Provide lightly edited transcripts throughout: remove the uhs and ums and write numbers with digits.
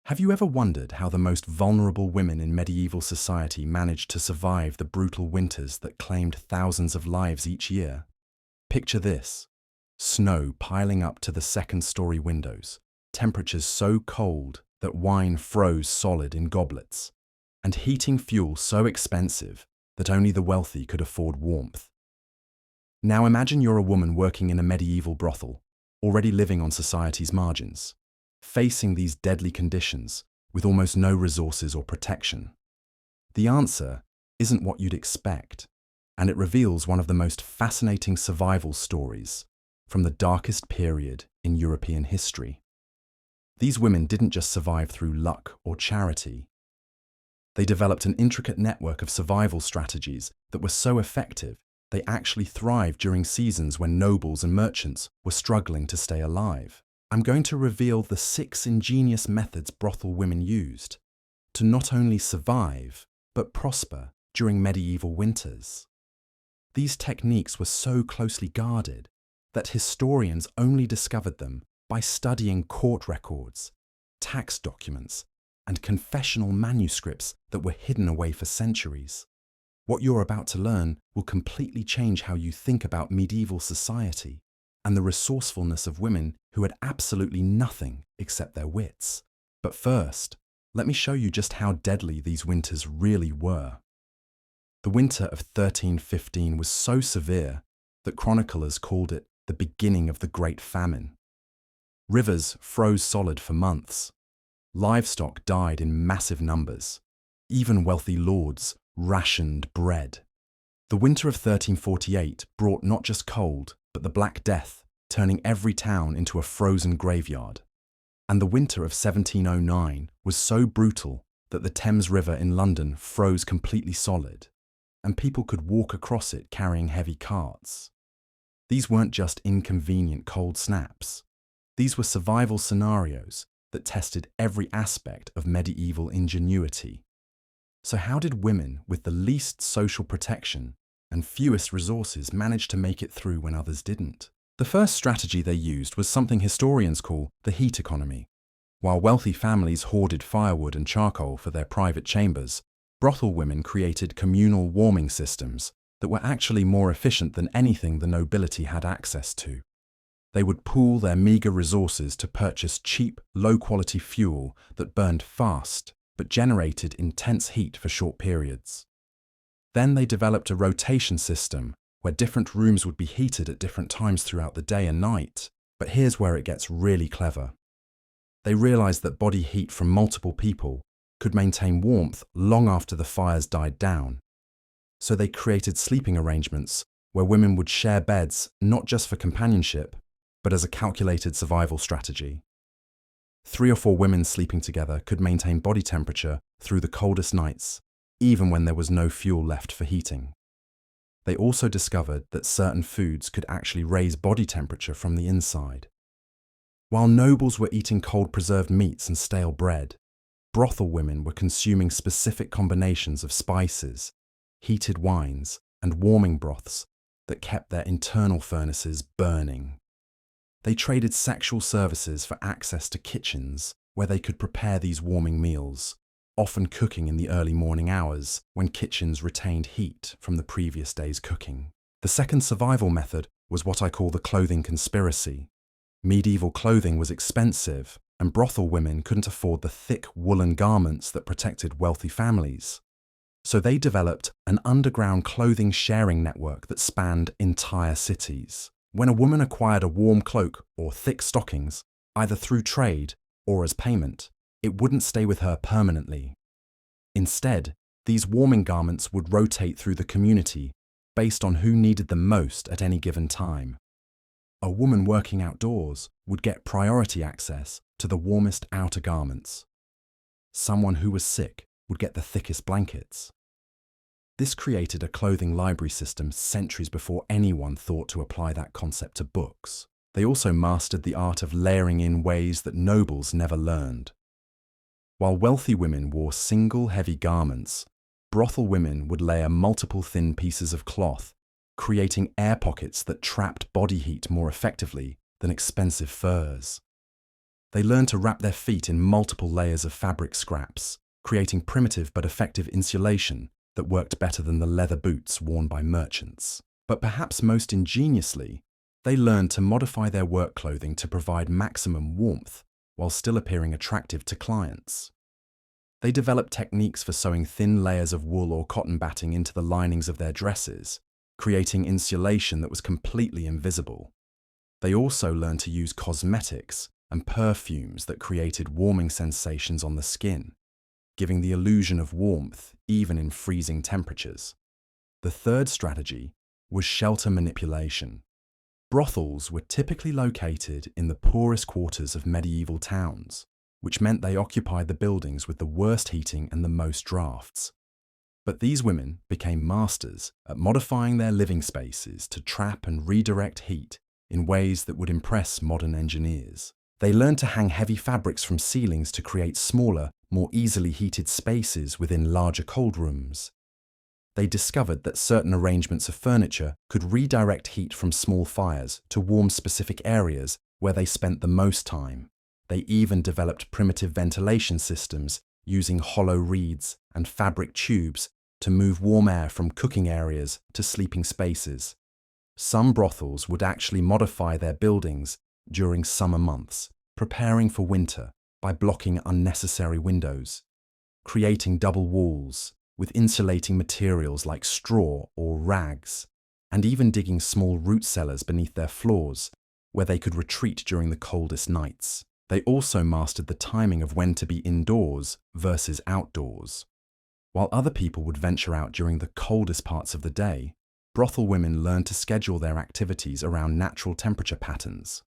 Have you ever wondered how the most vulnerable women in medieval society managed to survive the brutal winters that claimed thousands of lives each year? Picture this: snow piling up to the second-story windows, temperatures so cold that wine froze solid in goblets, and heating fuel so expensive that only the wealthy could afford warmth. Now imagine you're a woman working in a medieval brothel, already living on society's margins, facing these deadly conditions with almost no resources or protection. The answer isn't what you'd expect, and it reveals one of the most fascinating survival stories from the darkest period in European history. These women didn't just survive through luck or charity. They developed an intricate network of survival strategies that were so effective they actually thrived during seasons when nobles and merchants were struggling to stay alive. I'm going to reveal the 6 ingenious methods brothel women used to not only survive, but prosper during medieval winters. These techniques were so closely guarded that historians only discovered them by studying court records, tax documents, and confessional manuscripts that were hidden away for centuries. What you're about to learn will completely change how you think about medieval society and the resourcefulness of women who had absolutely nothing except their wits. But first, let me show you just how deadly these winters really were. The winter of 1315 was so severe that chroniclers called it the beginning of the Great Famine. Rivers froze solid for months. Livestock died in massive numbers. Even wealthy lords rationed bread. The winter of 1348 brought not just cold, but the Black Death, turning every town into a frozen graveyard. And the winter of 1709 was so brutal that the Thames River in London froze completely solid, and people could walk across it carrying heavy carts. These weren't just inconvenient cold snaps. These were survival scenarios that tested every aspect of medieval ingenuity. So how did women with the least social protection and fewest resources manage to make it through when others didn't? The first strategy they used was something historians call the heat economy. While wealthy families hoarded firewood and charcoal for their private chambers, brothel women created communal warming systems that were actually more efficient than anything the nobility had access to. They would pool their meager resources to purchase cheap, low-quality fuel that burned fast but generated intense heat for short periods. Then they developed a rotation system where different rooms would be heated at different times throughout the day and night. But here's where it gets really clever. They realized that body heat from multiple people could maintain warmth long after the fires died down. So they created sleeping arrangements where women would share beds not just for companionship, but as a calculated survival strategy. 3 or 4 women sleeping together could maintain body temperature through the coldest nights, even when there was no fuel left for heating. They also discovered that certain foods could actually raise body temperature from the inside. While nobles were eating cold preserved meats and stale bread, brothel women were consuming specific combinations of spices, heated wines, and warming broths that kept their internal furnaces burning. They traded sexual services for access to kitchens where they could prepare these warming meals, often cooking in the early morning hours when kitchens retained heat from the previous day's cooking. The second survival method was what I call the clothing conspiracy. Medieval clothing was expensive, and brothel women couldn't afford the thick woolen garments that protected wealthy families. So they developed an underground clothing sharing network that spanned entire cities. When a woman acquired a warm cloak or thick stockings, either through trade or as payment, it wouldn't stay with her permanently. Instead, these warming garments would rotate through the community based on who needed them most at any given time. A woman working outdoors would get priority access to the warmest outer garments. Someone who was sick would get the thickest blankets. This created a clothing library system centuries before anyone thought to apply that concept to books. They also mastered the art of layering in ways that nobles never learned. While wealthy women wore single heavy garments, brothel women would layer multiple thin pieces of cloth, creating air pockets that trapped body heat more effectively than expensive furs. They learned to wrap their feet in multiple layers of fabric scraps, creating primitive but effective insulation that worked better than the leather boots worn by merchants. But perhaps most ingeniously, they learned to modify their work clothing to provide maximum warmth while still appearing attractive to clients. They developed techniques for sewing thin layers of wool or cotton batting into the linings of their dresses, creating insulation that was completely invisible. They also learned to use cosmetics and perfumes that created warming sensations on the skin, giving the illusion of warmth even in freezing temperatures. The third strategy was shelter manipulation. Brothels were typically located in the poorest quarters of medieval towns, which meant they occupied the buildings with the worst heating and the most drafts. But these women became masters at modifying their living spaces to trap and redirect heat in ways that would impress modern engineers. They learned to hang heavy fabrics from ceilings to create smaller, more easily heated spaces within larger cold rooms. They discovered that certain arrangements of furniture could redirect heat from small fires to warm specific areas where they spent the most time. They even developed primitive ventilation systems using hollow reeds and fabric tubes to move warm air from cooking areas to sleeping spaces. Some brothels would actually modify their buildings during summer months, preparing for winter by blocking unnecessary windows, creating double walls with insulating materials like straw or rags, and even digging small root cellars beneath their floors where they could retreat during the coldest nights. They also mastered the timing of when to be indoors versus outdoors. While other people would venture out during the coldest parts of the day, brothel women learned to schedule their activities around natural temperature patterns.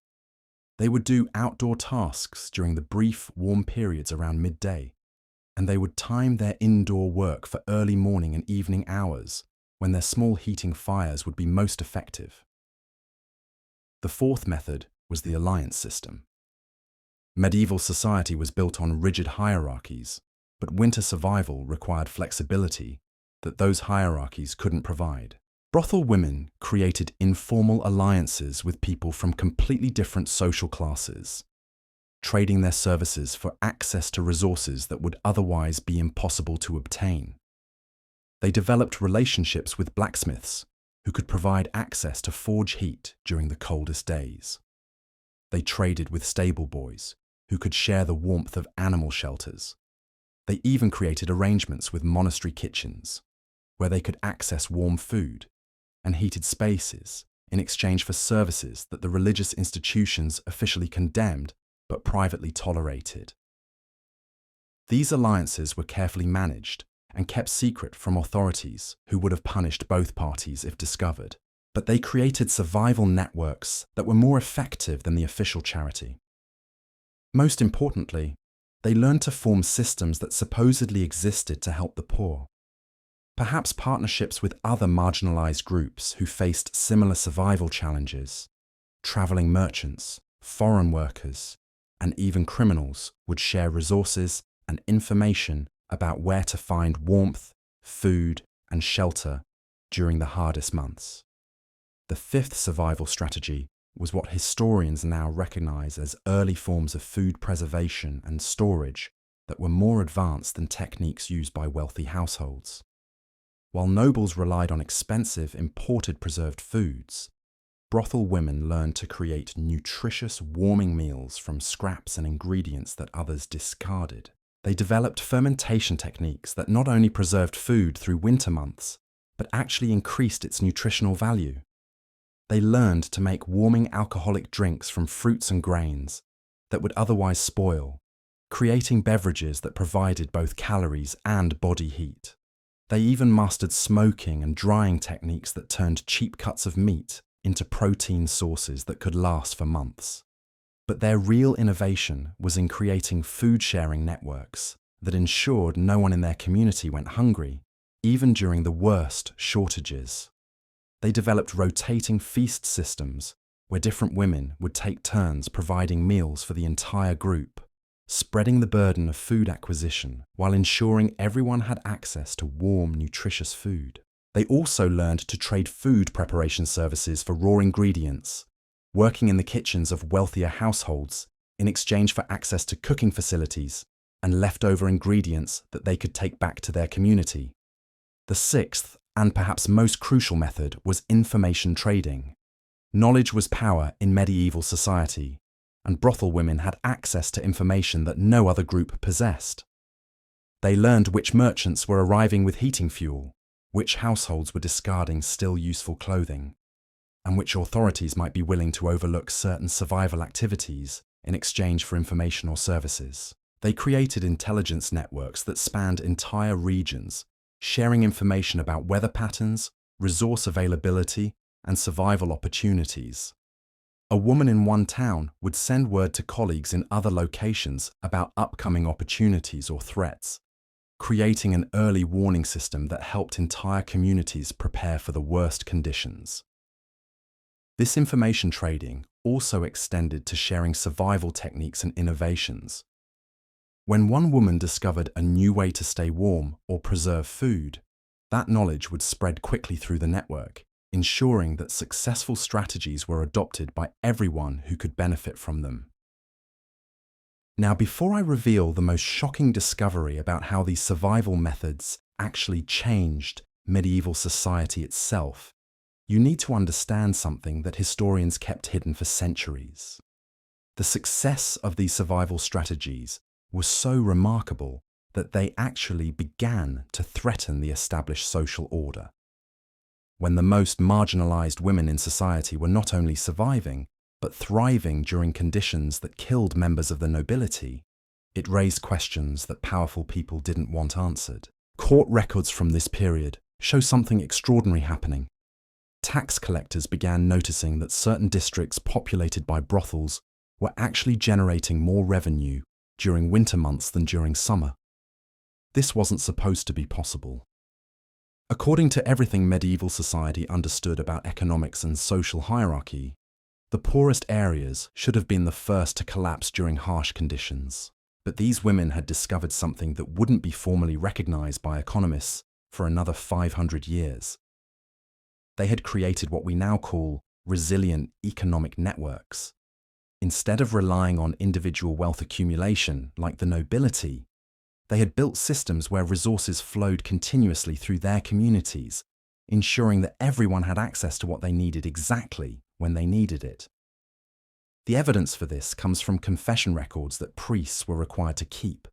They would do outdoor tasks during the brief, warm periods around midday, and they would time their indoor work for early morning and evening hours when their small heating fires would be most effective. The fourth method was the alliance system. Medieval society was built on rigid hierarchies, but winter survival required flexibility that those hierarchies couldn't provide. Brothel women created informal alliances with people from completely different social classes, trading their services for access to resources that would otherwise be impossible to obtain. They developed relationships with blacksmiths who could provide access to forge heat during the coldest days. They traded with stable boys who could share the warmth of animal shelters. They even created arrangements with monastery kitchens where they could access warm food and heated spaces in exchange for services that the religious institutions officially condemned but privately tolerated. These alliances were carefully managed and kept secret from authorities who would have punished both parties if discovered, but they created survival networks that were more effective than the official charity. Most importantly, they learned to form systems that supposedly existed to help the poor. Perhaps partnerships with other marginalized groups who faced similar survival challenges. Traveling merchants, foreign workers, and even criminals would share resources and information about where to find warmth, food, and shelter during the hardest months. The fifth survival strategy was what historians now recognize as early forms of food preservation and storage that were more advanced than techniques used by wealthy households. While nobles relied on expensive imported preserved foods, brothel women learned to create nutritious warming meals from scraps and ingredients that others discarded. They developed fermentation techniques that not only preserved food through winter months, but actually increased its nutritional value. They learned to make warming alcoholic drinks from fruits and grains that would otherwise spoil, creating beverages that provided both calories and body heat. They even mastered smoking and drying techniques that turned cheap cuts of meat into protein sources that could last for months. But their real innovation was in creating food-sharing networks that ensured no one in their community went hungry, even during the worst shortages. They developed rotating feast systems where different women would take turns providing meals for the entire group, spreading the burden of food acquisition while ensuring everyone had access to warm, nutritious food. They also learned to trade food preparation services for raw ingredients, working in the kitchens of wealthier households in exchange for access to cooking facilities and leftover ingredients that they could take back to their community. The sixth, and perhaps most crucial method, was information trading. Knowledge was power in medieval society, and brothel women had access to information that no other group possessed. They learned which merchants were arriving with heating fuel, which households were discarding still useful clothing, and which authorities might be willing to overlook certain survival activities in exchange for information or services. They created intelligence networks that spanned entire regions, sharing information about weather patterns, resource availability, and survival opportunities. A woman in one town would send word to colleagues in other locations about upcoming opportunities or threats, creating an early warning system that helped entire communities prepare for the worst conditions. This information trading also extended to sharing survival techniques and innovations. When one woman discovered a new way to stay warm or preserve food, that knowledge would spread quickly through the network, ensuring that successful strategies were adopted by everyone who could benefit from them. Now, before I reveal the most shocking discovery about how these survival methods actually changed medieval society itself, you need to understand something that historians kept hidden for centuries. The success of these survival strategies was so remarkable that they actually began to threaten the established social order. When the most marginalized women in society were not only surviving, but thriving during conditions that killed members of the nobility, it raised questions that powerful people didn't want answered. Court records from this period show something extraordinary happening. Tax collectors began noticing that certain districts populated by brothels were actually generating more revenue during winter months than during summer. This wasn't supposed to be possible. According to everything medieval society understood about economics and social hierarchy, the poorest areas should have been the first to collapse during harsh conditions. But these women had discovered something that wouldn't be formally recognized by economists for another 500 years. They had created what we now call resilient economic networks. Instead of relying on individual wealth accumulation like the nobility, they had built systems where resources flowed continuously through their communities, ensuring that everyone had access to what they needed exactly when they needed it. The evidence for this comes from confession records that priests were required to keep.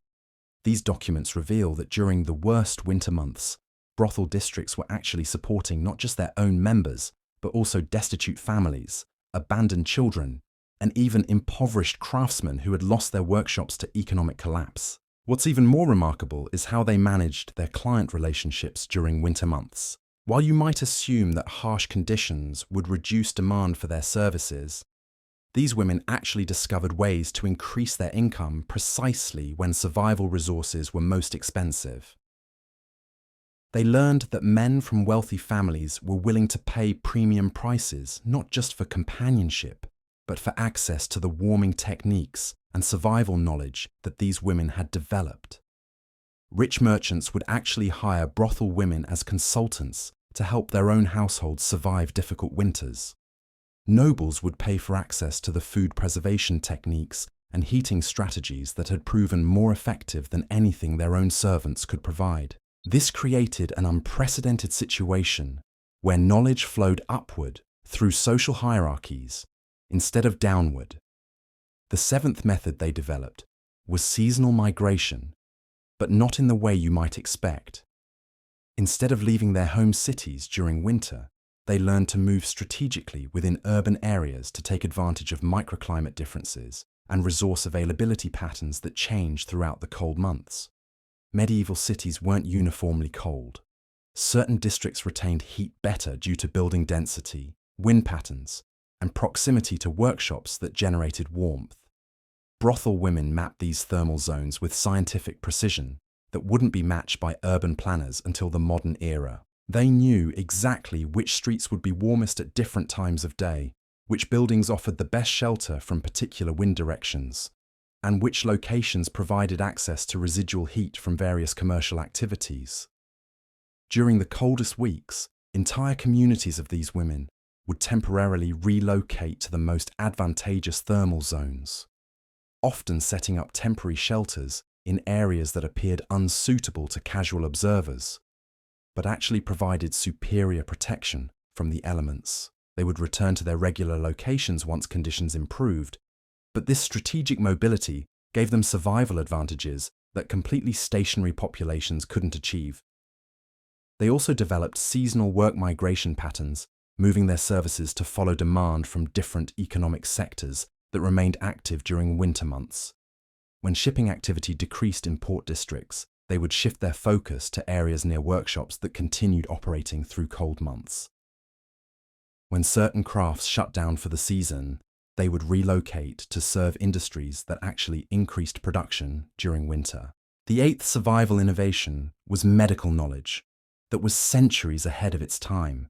These documents reveal that during the worst winter months, brothel districts were actually supporting not just their own members, but also destitute families, abandoned children, and even impoverished craftsmen who had lost their workshops to economic collapse. What's even more remarkable is how they managed their client relationships during winter months. While you might assume that harsh conditions would reduce demand for their services, these women actually discovered ways to increase their income precisely when survival resources were most expensive. They learned that men from wealthy families were willing to pay premium prices not just for companionship, but for access to the warming techniques and survival knowledge that these women had developed. Rich merchants would actually hire brothel women as consultants to help their own households survive difficult winters. Nobles would pay for access to the food preservation techniques and heating strategies that had proven more effective than anything their own servants could provide. This created an unprecedented situation where knowledge flowed upward through social hierarchies instead of downward. The seventh method they developed was seasonal migration, but not in the way you might expect. Instead of leaving their home cities during winter, they learned to move strategically within urban areas to take advantage of microclimate differences and resource availability patterns that change throughout the cold months. Medieval cities weren't uniformly cold. Certain districts retained heat better due to building density, wind patterns, and proximity to workshops that generated warmth. Brothel women mapped these thermal zones with scientific precision that wouldn't be matched by urban planners until the modern era. They knew exactly which streets would be warmest at different times of day, which buildings offered the best shelter from particular wind directions, and which locations provided access to residual heat from various commercial activities. During the coldest weeks, entire communities of these women would temporarily relocate to the most advantageous thermal zones. often setting up temporary shelters in areas that appeared unsuitable to casual observers, but actually provided superior protection from the elements. They would return to their regular locations once conditions improved, but this strategic mobility gave them survival advantages that completely stationary populations couldn't achieve. They also developed seasonal work migration patterns, moving their services to follow demand from different economic sectors that remained active during winter months. When shipping activity decreased in port districts, they would shift their focus to areas near workshops that continued operating through cold months. When certain crafts shut down for the season, they would relocate to serve industries that actually increased production during winter. The eighth survival innovation was medical knowledge that was centuries ahead of its time.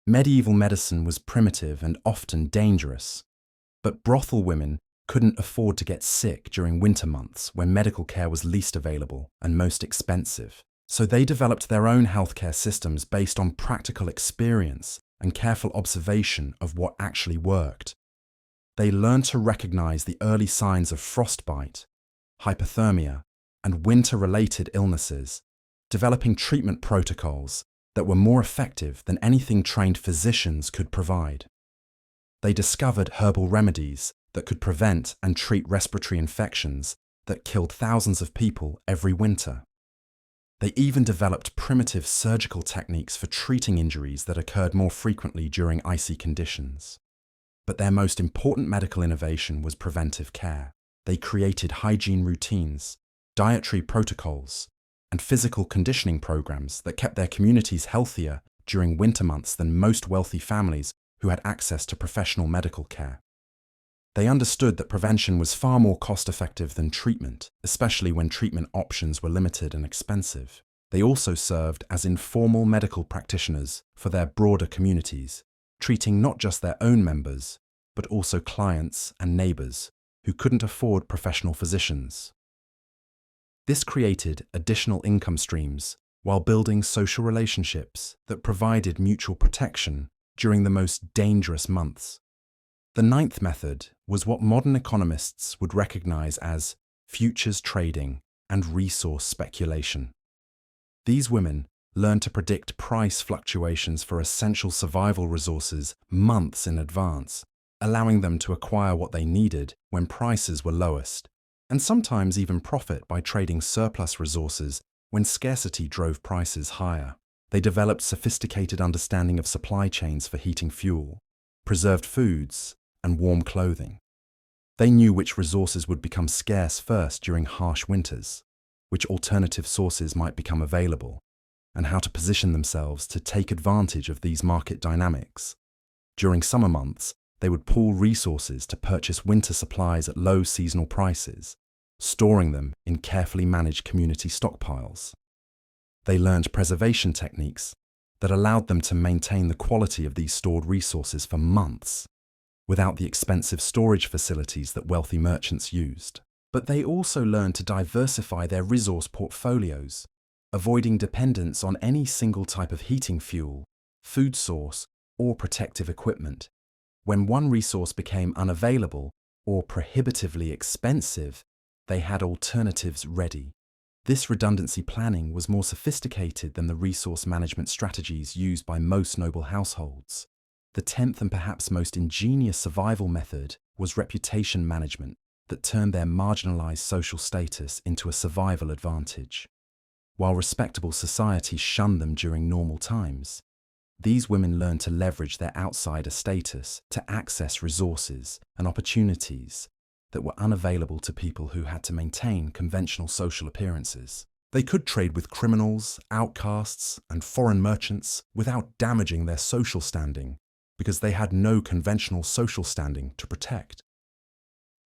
Medieval medicine was primitive and often dangerous, but brothel women couldn't afford to get sick during winter months when medical care was least available and most expensive. So they developed their own healthcare systems based on practical experience and careful observation of what actually worked. They learned to recognize the early signs of frostbite, hypothermia, and winter-related illnesses, developing treatment protocols that were more effective than anything trained physicians could provide. They discovered herbal remedies that could prevent and treat respiratory infections that killed thousands of people every winter. They even developed primitive surgical techniques for treating injuries that occurred more frequently during icy conditions. But their most important medical innovation was preventive care. They created hygiene routines, dietary protocols, and physical conditioning programs that kept their communities healthier during winter months than most wealthy families who had access to professional medical care. They understood that prevention was far more cost-effective than treatment, especially when treatment options were limited and expensive. They also served as informal medical practitioners for their broader communities, treating not just their own members, but also clients and neighbors who couldn't afford professional physicians. This created additional income streams while building social relationships that provided mutual protection during the most dangerous months. The ninth method was what modern economists would recognize as futures trading and resource speculation. These women learned to predict price fluctuations for essential survival resources months in advance, allowing them to acquire what they needed when prices were lowest, and sometimes even profit by trading surplus resources when scarcity drove prices higher. They developed sophisticated understanding of supply chains for heating fuel, preserved foods, and warm clothing. They knew which resources would become scarce first during harsh winters, which alternative sources might become available, and how to position themselves to take advantage of these market dynamics. During summer months, they would pool resources to purchase winter supplies at low seasonal prices, storing them in carefully managed community stockpiles. They learned preservation techniques that allowed them to maintain the quality of these stored resources for months, without the expensive storage facilities that wealthy merchants used. But they also learned to diversify their resource portfolios, avoiding dependence on any single type of heating fuel, food source, or protective equipment. When one resource became unavailable or prohibitively expensive, they had alternatives ready. This redundancy planning was more sophisticated than the resource management strategies used by most noble households. The 10th and perhaps most ingenious survival method was reputation management that turned their marginalized social status into a survival advantage. While respectable societies shunned them during normal times, these women learned to leverage their outsider status to access resources and opportunities that were unavailable to people who had to maintain conventional social appearances. They could trade with criminals, outcasts, and foreign merchants without damaging their social standing, because they had no conventional social standing to protect.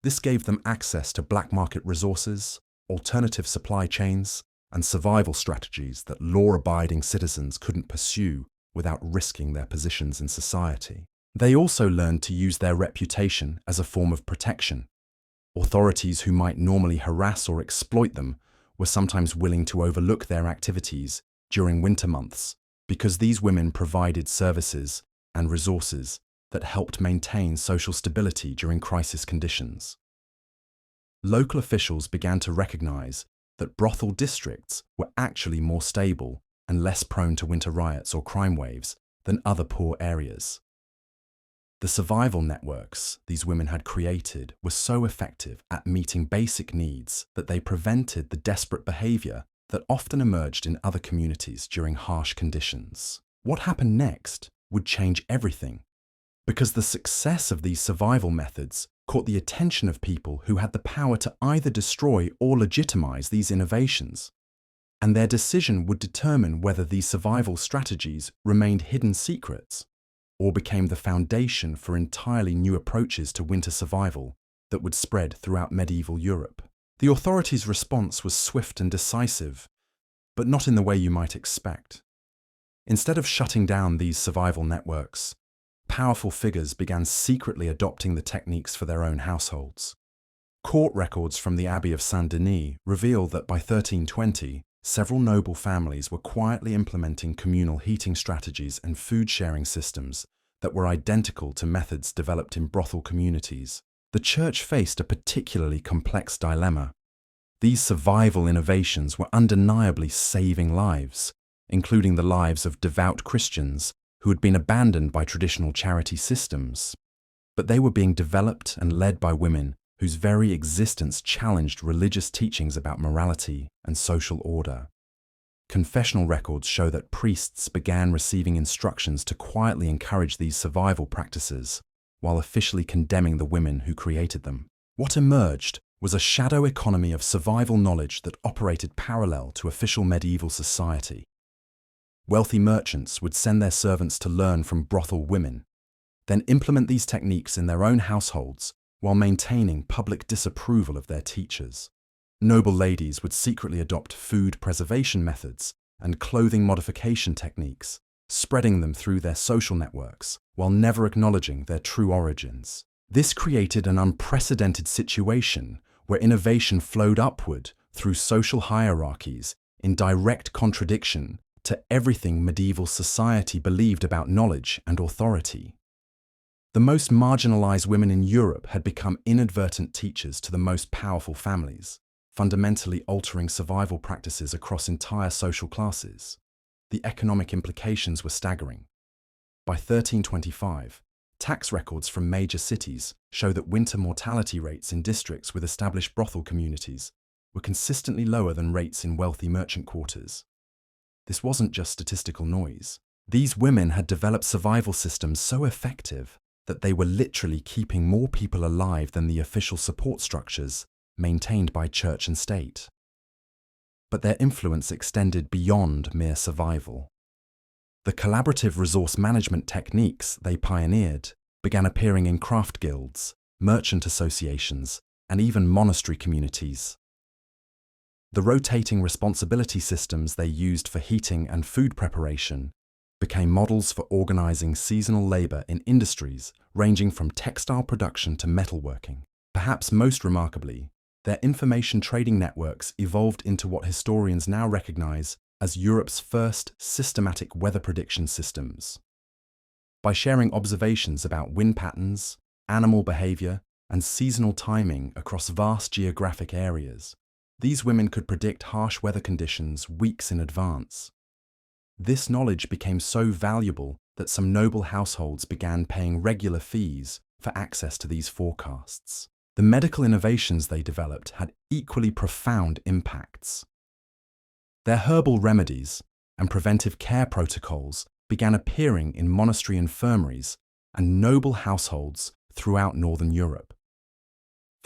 This gave them access to black market resources, alternative supply chains, and survival strategies that law-abiding citizens couldn't pursue without risking their positions in society. They also learned to use their reputation as a form of protection. Authorities who might normally harass or exploit them were sometimes willing to overlook their activities during winter months because these women provided services and resources that helped maintain social stability during crisis conditions. local officials began to recognize that brothel districts were actually more stable and less prone to winter riots or crime waves than other poor areas. The survival networks these women had created were so effective at meeting basic needs that they prevented the desperate behavior that often emerged in other communities during harsh conditions. What happened next would change everything, because the success of these survival methods caught the attention of people who had the power to either destroy or legitimize these innovations, and their decision would determine whether these survival strategies remained hidden secrets or became the foundation for entirely new approaches to winter survival that would spread throughout medieval Europe. The authorities' response was swift and decisive, but not in the way you might expect. Instead of shutting down these survival networks, powerful figures began secretly adopting the techniques for their own households. Court records from the Abbey of Saint-Denis reveal that by 1320, several noble families were quietly implementing communal heating strategies and food-sharing systems that were identical to methods developed in brothel communities. The church faced a particularly complex dilemma. These survival innovations were undeniably saving lives, including the lives of devout Christians who had been abandoned by traditional charity systems. But they were being developed and led by women whose very existence challenged religious teachings about morality and social order. Confessional records show that priests began receiving instructions to quietly encourage these survival practices, while officially condemning the women who created them. What emerged was a shadow economy of survival knowledge that operated parallel to official medieval society. Wealthy merchants would send their servants to learn from brothel women, then implement these techniques in their own households while maintaining public disapproval of their teachers. Noble ladies would secretly adopt food preservation methods and clothing modification techniques, spreading them through their social networks while never acknowledging their true origins. This created an unprecedented situation where innovation flowed upward through social hierarchies in direct contradiction to everything medieval society believed about knowledge and authority. The most marginalized women in Europe had become inadvertent teachers to the most powerful families, fundamentally altering survival practices across entire social classes. The economic implications were staggering. By 1325, tax records from major cities show that winter mortality rates in districts with established brothel communities were consistently lower than rates in wealthy merchant quarters. This wasn't just statistical noise. These women had developed survival systems so effective that they were literally keeping more people alive than the official support structures maintained by church and state. But their influence extended beyond mere survival. The collaborative resource management techniques they pioneered began appearing in craft guilds, merchant associations, and even monastery communities. The rotating responsibility systems they used for heating and food preparation became models for organizing seasonal labor in industries ranging from textile production to metalworking. Perhaps most remarkably, their information trading networks evolved into what historians now recognize as Europe's first systematic weather prediction systems. By sharing observations about wind patterns, animal behavior, and seasonal timing across vast geographic areas, these women could predict harsh weather conditions weeks in advance. This knowledge became so valuable that some noble households began paying regular fees for access to these forecasts. The medical innovations they developed had equally profound impacts. Their herbal remedies and preventive care protocols began appearing in monastery infirmaries and noble households throughout Northern Europe.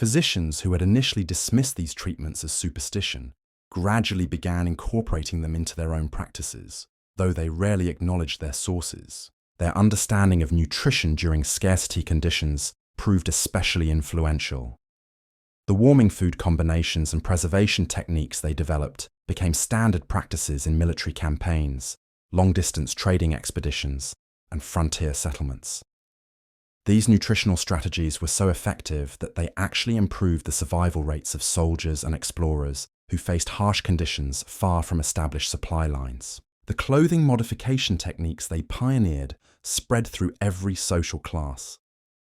Physicians who had initially dismissed these treatments as superstition gradually began incorporating them into their own practices, though they rarely acknowledged their sources. Their understanding of nutrition during scarcity conditions proved especially influential. The warming food combinations and preservation techniques they developed became standard practices in military campaigns, long-distance trading expeditions, and frontier settlements. These nutritional strategies were so effective that they actually improved the survival rates of soldiers and explorers who faced harsh conditions far from established supply lines. The clothing modification techniques they pioneered spread through every social class.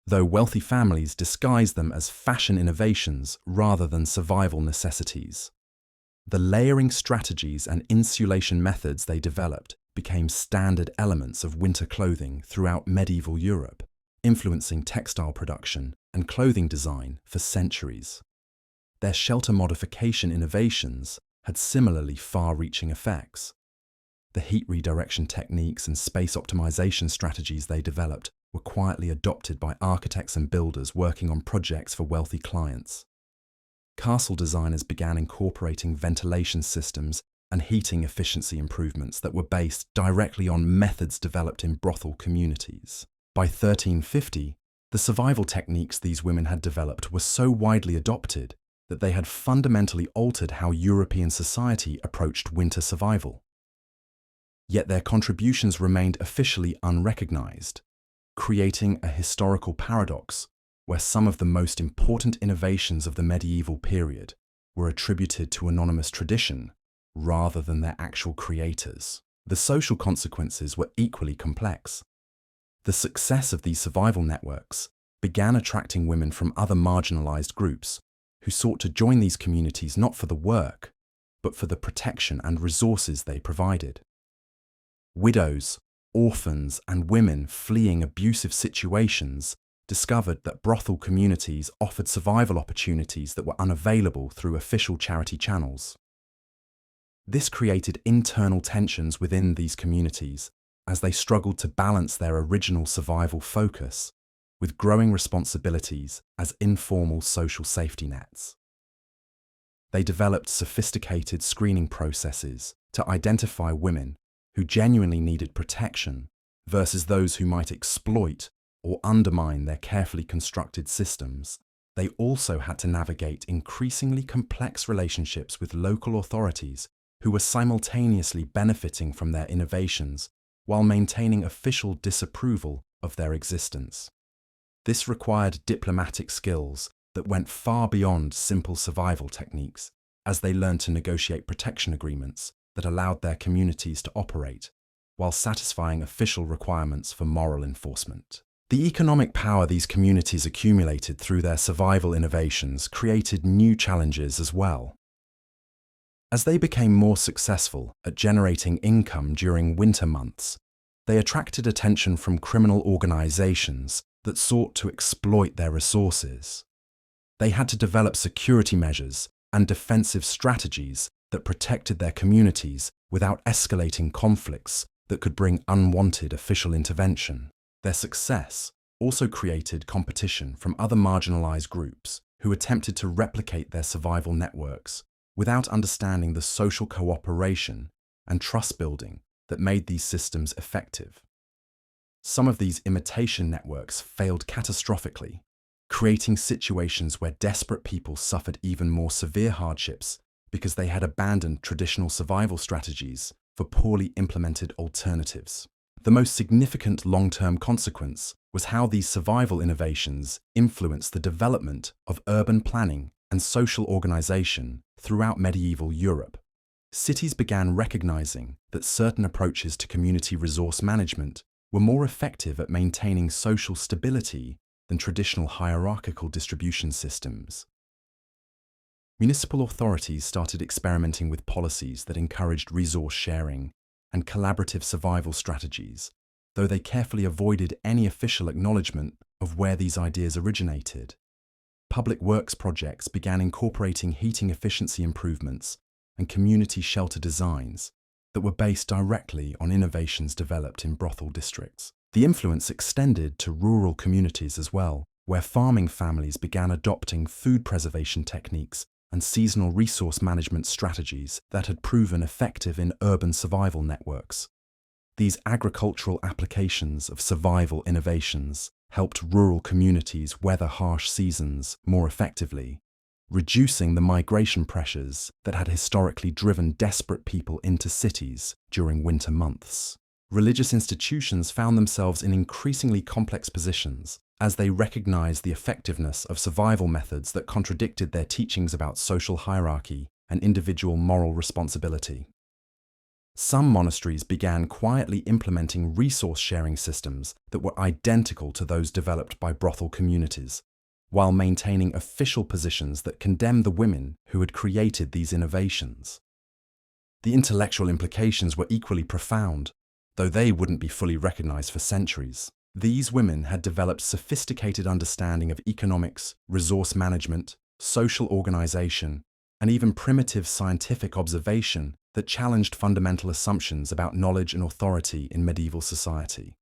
though wealthy families disguised them as fashion innovations rather than survival necessities. The layering strategies and insulation methods they developed became standard elements of winter clothing throughout medieval Europe, influencing textile production and clothing design for centuries. Their shelter modification innovations had similarly far-reaching effects. The heat redirection techniques and space optimization strategies they developed were quietly adopted by architects and builders working on projects for wealthy clients. Castle designers began incorporating ventilation systems and heating efficiency improvements that were based directly on methods developed in brothel communities. By 1350, the survival techniques these women had developed were so widely adopted that they had fundamentally altered how European society approached winter survival. Yet their contributions remained officially unrecognized, creating a historical paradox where some of the most important innovations of the medieval period were attributed to anonymous tradition rather than their actual creators. The social consequences were equally complex. The success of these survival networks began attracting women from other marginalized groups who sought to join these communities not for the work, but for the protection and resources they provided. Widows, orphans, and women fleeing abusive situations discovered that brothel communities offered survival opportunities that were unavailable through official charity channels. This created internal tensions within these communities as they struggled to balance their original survival focus with growing responsibilities as informal social safety nets. They developed sophisticated screening processes to identify women who genuinely needed protection versus those who might exploit or undermine their carefully constructed systems. They also had to navigate increasingly complex relationships with local authorities who were simultaneously benefiting from their innovations while maintaining official disapproval of their existence. This required diplomatic skills that went far beyond simple survival techniques, as they learned to negotiate protection agreements that allowed their communities to operate, while satisfying official requirements for moral enforcement. The economic power these communities accumulated through their survival innovations created new challenges as well. As they became more successful at generating income during winter months, they attracted attention from criminal organizations that sought to exploit their resources. They had to develop security measures and defensive strategies that protected their communities without escalating conflicts that could bring unwanted official intervention. Their success also created competition from other marginalized groups who attempted to replicate their survival networks without understanding the social cooperation and trust building that made these systems effective. Some of these imitation networks failed catastrophically, creating situations where desperate people suffered even more severe hardships because they had abandoned traditional survival strategies for poorly implemented alternatives. The most significant long-term consequence was how these survival innovations influenced the development of urban planning and social organization throughout medieval Europe. Cities began recognizing that certain approaches to community resource management were more effective at maintaining social stability than traditional hierarchical distribution systems. Municipal authorities started experimenting with policies that encouraged resource sharing and collaborative survival strategies, though they carefully avoided any official acknowledgement of where these ideas originated. Public works projects began incorporating heating efficiency improvements and community shelter designs that were based directly on innovations developed in brothel districts. The influence extended to rural communities as well, where farming families began adopting food preservation techniques and seasonal resource management strategies that had proven effective in urban survival networks. These agricultural applications of survival innovations helped rural communities weather harsh seasons more effectively, reducing the migration pressures that had historically driven desperate people into cities during winter months. Religious institutions found themselves in increasingly complex positions as they recognized the effectiveness of survival methods that contradicted their teachings about social hierarchy and individual moral responsibility. Some monasteries began quietly implementing resource-sharing systems that were identical to those developed by brothel communities, while maintaining official positions that condemned the women who had created these innovations. The intellectual implications were equally profound, though they wouldn't be fully recognized for centuries. These women had developed sophisticated understanding of economics, resource management, social organization, and even primitive scientific observation that challenged fundamental assumptions about knowledge and authority in medieval society.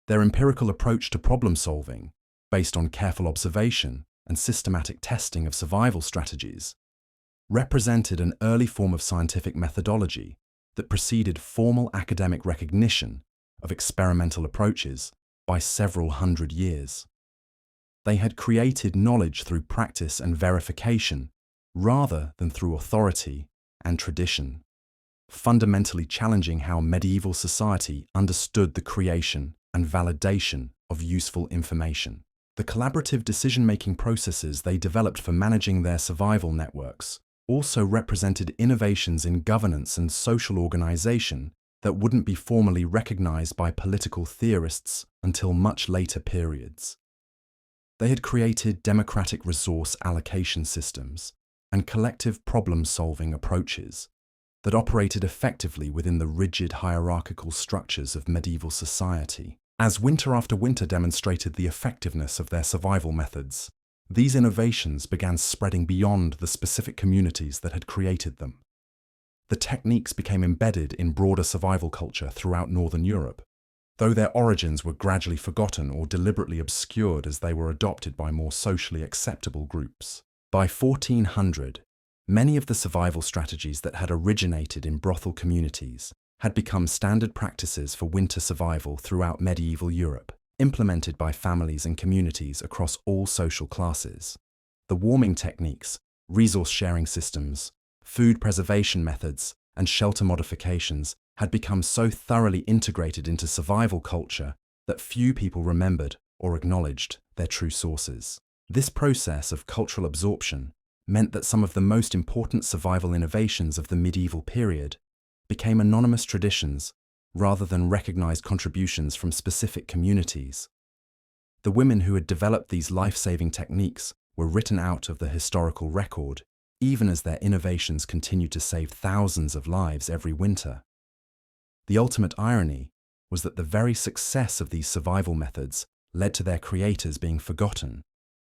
Their empirical approach to problem solving, based on careful observation and systematic testing of survival strategies, represented an early form of scientific methodology that preceded formal academic recognition of experimental approaches by several hundred years. They had created knowledge through practice and verification rather than through authority and tradition, fundamentally challenging how medieval society understood the creation and validation of useful information. The collaborative decision-making processes they developed for managing their survival networks also represented innovations in governance and social organization that wouldn't be formally recognized by political theorists until much later periods. They had created democratic resource allocation systems and collective problem-solving approaches that operated effectively within the rigid hierarchical structures of medieval society. As winter after winter demonstrated the effectiveness of their survival methods, these innovations began spreading beyond the specific communities that had created them. The techniques became embedded in broader survival culture throughout Northern Europe, though their origins were gradually forgotten or deliberately obscured as they were adopted by more socially acceptable groups. By 1400, many of the survival strategies that had originated in brothel communities had become standard practices for winter survival throughout medieval Europe, implemented by families and communities across all social classes. The warming techniques, resource-sharing systems, food preservation methods, and shelter modifications had become so thoroughly integrated into survival culture that few people remembered or acknowledged their true sources. This process of cultural absorption meant that some of the most important survival innovations of the medieval period became anonymous traditions rather than recognized contributions from specific communities. The women who had developed these life-saving techniques were written out of the historical record, even as their innovations continued to save thousands of lives every winter. The ultimate irony was that the very success of these survival methods led to their creators being forgotten,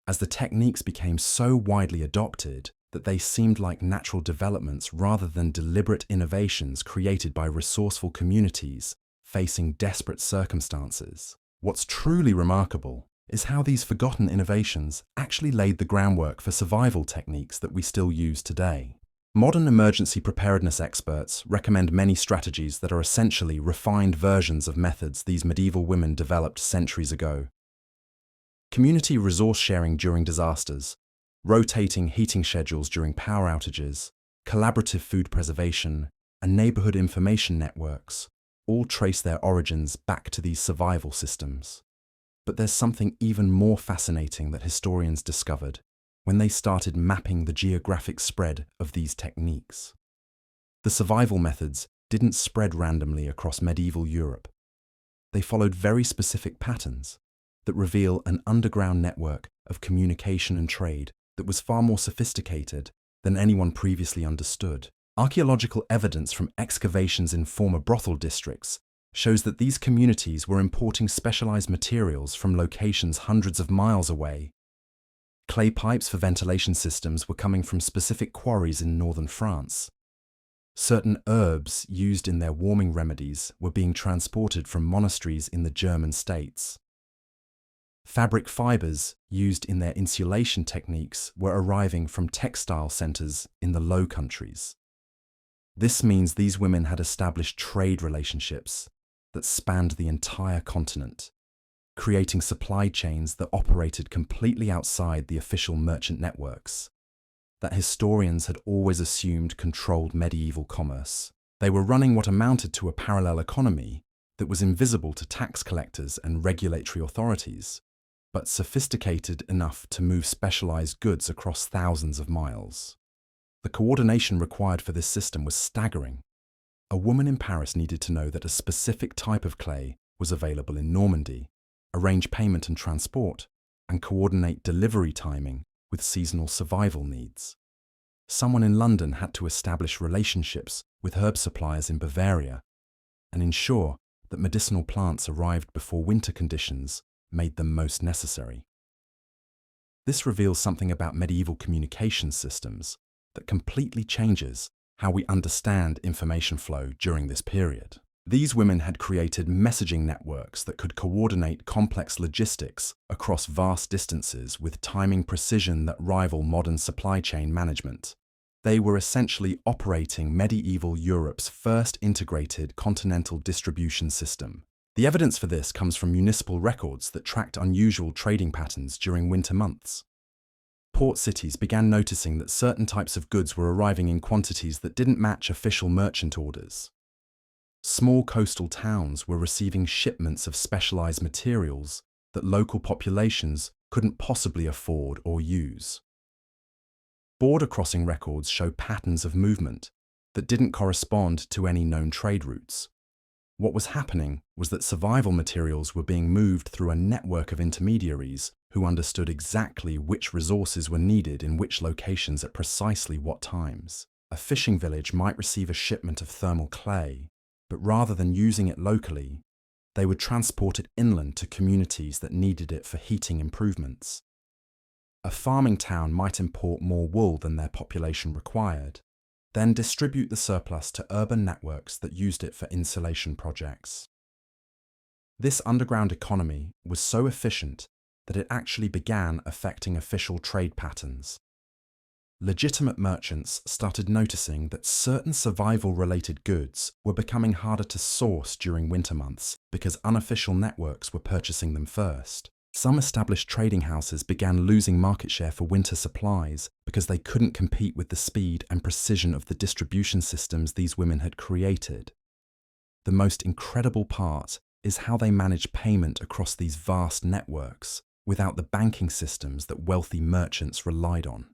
as the techniques became so widely adopted that they seemed like natural developments rather than deliberate innovations created by resourceful communities facing desperate circumstances. What's truly remarkable is how these forgotten innovations actually laid the groundwork for survival techniques that we still use today. Modern emergency preparedness experts recommend many strategies that are essentially refined versions of methods these medieval women developed centuries ago. Community resource sharing during disasters, rotating heating schedules during power outages, collaborative food preservation, and neighborhood information networks all trace their origins back to these survival systems. But there's something even more fascinating that historians discovered when they started mapping the geographic spread of these techniques. The survival methods didn't spread randomly across medieval Europe. They followed very specific patterns that reveal an underground network of communication and trade that was far more sophisticated than anyone previously understood. Archaeological evidence from excavations in former brothel districts shows that these communities were importing specialized materials from locations hundreds of miles away. Clay pipes for ventilation systems were coming from specific quarries in northern France. Certain herbs used in their warming remedies were being transported from monasteries in the German states. Fabric fibers used in their insulation techniques were arriving from textile centers in the Low Countries. This means these women had established trade relationships that spanned the entire continent, creating supply chains that operated completely outside the official merchant networks that historians had always assumed controlled medieval commerce. They were running what amounted to a parallel economy that was invisible to tax collectors and regulatory authorities, but sophisticated enough to move specialized goods across thousands of miles. The coordination required for this system was staggering. A woman in Paris needed to know that a specific type of clay was available in Normandy, arrange payment and transport, and coordinate delivery timing with seasonal survival needs. Someone in London had to establish relationships with herb suppliers in Bavaria and ensure that medicinal plants arrived before winter conditions made them most necessary. This reveals something about medieval communication systems that completely changes how we understand information flow during this period. These women had created messaging networks that could coordinate complex logistics across vast distances with timing precision that rival modern supply chain management. They were essentially operating medieval Europe's first integrated continental distribution system. The evidence for this comes from municipal records that tracked unusual trading patterns during winter months. Port cities began noticing that certain types of goods were arriving in quantities that didn't match official merchant orders. Small coastal towns were receiving shipments of specialized materials that local populations couldn't possibly afford or use. Border crossing records show patterns of movement that didn't correspond to any known trade routes. What was happening was that survival materials were being moved through a network of intermediaries who understood exactly which resources were needed in which locations at precisely what times. A fishing village might receive a shipment of thermal clay, but rather than using it locally, they would transport it inland to communities that needed it for heating improvements. A farming town might import more wool than their population required, then distribute the surplus to urban networks that used it for insulation projects. This underground economy was so efficient that it actually began affecting official trade patterns. Legitimate merchants started noticing that certain survival-related goods were becoming harder to source during winter months because unofficial networks were purchasing them first. Some established trading houses began losing market share for winter supplies because they couldn't compete with the speed and precision of the distribution systems these women had created. The most incredible part is how they managed payment across these vast networks without the banking systems that wealthy merchants relied on.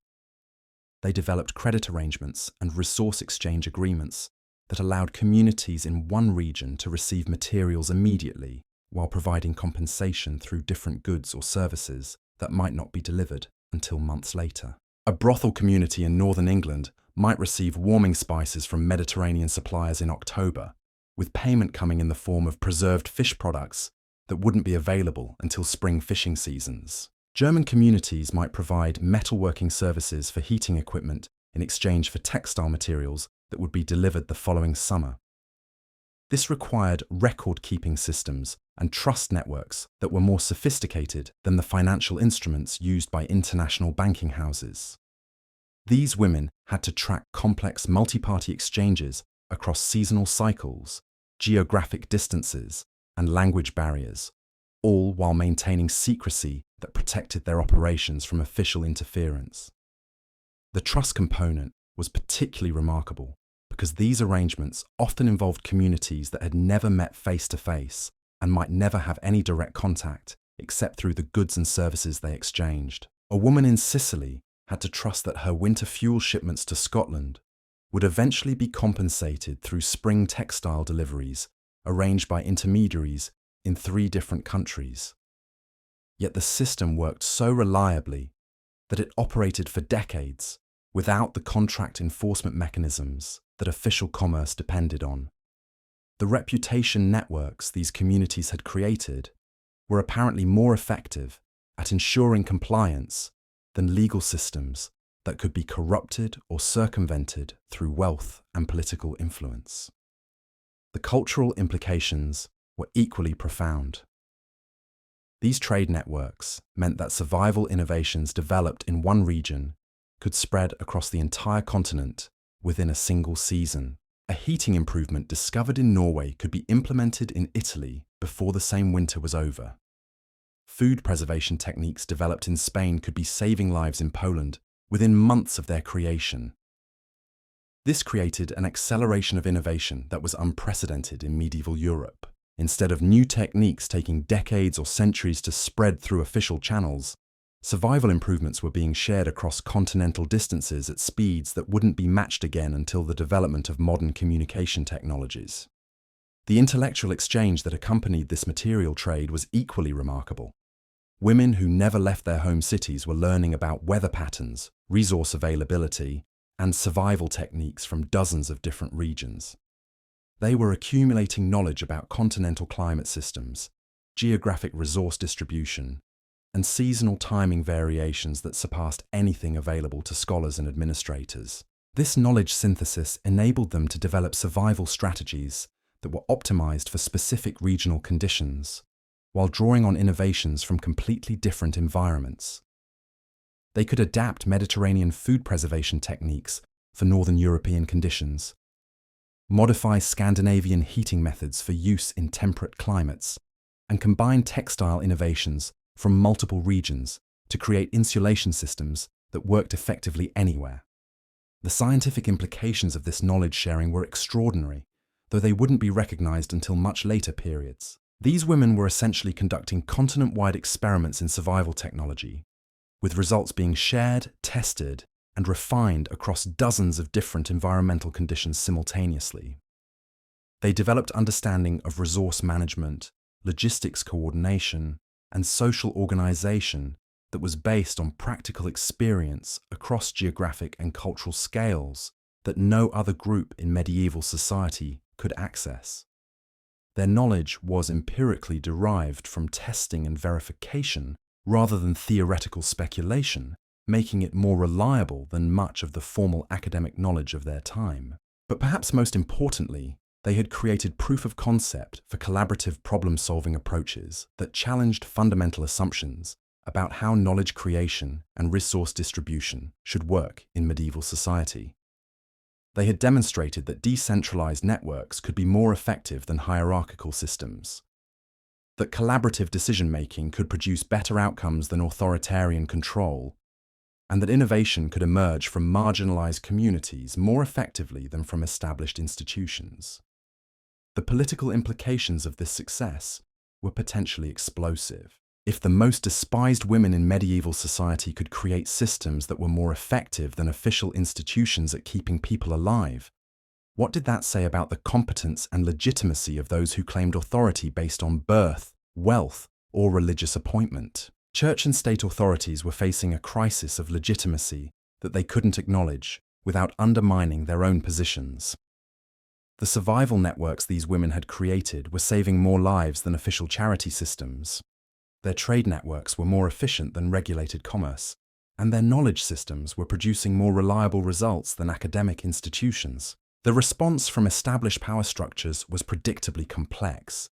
They developed credit arrangements and resource exchange agreements that allowed communities in one region to receive materials immediately while providing compensation through different goods or services that might not be delivered until months later. A brothel community in northern England might receive warming spices from Mediterranean suppliers in October, with payment coming in the form of preserved fish products that wouldn't be available until spring fishing seasons. German communities might provide metalworking services for heating equipment in exchange for textile materials that would be delivered the following summer. This required record-keeping systems and trust networks that were more sophisticated than the financial instruments used by international banking houses. These women had to track complex multi-party exchanges across seasonal cycles, geographic distances, and language barriers, all while maintaining secrecy that protected their operations from official interference. The trust component was particularly remarkable because these arrangements often involved communities that had never met face-to-face and might never have any direct contact except through the goods and services they exchanged. A woman in Sicily had to trust that her winter fuel shipments to Scotland would eventually be compensated through spring textile deliveries arranged by intermediaries in 3 different countries. Yet the system worked so reliably that it operated for decades without the contract enforcement mechanisms that official commerce depended on. The reputation networks these communities had created were apparently more effective at ensuring compliance than legal systems that could be corrupted or circumvented through wealth and political influence. The cultural implications were equally profound. These trade networks meant that survival innovations developed in one region could spread across the entire continent within a single season. A heating improvement discovered in Norway could be implemented in Italy before the same winter was over. Food preservation techniques developed in Spain could be saving lives in Poland within months of their creation. This created an acceleration of innovation that was unprecedented in medieval Europe. Instead of new techniques taking decades or centuries to spread through official channels, Survival improvements were being shared across continental distances at speeds that wouldn't be matched again until the development of modern communication technologies. The intellectual exchange that accompanied this material trade was equally remarkable. Women who never left their home cities were learning about weather patterns, resource availability, and survival techniques from dozens of different regions. They were accumulating knowledge about continental climate systems, geographic resource distribution, and seasonal timing variations that surpassed anything available to scholars and administrators. This knowledge synthesis enabled them to develop survival strategies that were optimized for specific regional conditions, while drawing on innovations from completely different environments. They could adapt Mediterranean food preservation techniques for Northern European conditions, modify Scandinavian heating methods for use in temperate climates, and combine textile innovations from multiple regions to create insulation systems that worked effectively anywhere. The scientific implications of this knowledge sharing were extraordinary, though they wouldn't be recognized until much later periods. These women were essentially conducting continent-wide experiments in survival technology, with results being shared, tested, and refined across dozens of different environmental conditions simultaneously. They developed understanding of resource management, logistics coordination, and social organization that was based on practical experience across geographic and cultural scales that no other group in medieval society could access. Their knowledge was empirically derived from testing and verification rather than theoretical speculation, making it more reliable than much of the formal academic knowledge of their time. But perhaps most importantly, they had created proof of concept for collaborative problem-solving approaches that challenged fundamental assumptions about how knowledge creation and resource distribution should work in medieval society. They had demonstrated that decentralized networks could be more effective than hierarchical systems, that collaborative decision-making could produce better outcomes than authoritarian control, and that innovation could emerge from marginalized communities more effectively than from established institutions. The political implications of this success were potentially explosive. If the most despised women in medieval society could create systems that were more effective than official institutions at keeping people alive, what did that say about the competence and legitimacy of those who claimed authority based on birth, wealth, or religious appointment? Church and state authorities were facing a crisis of legitimacy that they couldn't acknowledge without undermining their own positions. The survival networks these women had created were saving more lives than official charity systems. Their trade networks were more efficient than regulated commerce, and their knowledge systems were producing more reliable results than academic institutions. The response from established power structures was predictably complex.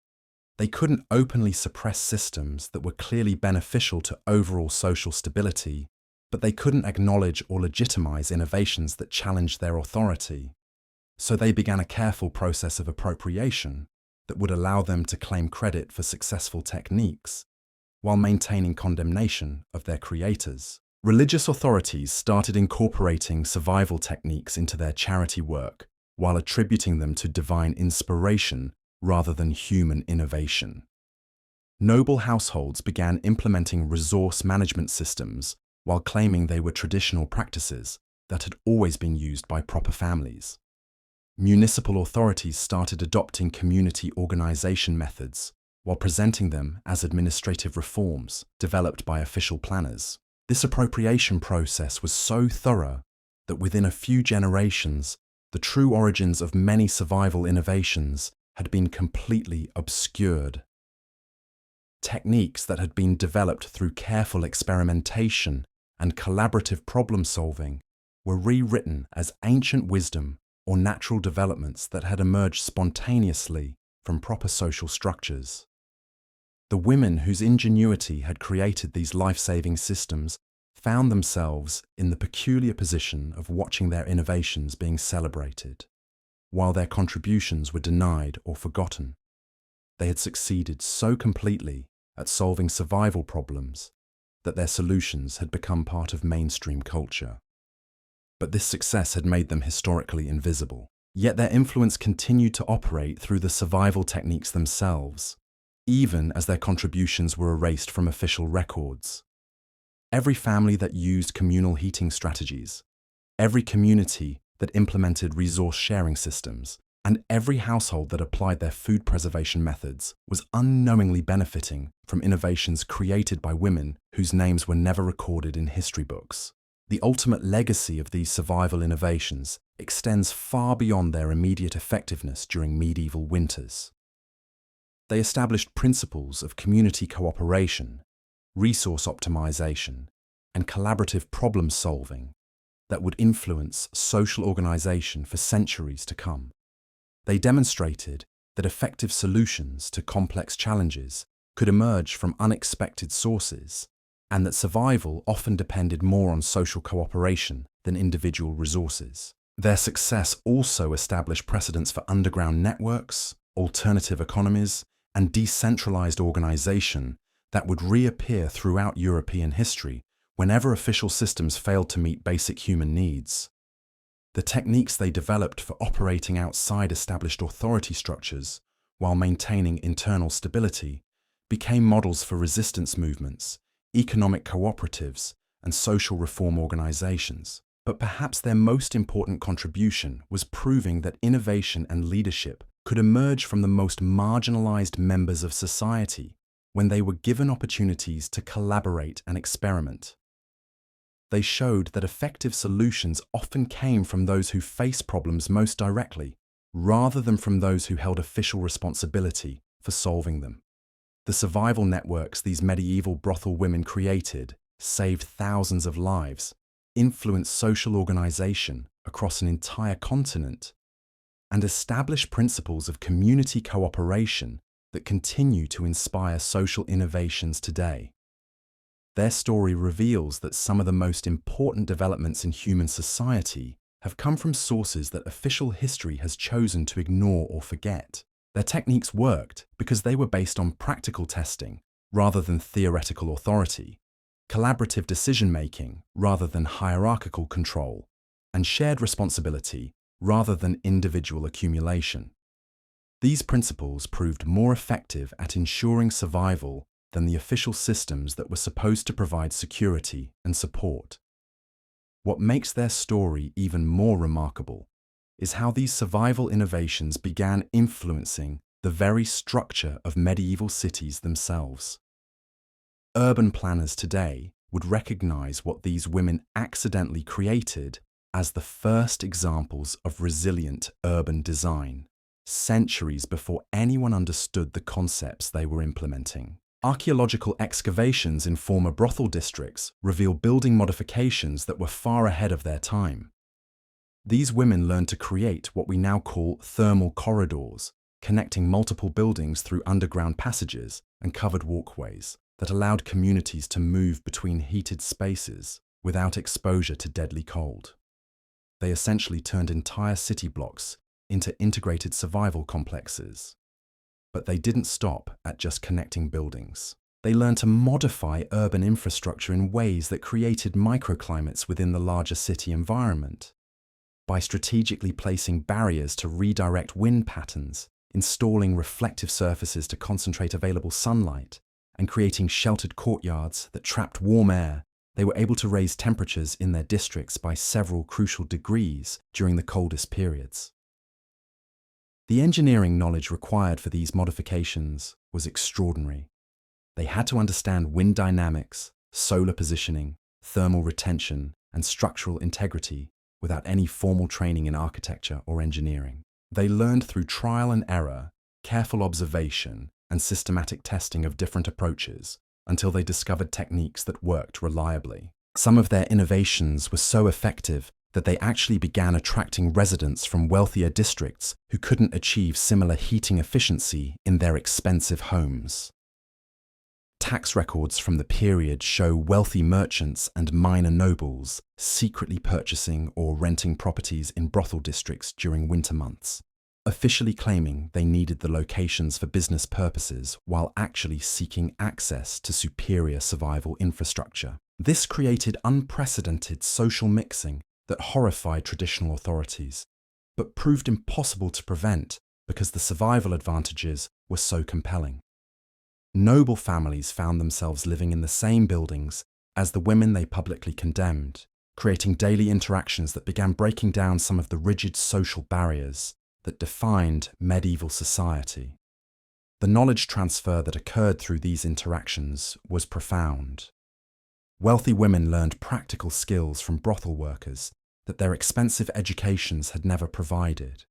They couldn't openly suppress systems that were clearly beneficial to overall social stability, but they couldn't acknowledge or legitimize innovations that challenged their authority. So they began a careful process of appropriation that would allow them to claim credit for successful techniques, while maintaining condemnation of their creators. Religious authorities started incorporating survival techniques into their charity work, while attributing them to divine inspiration rather than human innovation. Noble households began implementing resource management systems while claiming they were traditional practices that had always been used by proper families. Municipal authorities started adopting community organization methods while presenting them as administrative reforms developed by official planners. This appropriation process was so thorough that within a few generations, the true origins of many survival innovations had been completely obscured. Techniques that had been developed through careful experimentation and collaborative problem-solving were rewritten as ancient wisdom or natural developments that had emerged spontaneously from proper social structures. The women whose ingenuity had created these life-saving systems found themselves in the peculiar position of watching their innovations being celebrated, while their contributions were denied or forgotten. They had succeeded so completely at solving survival problems that their solutions had become part of mainstream culture. But this success had made them historically invisible. Yet their influence continued to operate through the survival techniques themselves, even as their contributions were erased from official records. every family that used communal heating strategies, every community that implemented resource sharing systems, and every household that applied their food preservation methods was unknowingly benefiting from innovations created by women whose names were never recorded in history books. The ultimate legacy of these survival innovations extends far beyond their immediate effectiveness during medieval winters. They established principles of community cooperation, resource optimization, and collaborative problem solving that would influence social organization for centuries to come. They demonstrated that effective solutions to complex challenges could emerge from unexpected sources, and that survival often depended more on social cooperation than individual resources. Their success also established precedents for underground networks, alternative economies, and decentralized organization that would reappear throughout European history whenever official systems failed to meet basic human needs. The techniques they developed for operating outside established authority structures while maintaining internal stability became models for resistance movements, economic cooperatives, and social reform organizations. But perhaps their most important contribution was proving that innovation and leadership could emerge from the most marginalized members of society when they were given opportunities to collaborate and experiment. They showed that effective solutions often came from those who faced problems most directly, rather than from those who held official responsibility for solving them. The survival networks these medieval brothel women created saved thousands of lives, influenced social organization across an entire continent, and established principles of community cooperation that continue to inspire social innovations today. Their story reveals that some of the most important developments in human society have come from sources that official history has chosen to ignore or forget. Their techniques worked because they were based on practical testing rather than theoretical authority, collaborative decision-making rather than hierarchical control, and shared responsibility rather than individual accumulation. These principles proved more effective at ensuring survival than the official systems that were supposed to provide security and support. What makes their story even more remarkable is how these survival innovations began influencing the very structure of medieval cities themselves. Urban planners today would recognize what these women accidentally created as the first examples of resilient urban design, centuries before anyone understood the concepts they were implementing. Archaeological excavations in former brothel districts reveal building modifications that were far ahead of their time. These women learned to create what we now call thermal corridors, connecting multiple buildings through underground passages and covered walkways that allowed communities to move between heated spaces without exposure to deadly cold. They essentially turned entire city blocks into integrated survival complexes. But they didn't stop at just connecting buildings. They learned to modify urban infrastructure in ways that created microclimates within the larger city environment. By strategically placing barriers to redirect wind patterns, installing reflective surfaces to concentrate available sunlight, and creating sheltered courtyards that trapped warm air, they were able to raise temperatures in their districts by several crucial degrees during the coldest periods. The engineering knowledge required for these modifications was extraordinary. They had to understand wind dynamics, solar positioning, thermal retention, and structural integrity without any formal training in architecture or engineering. They learned through trial and error, careful observation, and systematic testing of different approaches until they discovered techniques that worked reliably. Some of their innovations were so effective that they actually began attracting residents from wealthier districts who couldn't achieve similar heating efficiency in their expensive homes. Tax records from the period show wealthy merchants and minor nobles secretly purchasing or renting properties in brothel districts during winter months, officially claiming they needed the locations for business purposes while actually seeking access to superior survival infrastructure. This created unprecedented social mixing that horrified traditional authorities, but proved impossible to prevent because the survival advantages were so compelling. Noble families found themselves living in the same buildings as the women they publicly condemned, creating daily interactions that began breaking down some of the rigid social barriers that defined medieval society. The knowledge transfer that occurred through these interactions was profound. Wealthy women learned practical skills from brothel workers that their expensive educations had never provided.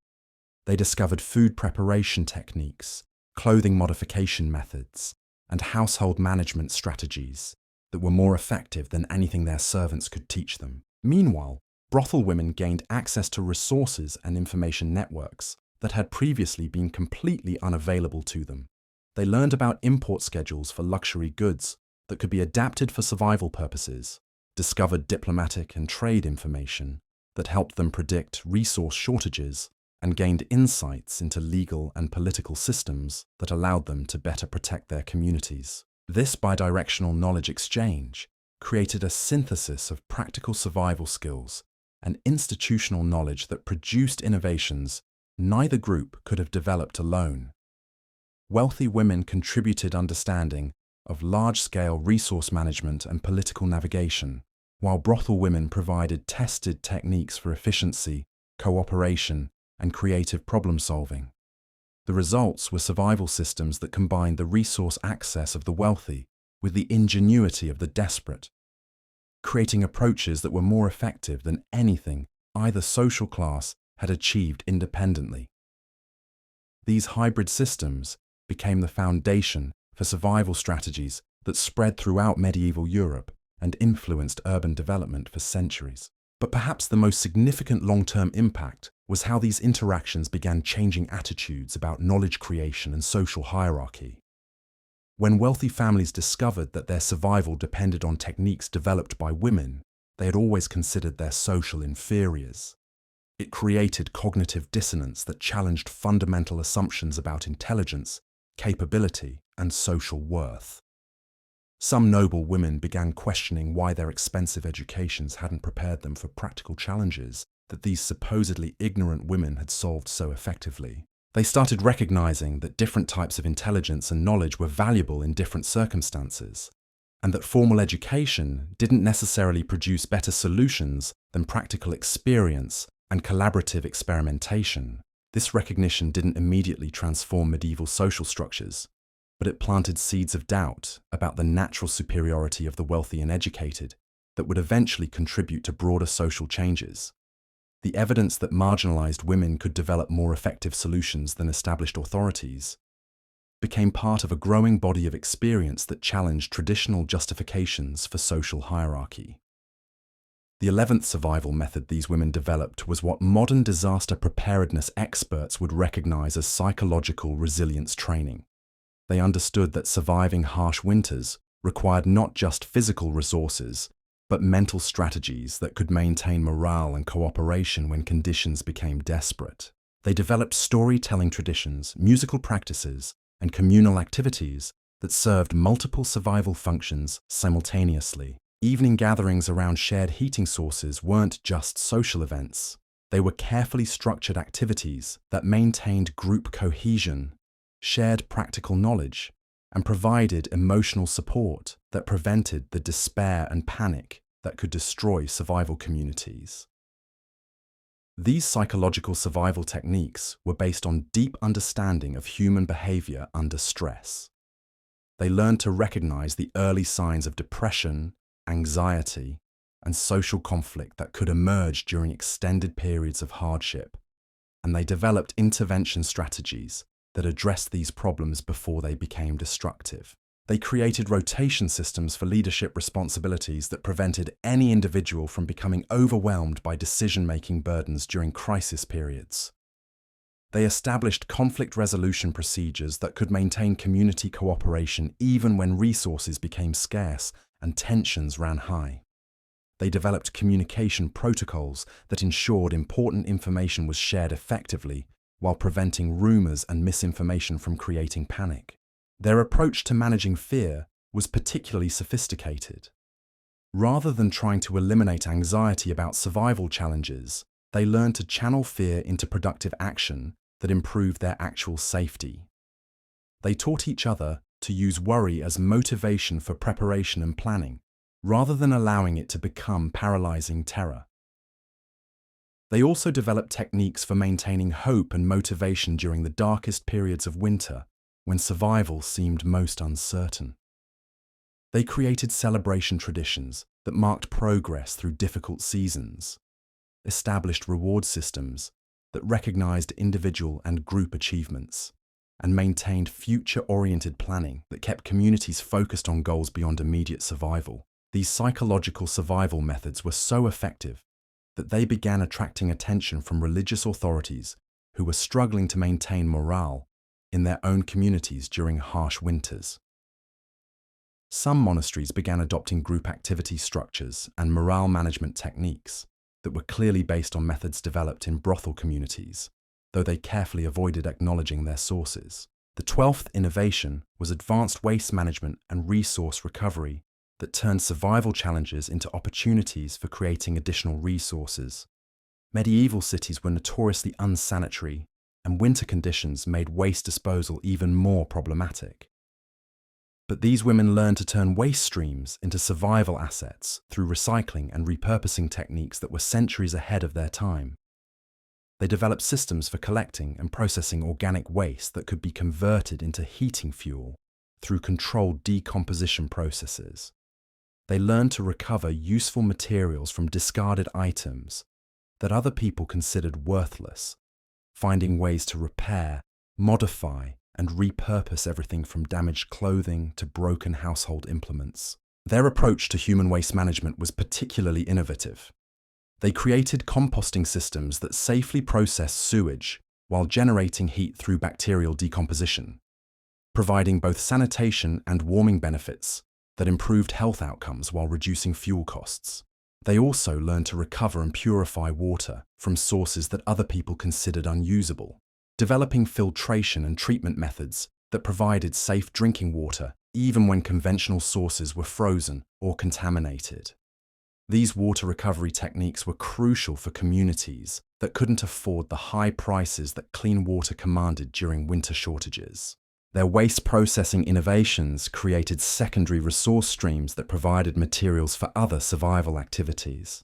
They discovered food preparation techniques, clothing modification methods, and household management strategies that were more effective than anything their servants could teach them. Meanwhile, brothel women gained access to resources and information networks that had previously been completely unavailable to them. They learned about import schedules for luxury goods that could be adapted for survival purposes, discovered diplomatic and trade information that helped them predict resource shortages, and gained insights into legal and political systems that allowed them to better protect their communities. This bidirectional knowledge exchange created a synthesis of practical survival skills and institutional knowledge that produced innovations neither group could have developed alone. Wealthy women contributed understanding of large-scale resource management and political navigation, while brothel women provided tested techniques for efficiency, cooperation, and creative problem-solving. The results were survival systems that combined the resource access of the wealthy with the ingenuity of the desperate, creating approaches that were more effective than anything either social class had achieved independently. These hybrid systems became the foundation for survival strategies that spread throughout medieval Europe and influenced urban development for centuries. But perhaps the most significant long-term impact was how these interactions began changing attitudes about knowledge creation and social hierarchy. When wealthy families discovered that their survival depended on techniques developed by women, they had always considered their social inferiors. It created cognitive dissonance that challenged fundamental assumptions about intelligence, capability, and social worth. Some noble women began questioning why their expensive educations hadn't prepared them for practical challenges that these supposedly ignorant women had solved so effectively. They started recognizing that different types of intelligence and knowledge were valuable in different circumstances, and that formal education didn't necessarily produce better solutions than practical experience and collaborative experimentation. This recognition didn't immediately transform medieval social structures, but it planted seeds of doubt about the natural superiority of the wealthy and educated that would eventually contribute to broader social changes. The evidence that marginalized women could develop more effective solutions than established authorities became part of a growing body of experience that challenged traditional justifications for social hierarchy. The 11th survival method these women developed was what modern disaster preparedness experts would recognize as psychological resilience training. They understood that surviving harsh winters required not just physical resources, but mental strategies that could maintain morale and cooperation when conditions became desperate. They developed storytelling traditions, musical practices, and communal activities that served multiple survival functions simultaneously. Evening gatherings around shared heating sources weren't just social events. They were carefully structured activities that maintained group cohesion, shared practical knowledge, and provided emotional support that prevented the despair and panic that could destroy survival communities. These psychological survival techniques were based on deep understanding of human behavior under stress. They learned to recognize the early signs of depression, anxiety, and social conflict that could emerge during extended periods of hardship, and they developed intervention strategies that addressed these problems before they became destructive. They created rotation systems for leadership responsibilities that prevented any individual from becoming overwhelmed by decision-making burdens during crisis periods. They established conflict resolution procedures that could maintain community cooperation even when resources became scarce and tensions ran high. They developed communication protocols that ensured important information was shared effectively while preventing rumors and misinformation from creating panic. Their approach to managing fear was particularly sophisticated. Rather than trying to eliminate anxiety about survival challenges, they learned to channel fear into productive action that improved their actual safety. They taught each other to use worry as motivation for preparation and planning, rather than allowing it to become paralyzing terror. They also developed techniques for maintaining hope and motivation during the darkest periods of winter, when survival seemed most uncertain. They created celebration traditions that marked progress through difficult seasons, established reward systems that recognized individual and group achievements, and maintained future-oriented planning that kept communities focused on goals beyond immediate survival. These psychological survival methods were so effective that they began attracting attention from religious authorities who were struggling to maintain morale in their own communities during harsh winters. Some monasteries began adopting group activity structures and morale management techniques that were clearly based on methods developed in brothel communities, though they carefully avoided acknowledging their sources. The 12th innovation was advanced waste management and resource recovery that turned survival challenges into opportunities for creating additional resources. Medieval cities were notoriously unsanitary, and winter conditions made waste disposal even more problematic. But these women learned to turn waste streams into survival assets through recycling and repurposing techniques that were centuries ahead of their time. They developed systems for collecting and processing organic waste that could be converted into heating fuel through controlled decomposition processes. They learned to recover useful materials from discarded items that other people considered worthless, finding ways to repair, modify, and repurpose everything from damaged clothing to broken household implements. Their approach to human waste management was particularly innovative. They created composting systems that safely processed sewage while generating heat through bacterial decomposition, providing both sanitation and warming benefits that improved health outcomes while reducing fuel costs. They also learned to recover and purify water from sources that other people considered unusable, developing filtration and treatment methods that provided safe drinking water even when conventional sources were frozen or contaminated. These water recovery techniques were crucial for communities that couldn't afford the high prices that clean water commanded during winter shortages. Their waste processing innovations created secondary resource streams that provided materials for other survival activities.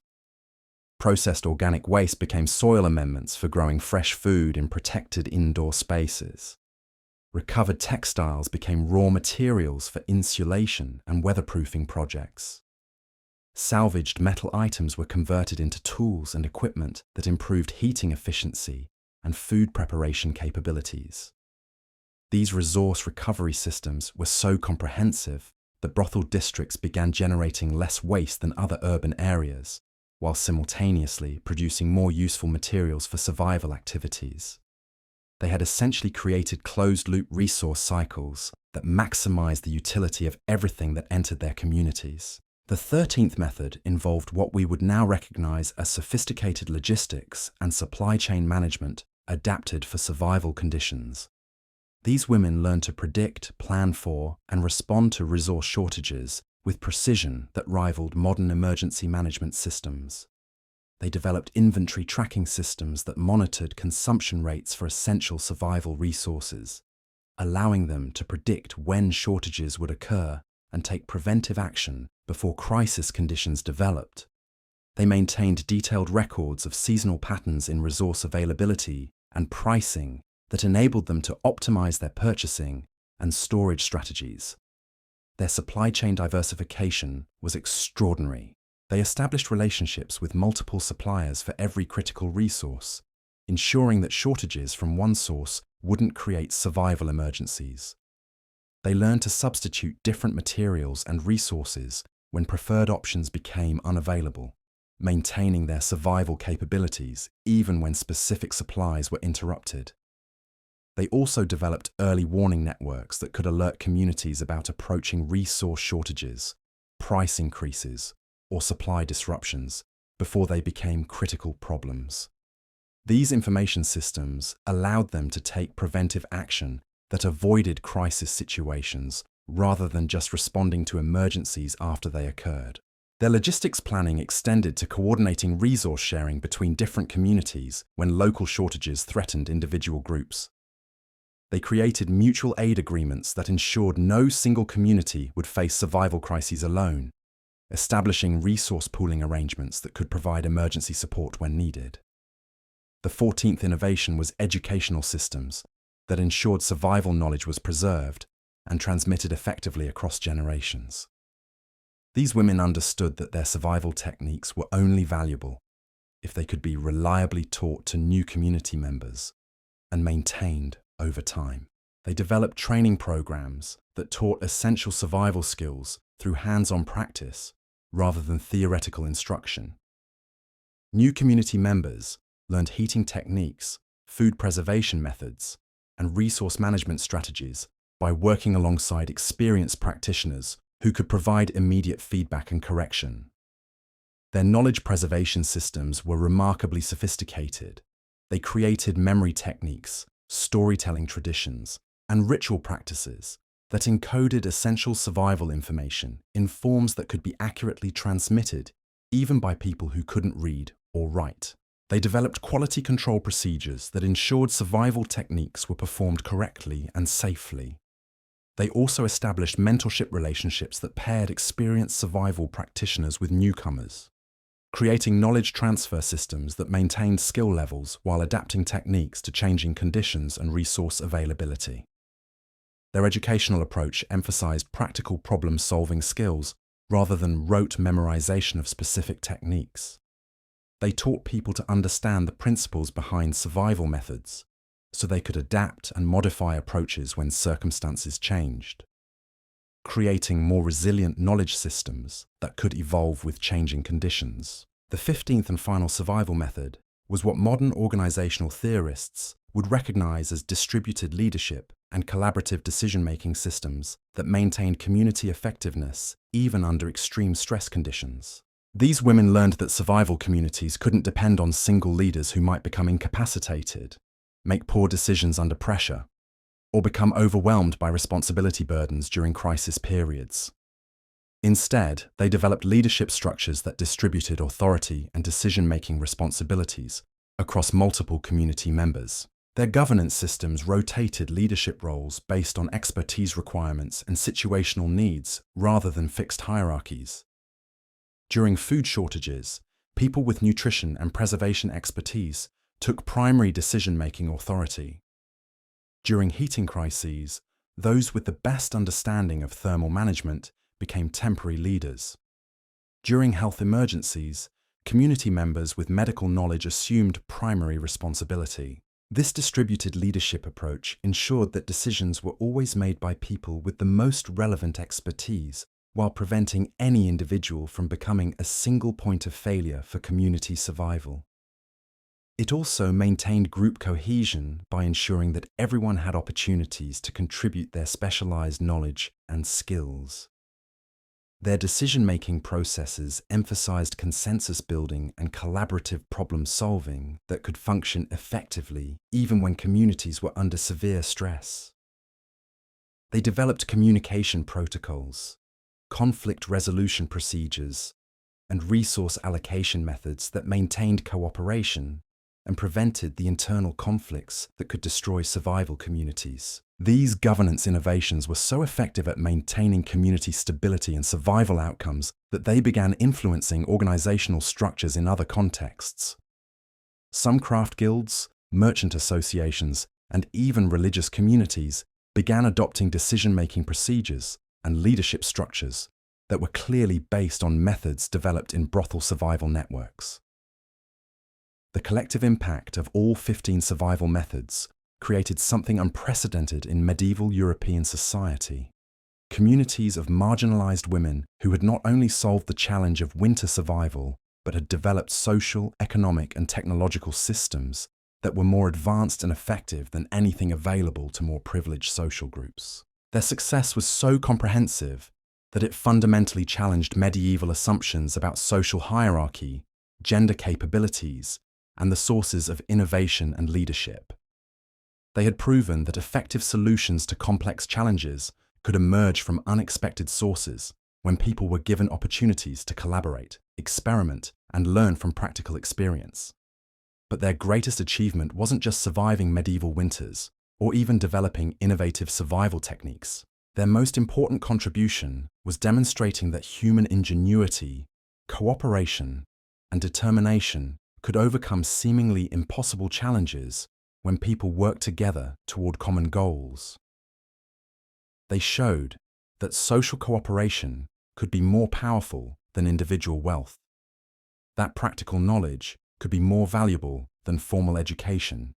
Processed organic waste became soil amendments for growing fresh food in protected indoor spaces. Recovered textiles became raw materials for insulation and weatherproofing projects. Salvaged metal items were converted into tools and equipment that improved heating efficiency and food preparation capabilities. These resource recovery systems were so comprehensive that brothel districts began generating less waste than other urban areas, while simultaneously producing more useful materials for survival activities. They had essentially created closed-loop resource cycles that maximized the utility of everything that entered their communities. The 13th method involved what we would now recognize as sophisticated logistics and supply chain management adapted for survival conditions. These women learned to predict, plan for, and respond to resource shortages with precision that rivaled modern emergency management systems. They developed inventory tracking systems that monitored consumption rates for essential survival resources, allowing them to predict when shortages would occur and take preventive action before crisis conditions developed. They maintained detailed records of seasonal patterns in resource availability and pricing that enabled them to optimize their purchasing and storage strategies. Their supply chain diversification was extraordinary. They established relationships with multiple suppliers for every critical resource, ensuring that shortages from one source wouldn't create survival emergencies. They learned to substitute different materials and resources when preferred options became unavailable, maintaining their survival capabilities even when specific supplies were interrupted. They also developed early warning networks that could alert communities about approaching resource shortages, price increases, or supply disruptions before they became critical problems. These information systems allowed them to take preventive action that avoided crisis situations rather than just responding to emergencies after they occurred. Their logistics planning extended to coordinating resource sharing between different communities when local shortages threatened individual groups. They created mutual aid agreements that ensured no single community would face survival crises alone, establishing resource pooling arrangements that could provide emergency support when needed. The 14th innovation was educational systems that ensured survival knowledge was preserved and transmitted effectively across generations. These women understood that their survival techniques were only valuable if they could be reliably taught to new community members and maintained over time. They developed training programs that taught essential survival skills through hands-on practice rather than theoretical instruction. New community members learned heating techniques, food preservation methods, and resource management strategies by working alongside experienced practitioners who could provide immediate feedback and correction. Their knowledge preservation systems were remarkably sophisticated. They created memory techniques, storytelling traditions, and ritual practices that encoded essential survival information in forms that could be accurately transmitted even by people who couldn't read or write. They developed quality control procedures that ensured survival techniques were performed correctly and safely. They also established mentorship relationships that paired experienced survival practitioners with newcomers, creating knowledge transfer systems that maintained skill levels while adapting techniques to changing conditions and resource availability. Their educational approach emphasized practical problem-solving skills rather than rote memorization of specific techniques. They taught people to understand the principles behind survival methods so they could adapt and modify approaches when circumstances changed, creating more resilient knowledge systems that could evolve with changing conditions. The 15th and final survival method was what modern organizational theorists would recognize as distributed leadership and collaborative decision-making systems that maintained community effectiveness even under extreme stress conditions. These women learned that survival communities couldn't depend on single leaders who might become incapacitated, make poor decisions under pressure, or become overwhelmed by responsibility burdens during crisis periods. Instead, they developed leadership structures that distributed authority and decision-making responsibilities across multiple community members. Their governance systems rotated leadership roles based on expertise requirements and situational needs rather than fixed hierarchies. During food shortages, people with nutrition and preservation expertise took primary decision-making authority. During heating crises, those with the best understanding of thermal management became temporary leaders. During health emergencies, community members with medical knowledge assumed primary responsibility. This distributed leadership approach ensured that decisions were always made by people with the most relevant expertise, while preventing any individual from becoming a single point of failure for community survival. It also maintained group cohesion by ensuring that everyone had opportunities to contribute their specialized knowledge and skills. Their decision-making processes emphasized consensus building and collaborative problem-solving that could function effectively even when communities were under severe stress. They developed communication protocols, conflict resolution procedures, and resource allocation methods that maintained cooperation and prevented the internal conflicts that could destroy survival communities. These governance innovations were so effective at maintaining community stability and survival outcomes that they began influencing organizational structures in other contexts. Some craft guilds, merchant associations, and even religious communities began adopting decision-making procedures and leadership structures that were clearly based on methods developed in brothel survival networks. The collective impact of all 15 survival methods created something unprecedented in medieval European society. Communities of marginalized women who had not only solved the challenge of winter survival, but had developed social, economic, and technological systems that were more advanced and effective than anything available to more privileged social groups. Their success was so comprehensive that it fundamentally challenged medieval assumptions about social hierarchy, gender capabilities, and the sources of innovation and leadership. They had proven that effective solutions to complex challenges could emerge from unexpected sources when people were given opportunities to collaborate, experiment, and learn from practical experience. But their greatest achievement wasn't just surviving medieval winters or even developing innovative survival techniques. Their most important contribution was demonstrating that human ingenuity, cooperation, and determination could overcome seemingly impossible challenges when people work together toward common goals. They showed that social cooperation could be more powerful than individual wealth, that practical knowledge could be more valuable than formal education,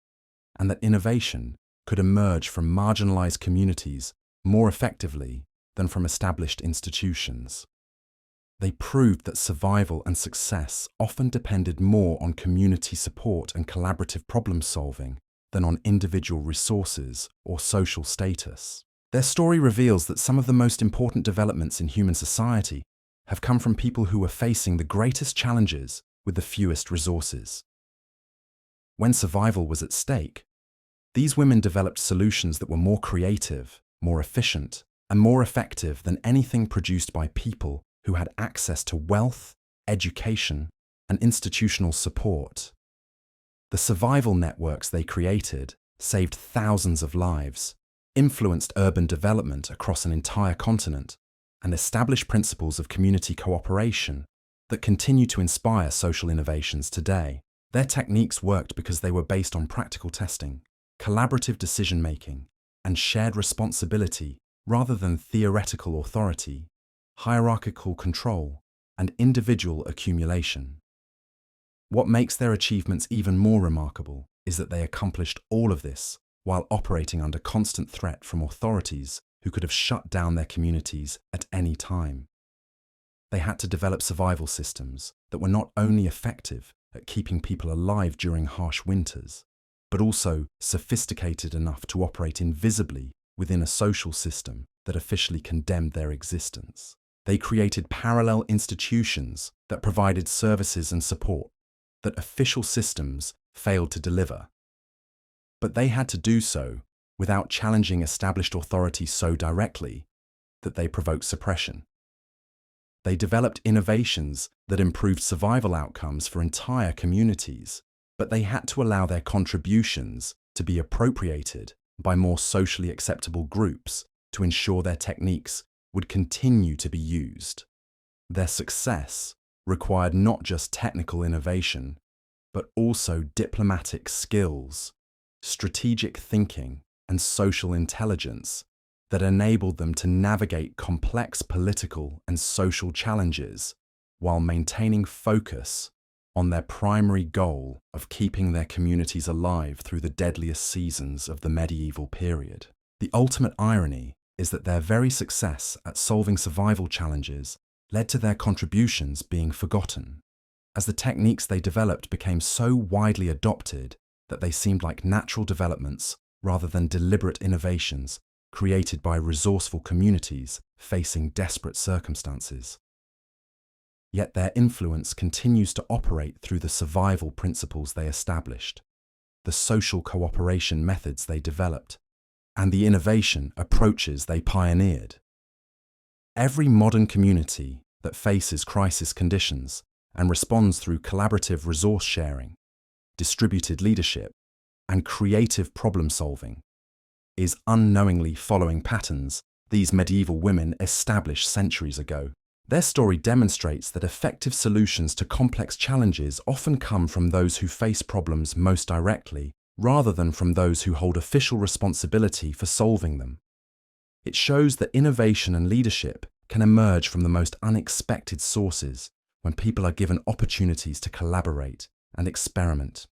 and that innovation could emerge from marginalized communities more effectively than from established institutions. They proved that survival and success often depended more on community support and collaborative problem-solving than on individual resources or social status. Their story reveals that some of the most important developments in human society have come from people who were facing the greatest challenges with the fewest resources. When survival was at stake, these women developed solutions that were more creative, more efficient, and more effective than anything produced by people who had access to wealth, education, and institutional support. The survival networks they created saved thousands of lives, influenced urban development across an entire continent, and established principles of community cooperation that continue to inspire social innovations today. Their techniques worked because they were based on practical testing, collaborative decision-making, and shared responsibility rather than theoretical authority, hierarchical control, and individual accumulation. What makes their achievements even more remarkable is that they accomplished all of this while operating under constant threat from authorities who could have shut down their communities at any time. They had to develop survival systems that were not only effective at keeping people alive during harsh winters, but also sophisticated enough to operate invisibly within a social system that officially condemned their existence. They created parallel institutions that provided services and support that official systems failed to deliver. But they had to do so without challenging established authority so directly that they provoked suppression. They developed innovations that improved survival outcomes for entire communities, but they had to allow their contributions to be appropriated by more socially acceptable groups to ensure their techniques would continue to be used. Their success required not just technical innovation, but also diplomatic skills, strategic thinking, and social intelligence that enabled them to navigate complex political and social challenges while maintaining focus on their primary goal of keeping their communities alive through the deadliest seasons of the medieval period. The ultimate irony is that their very success at solving survival challenges led to their contributions being forgotten, as the techniques they developed became so widely adopted that they seemed like natural developments rather than deliberate innovations created by resourceful communities facing desperate circumstances. Yet their influence continues to operate through the survival principles they established, the social cooperation methods they developed, and the innovation approaches they pioneered. Every modern community that faces crisis conditions and responds through collaborative resource sharing, distributed leadership, and creative problem-solving is unknowingly following patterns these medieval women established centuries ago. Their story demonstrates that effective solutions to complex challenges often come from those who face problems most directly, rather than from those who hold official responsibility for solving them. It shows that innovation and leadership can emerge from the most unexpected sources when people are given opportunities to collaborate and experiment.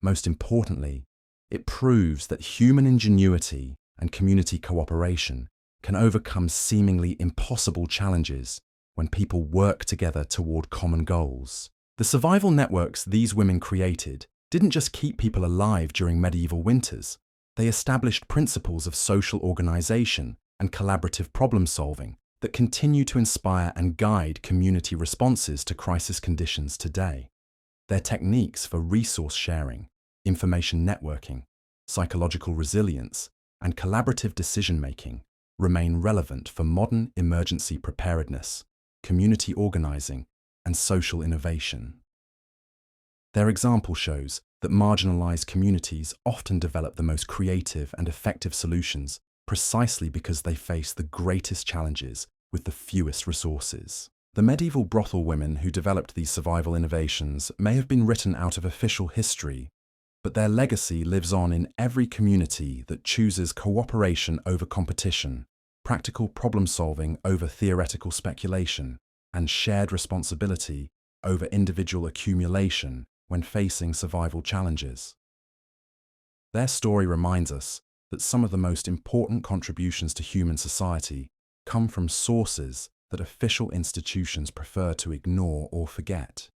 Most importantly, it proves that human ingenuity and community cooperation can overcome seemingly impossible challenges when people work together toward common goals. The survival networks these women created didn't just keep people alive during medieval winters. They established principles of social organization and collaborative problem-solving that continue to inspire and guide community responses to crisis conditions today. Their techniques for resource sharing, information networking, psychological resilience, and collaborative decision-making remain relevant for modern emergency preparedness, community organizing, and social innovation. Their example shows that marginalized communities often develop the most creative and effective solutions precisely because they face the greatest challenges with the fewest resources. The medieval brothel women who developed these survival innovations may have been written out of official history, but their legacy lives on in every community that chooses cooperation over competition, practical problem-solving over theoretical speculation, and shared responsibility over individual accumulation when facing survival challenges. Their story reminds us that some of the most important contributions to human society come from sources that official institutions prefer to ignore or forget,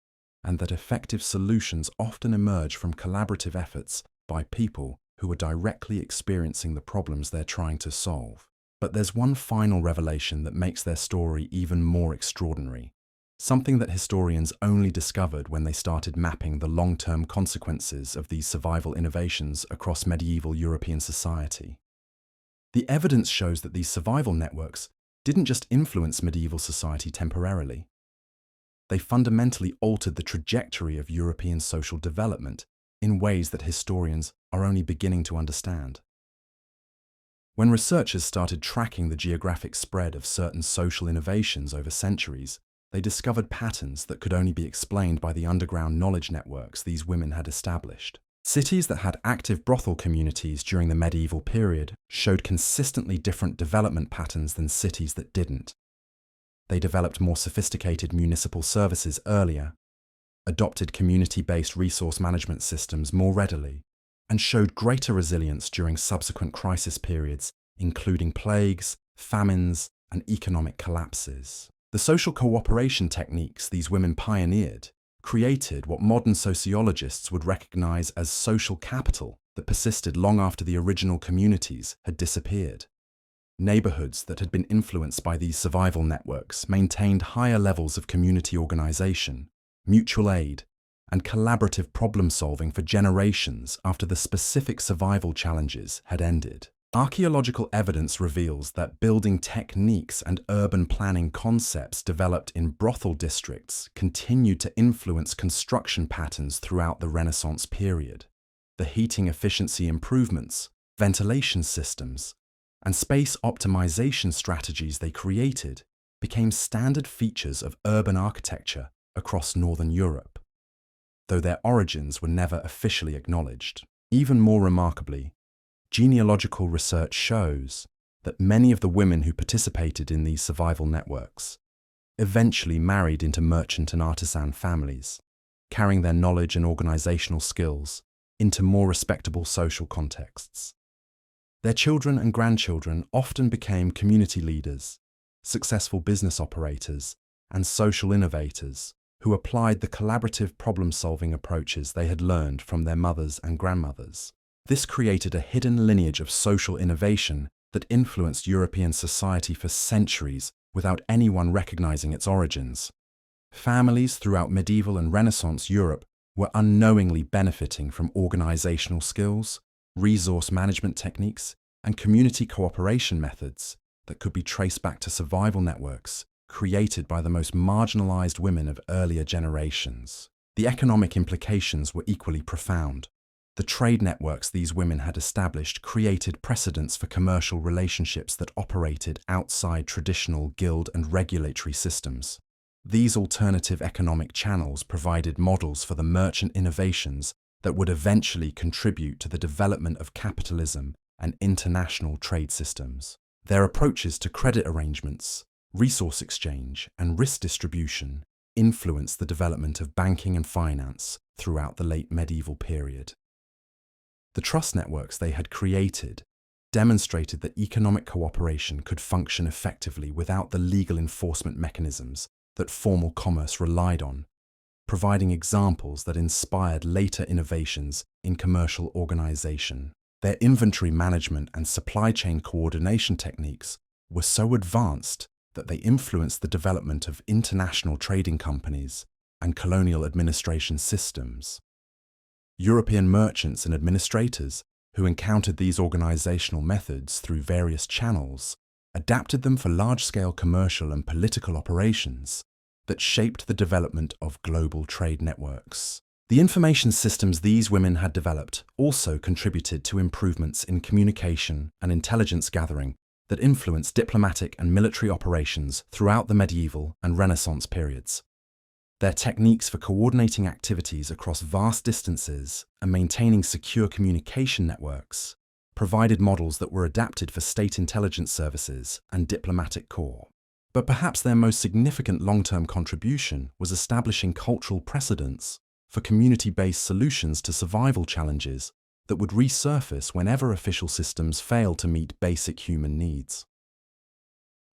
and that effective solutions often emerge from collaborative efforts by people who are directly experiencing the problems they're trying to solve. But there's one final revelation that makes their story even more extraordinary, something that historians only discovered when they started mapping the long-term consequences of these survival innovations across medieval European society. The evidence shows that these survival networks didn't just influence medieval society temporarily. They fundamentally altered the trajectory of European social development in ways that historians are only beginning to understand. When researchers started tracking the geographic spread of certain social innovations over centuries, they discovered patterns that could only be explained by the underground knowledge networks these women had established. Cities that had active brothel communities during the medieval period showed consistently different development patterns than cities that didn't. They developed more sophisticated municipal services earlier, adopted community-based resource management systems more readily, and showed greater resilience during subsequent crisis periods, including plagues, famines, and economic collapses. The social cooperation techniques these women pioneered created what modern sociologists would recognize as social capital that persisted long after the original communities had disappeared. Neighborhoods that had been influenced by these survival networks maintained higher levels of community organization, mutual aid, and collaborative problem-solving for generations after the specific survival challenges had ended. Archaeological evidence reveals that building techniques and urban planning concepts developed in brothel districts continued to influence construction patterns throughout the Renaissance period. The heating efficiency improvements, ventilation systems, and space optimization strategies they created became standard features of urban architecture across Northern Europe, though their origins were never officially acknowledged. Even more remarkably, genealogical research shows that many of the women who participated in these survival networks eventually married into merchant and artisan families, carrying their knowledge and organizational skills into more respectable social contexts. Their children and grandchildren often became community leaders, successful business operators, and social innovators who applied the collaborative problem-solving approaches they had learned from their mothers and grandmothers. This created a hidden lineage of social innovation that influenced European society for centuries without anyone recognizing its origins. Families throughout medieval and Renaissance Europe were unknowingly benefiting from organizational skills, resource management techniques, and community cooperation methods that could be traced back to survival networks created by the most marginalized women of earlier generations. The economic implications were equally profound. The trade networks these women had established created precedents for commercial relationships that operated outside traditional guild and regulatory systems. These alternative economic channels provided models for the merchant innovations that would eventually contribute to the development of capitalism and international trade systems. Their approaches to credit arrangements, resource exchange, and risk distribution influenced the development of banking and finance throughout the late medieval period. The trust networks they had created demonstrated that economic cooperation could function effectively without the legal enforcement mechanisms that formal commerce relied on, providing examples that inspired later innovations in commercial organization. Their inventory management and supply chain coordination techniques were so advanced that they influenced the development of international trading companies and colonial administration systems. European merchants and administrators who encountered these organizational methods through various channels adapted them for large-scale commercial and political operations that shaped the development of global trade networks. The information systems these women had developed also contributed to improvements in communication and intelligence gathering that influenced diplomatic and military operations throughout the medieval and Renaissance periods. Their techniques for coordinating activities across vast distances and maintaining secure communication networks provided models that were adapted for state intelligence services and diplomatic corps. But perhaps their most significant long-term contribution was establishing cultural precedents for community-based solutions to survival challenges that would resurface whenever official systems failed to meet basic human needs.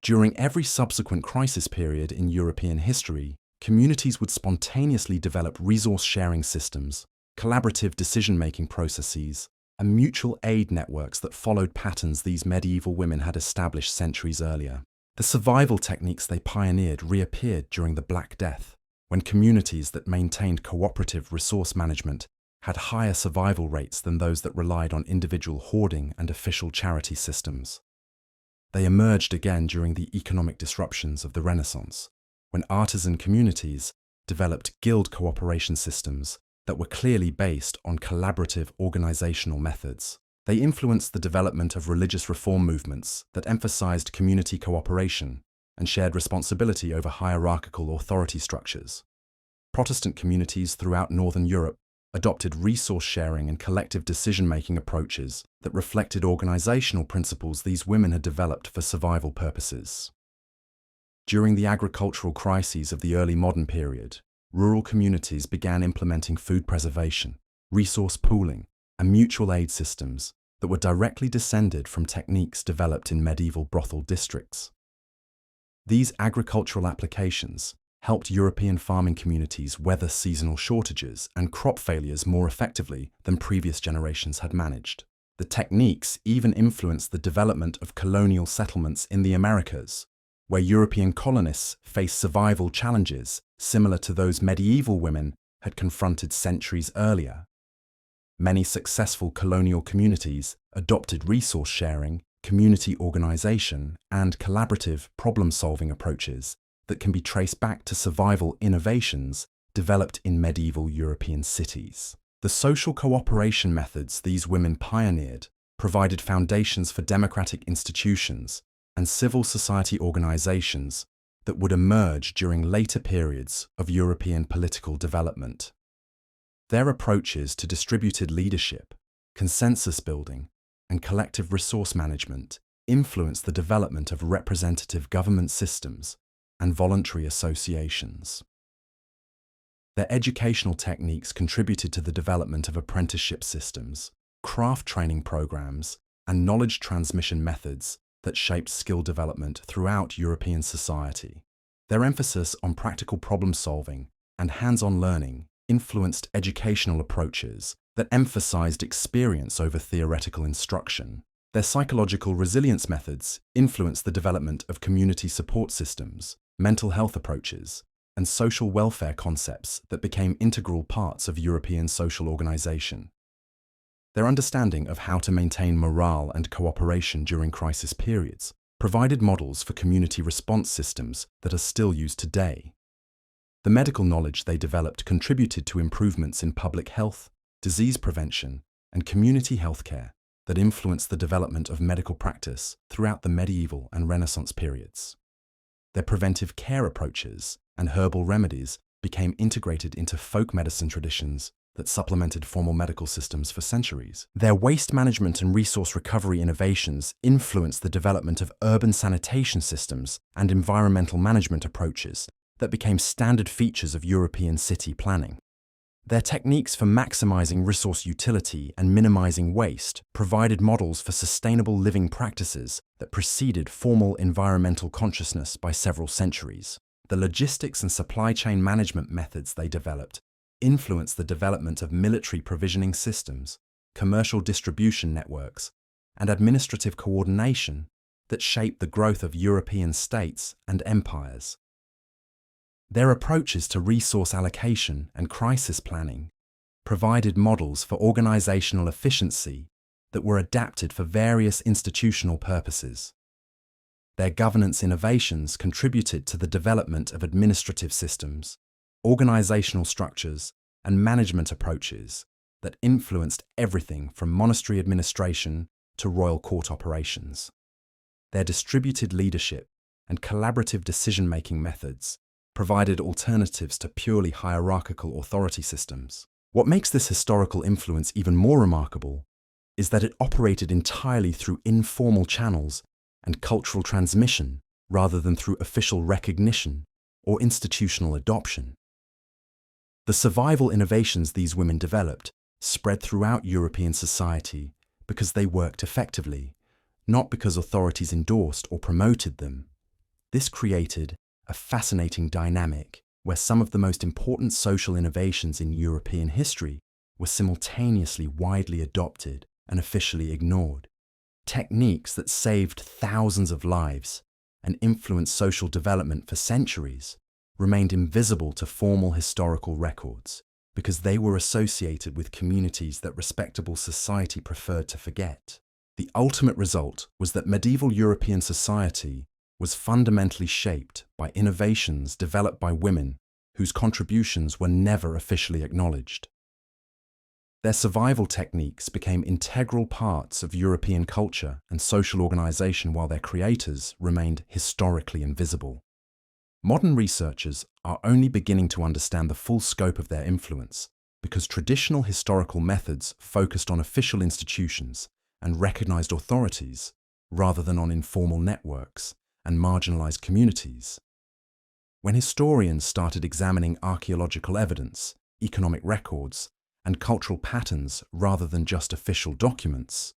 During every subsequent crisis period in European history, communities would spontaneously develop resource-sharing systems, collaborative decision-making processes, and mutual aid networks that followed patterns these medieval women had established centuries earlier. The survival techniques they pioneered reappeared during the Black Death, when communities that maintained cooperative resource management had higher survival rates than those that relied on individual hoarding and official charity systems. They emerged again during the economic disruptions of the Renaissance, when artisan communities developed guild cooperation systems that were clearly based on collaborative organizational methods. They influenced the development of religious reform movements that emphasized community cooperation and shared responsibility over hierarchical authority structures. Protestant communities throughout Northern Europe adopted resource-sharing and collective decision-making approaches that reflected organizational principles these women had developed for survival purposes. During the agricultural crises of the early modern period, rural communities began implementing food preservation, resource pooling, and mutual aid systems that were directly descended from techniques developed in medieval brothel districts. These agricultural applications helped European farming communities weather seasonal shortages and crop failures more effectively than previous generations had managed. The techniques even influenced the development of colonial settlements in the Americas, where European colonists faced survival challenges similar to those medieval women had confronted centuries earlier. Many successful colonial communities adopted resource sharing, community organization, and collaborative problem-solving approaches that can be traced back to survival innovations developed in medieval European cities. The social cooperation methods these women pioneered provided foundations for democratic institutions and civil society organizations that would emerge during later periods of European political development. Their approaches to distributed leadership, consensus building, and collective resource management influenced the development of representative government systems and voluntary associations. Their educational techniques contributed to the development of apprenticeship systems, craft training programs, and knowledge transmission methods that shaped skill development throughout European society. Their emphasis on practical problem-solving and hands-on learning influenced educational approaches that emphasized experience over theoretical instruction. Their psychological resilience methods influenced the development of community support systems, mental health approaches, and social welfare concepts that became integral parts of European social organization. Their understanding of how to maintain morale and cooperation during crisis periods provided models for community response systems that are still used today. The medical knowledge they developed contributed to improvements in public health, disease prevention, and community healthcare that influenced the development of medical practice throughout the medieval and Renaissance periods. Their preventive care approaches and herbal remedies became integrated into folk medicine traditions that supplemented formal medical systems for centuries. Their waste management and resource recovery innovations influenced the development of urban sanitation systems and environmental management approaches that became standard features of European city planning. Their techniques for maximizing resource utility and minimizing waste provided models for sustainable living practices that preceded formal environmental consciousness by several centuries. The logistics and supply chain management methods they developed influenced the development of military provisioning systems, commercial distribution networks, and administrative coordination that shaped the growth of European states and empires. Their approaches to resource allocation and crisis planning provided models for organizational efficiency that were adapted for various institutional purposes. Their governance innovations contributed to the development of administrative systems, organizational structures, and management approaches that influenced everything from monastery administration to royal court operations. Their distributed leadership and collaborative decision-making methods provided alternatives to purely hierarchical authority systems. What makes this historical influence even more remarkable is that it operated entirely through informal channels and cultural transmission rather than through official recognition or institutional adoption. The survival innovations these women developed spread throughout European society because they worked effectively, not because authorities endorsed or promoted them. This created a fascinating dynamic where some of the most important social innovations in European history were simultaneously widely adopted and officially ignored. Techniques that saved thousands of lives and influenced social development for centuries remained invisible to formal historical records because they were associated with communities that respectable society preferred to forget. The ultimate result was that medieval European society was fundamentally shaped by innovations developed by women whose contributions were never officially acknowledged. Their survival techniques became integral parts of European culture and social organization while their creators remained historically invisible. Modern researchers are only beginning to understand the full scope of their influence because traditional historical methods focused on official institutions and recognized authorities rather than on informal networks and marginalized communities. When historians started examining archaeological evidence, economic records, and cultural patterns rather than just official documents,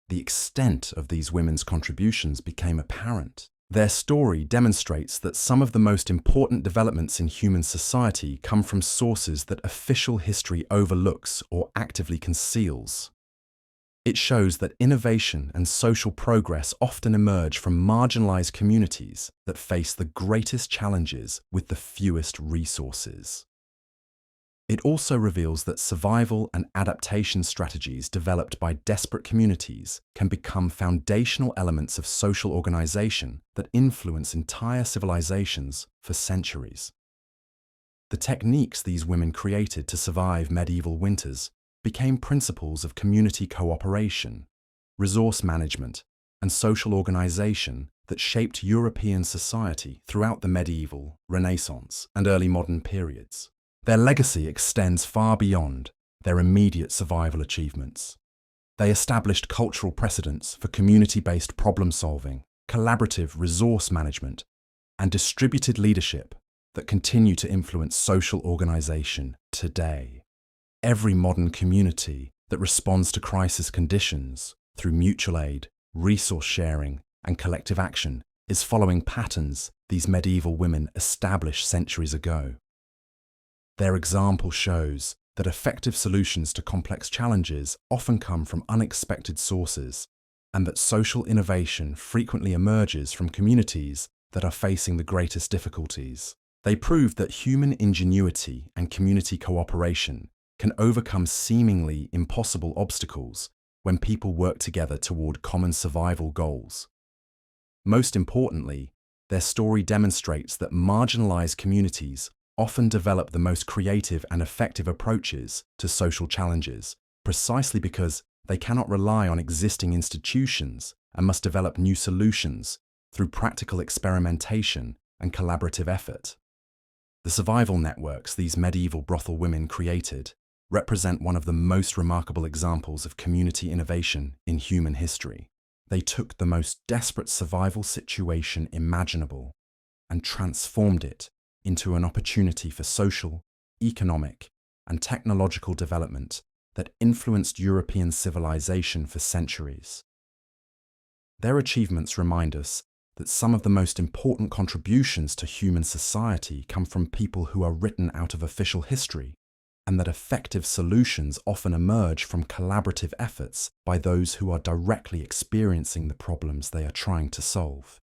the extent of these women's contributions became apparent. Their story demonstrates that some of the most important developments in human society come from sources that official history overlooks or actively conceals. It shows that innovation and social progress often emerge from marginalized communities that face the greatest challenges with the fewest resources. It also reveals that survival and adaptation strategies developed by desperate communities can become foundational elements of social organization that influence entire civilizations for centuries. The techniques these women created to survive medieval winters became principles of community cooperation, resource management, and social organization that shaped European society throughout the medieval, Renaissance, and early modern periods. Their legacy extends far beyond their immediate survival achievements. They established cultural precedents for community-based problem-solving, collaborative resource management, and distributed leadership that continue to influence social organization today. Every modern community that responds to crisis conditions through mutual aid, resource sharing, and collective action is following patterns these medieval women established centuries ago. Their example shows that effective solutions to complex challenges often come from unexpected sources, and that social innovation frequently emerges from communities that are facing the greatest difficulties. They prove that human ingenuity and community cooperation can overcome seemingly impossible obstacles when people work together toward common survival goals. Most importantly, their story demonstrates that marginalized communities often develop the most creative and effective approaches to social challenges, precisely because they cannot rely on existing institutions and must develop new solutions through practical experimentation and collaborative effort. The survival networks these medieval brothel women created represent one of the most remarkable examples of community innovation in human history. They took the most desperate survival situation imaginable and transformed it into an opportunity for social, economic, and technological development that influenced European civilization for centuries. Their achievements remind us that some of the most important contributions to human society come from people who are written out of official history, and that effective solutions often emerge from collaborative efforts by those who are directly experiencing the problems they are trying to solve.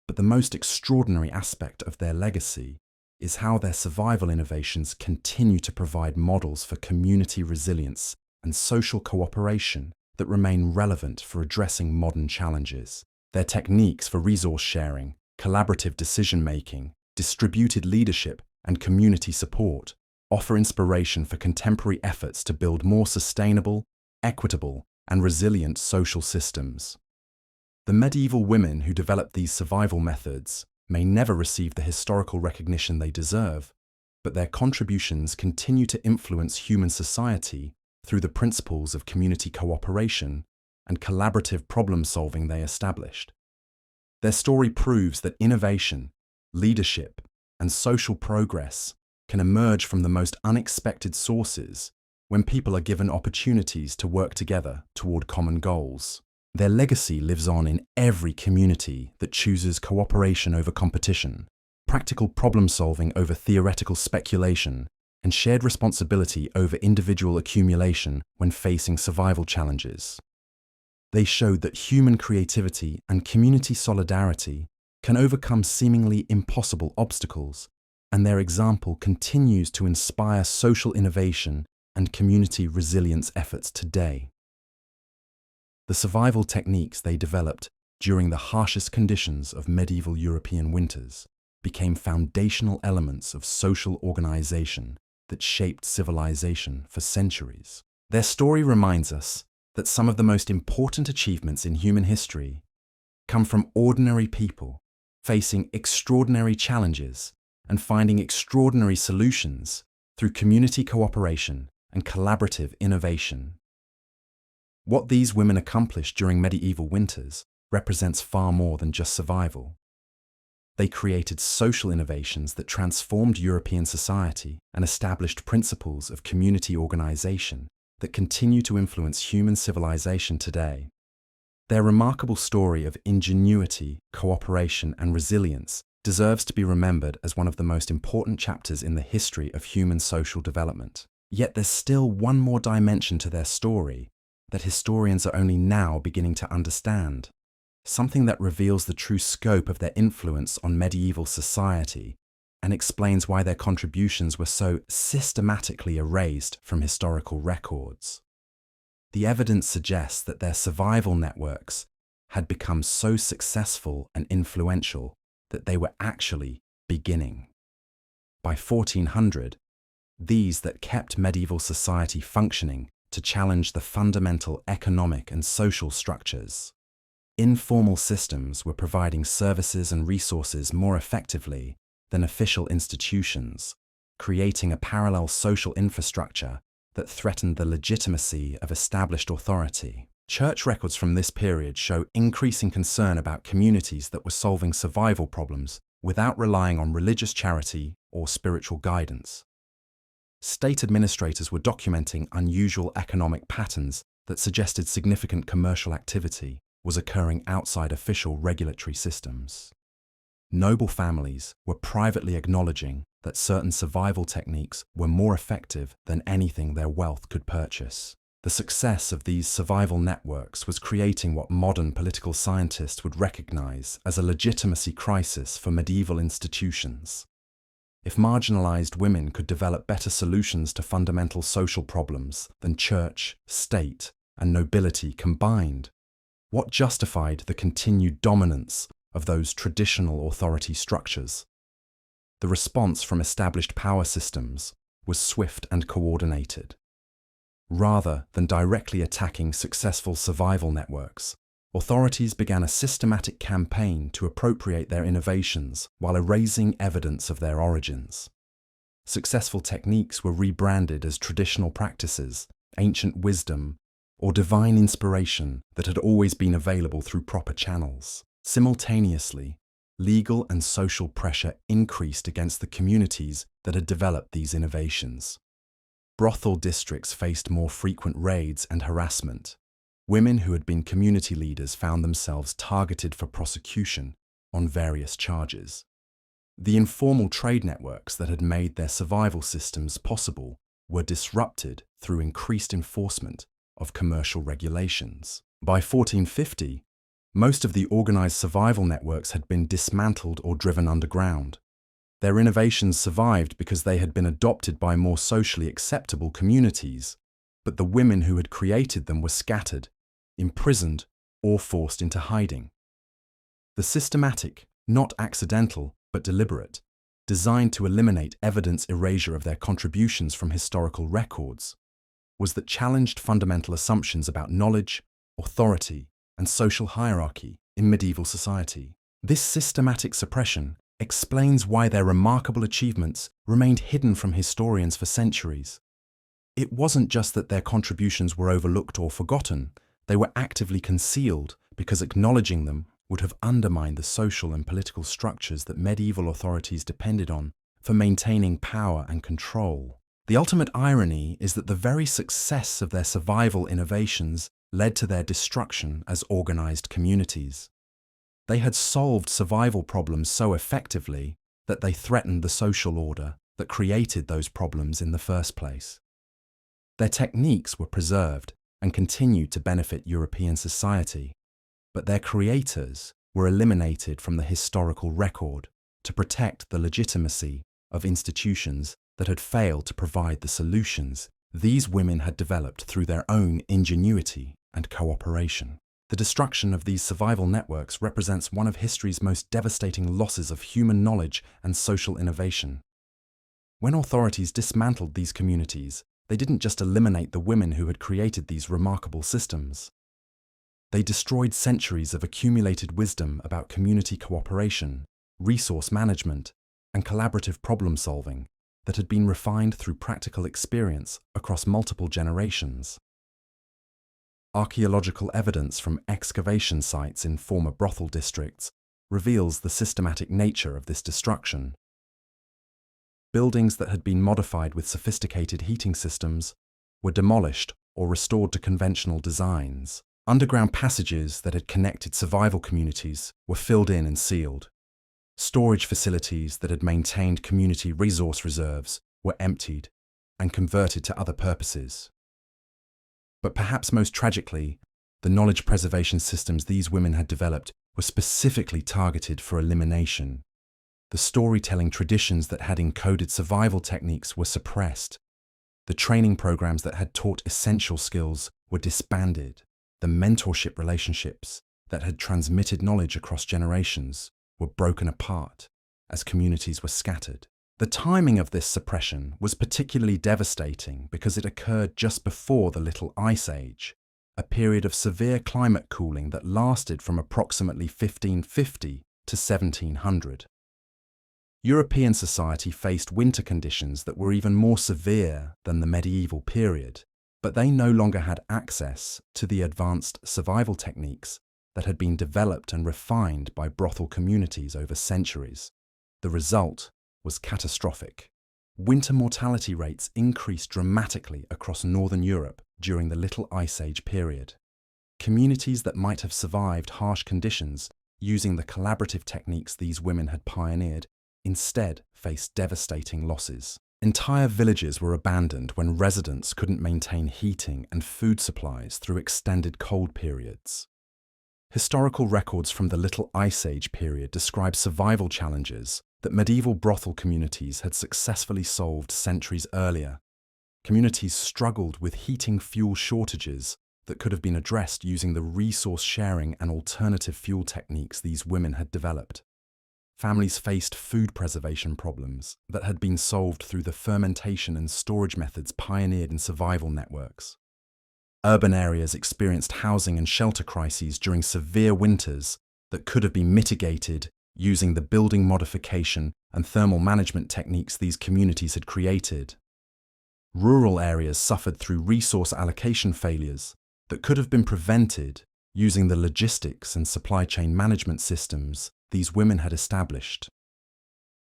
But the most extraordinary aspect of their legacy is how their survival innovations continue to provide models for community resilience and social cooperation that remain relevant for addressing modern challenges. Their techniques for resource sharing, collaborative decision-making, distributed leadership, and community support offer inspiration for contemporary efforts to build more sustainable, equitable, and resilient social systems. The medieval women who developed these survival methods may never receive the historical recognition they deserve, but their contributions continue to influence human society through the principles of community cooperation and collaborative problem-solving they established. Their story proves that innovation, leadership, and social progress can emerge from the most unexpected sources when people are given opportunities to work together toward common goals. Their legacy lives on in every community that chooses cooperation over competition, practical problem-solving over theoretical speculation, and shared responsibility over individual accumulation when facing survival challenges. They showed that human creativity and community solidarity can overcome seemingly impossible obstacles, and their example continues to inspire social innovation and community resilience efforts today. The survival techniques they developed during the harshest conditions of medieval European winters became foundational elements of social organization that shaped civilization for centuries. Their story reminds us that some of the most important achievements in human history come from ordinary people facing extraordinary challenges and finding extraordinary solutions through community cooperation and collaborative innovation. What these women accomplished during medieval winters represents far more than just survival. They created social innovations that transformed European society and established principles of community organization that continue to influence human civilization today. Their remarkable story of ingenuity, cooperation, and resilience deserves to be remembered as one of the most important chapters in the history of human social development. Yet there's still one more dimension to their story that historians are only now beginning to understand, something that reveals the true scope of their influence on medieval society and explains why their contributions were so systematically erased from historical records. The evidence suggests that their survival networks had become so successful and influential that they were actually beginning. By 1400, these that kept medieval society functioning to challenge the fundamental economic and social structures. Informal systems were providing services and resources more effectively than official institutions, creating a parallel social infrastructure that threatened the legitimacy of established authority. Church records from this period show increasing concern about communities that were solving survival problems without relying on religious charity or spiritual guidance. State administrators were documenting unusual economic patterns that suggested significant commercial activity was occurring outside official regulatory systems. Noble families were privately acknowledging that certain survival techniques were more effective than anything their wealth could purchase. The success of these survival networks was creating what modern political scientists would recognize as a legitimacy crisis for medieval institutions. If marginalized women could develop better solutions to fundamental social problems than church, state, and nobility combined, what justified the continued dominance of those traditional authority structures? The response from established power systems was swift and coordinated. Rather than directly attacking successful survival networks, authorities began a systematic campaign to appropriate their innovations while erasing evidence of their origins. Successful techniques were rebranded as traditional practices, ancient wisdom, or divine inspiration that had always been available through proper channels. Simultaneously, legal and social pressure increased against the communities that had developed these innovations. Brothel districts faced more frequent raids and harassment. Women who had been community leaders found themselves targeted for prosecution on various charges. The informal trade networks that had made their survival systems possible were disrupted through increased enforcement of commercial regulations. By 1450, most of the organized survival networks had been dismantled or driven underground. Their innovations survived because they had been adopted by more socially acceptable communities, but the women who had created them were scattered, imprisoned, or forced into hiding. The systematic, not accidental, but deliberate, designed to eliminate evidence erasure of their contributions from historical records, was that challenged fundamental assumptions about knowledge, authority, and social hierarchy in medieval society. This systematic suppression explains why their remarkable achievements remained hidden from historians for centuries. It wasn't just that their contributions were overlooked or forgotten, they were actively concealed because acknowledging them would have undermined the social and political structures that medieval authorities depended on for maintaining power and control. The ultimate irony is that the very success of their survival innovations led to their destruction as organized communities. They had solved survival problems so effectively that they threatened the social order that created those problems in the first place. Their techniques were preserved and continued to benefit European society, but their creators were eliminated from the historical record to protect the legitimacy of institutions that had failed to provide the solutions these women had developed through their own ingenuity and cooperation. The destruction of these survival networks represents one of history's most devastating losses of human knowledge and social innovation. When authorities dismantled these communities, they didn't just eliminate the women who had created these remarkable systems. They destroyed centuries of accumulated wisdom about community cooperation, resource management, and collaborative problem-solving that had been refined through practical experience across multiple generations. Archaeological evidence from excavation sites in former brothel districts reveals the systematic nature of this destruction. Buildings that had been modified with sophisticated heating systems were demolished or restored to conventional designs. Underground passages that had connected survival communities were filled in and sealed. Storage facilities that had maintained community resource reserves were emptied and converted to other purposes. But perhaps most tragically, the knowledge preservation systems these women had developed were specifically targeted for elimination. The storytelling traditions that had encoded survival techniques were suppressed. The training programs that had taught essential skills were disbanded. The mentorship relationships that had transmitted knowledge across generations were broken apart as communities were scattered. The timing of this suppression was particularly devastating because it occurred just before the Little Ice Age, a period of severe climate cooling that lasted from approximately 1550 to 1700. European society faced winter conditions that were even more severe than the medieval period, but they no longer had access to the advanced survival techniques that had been developed and refined by brothel communities over centuries. The result was catastrophic. Winter mortality rates increased dramatically across Northern Europe during the Little Ice Age period. Communities that might have survived harsh conditions using the collaborative techniques these women had pioneered instead faced devastating losses. Entire villages were abandoned when residents couldn't maintain heating and food supplies through extended cold periods. Historical records from the Little Ice Age period describe survival challenges that medieval brothel communities had successfully solved centuries earlier. Communities struggled with heating fuel shortages that could have been addressed using the resource sharing and alternative fuel techniques these women had developed. Families faced food preservation problems that had been solved through the fermentation and storage methods pioneered in survival networks. Urban areas experienced housing and shelter crises during severe winters that could have been mitigated using the building modification and thermal management techniques these communities had created. Rural areas suffered through resource allocation failures that could have been prevented using the logistics and supply chain management systems these women had established.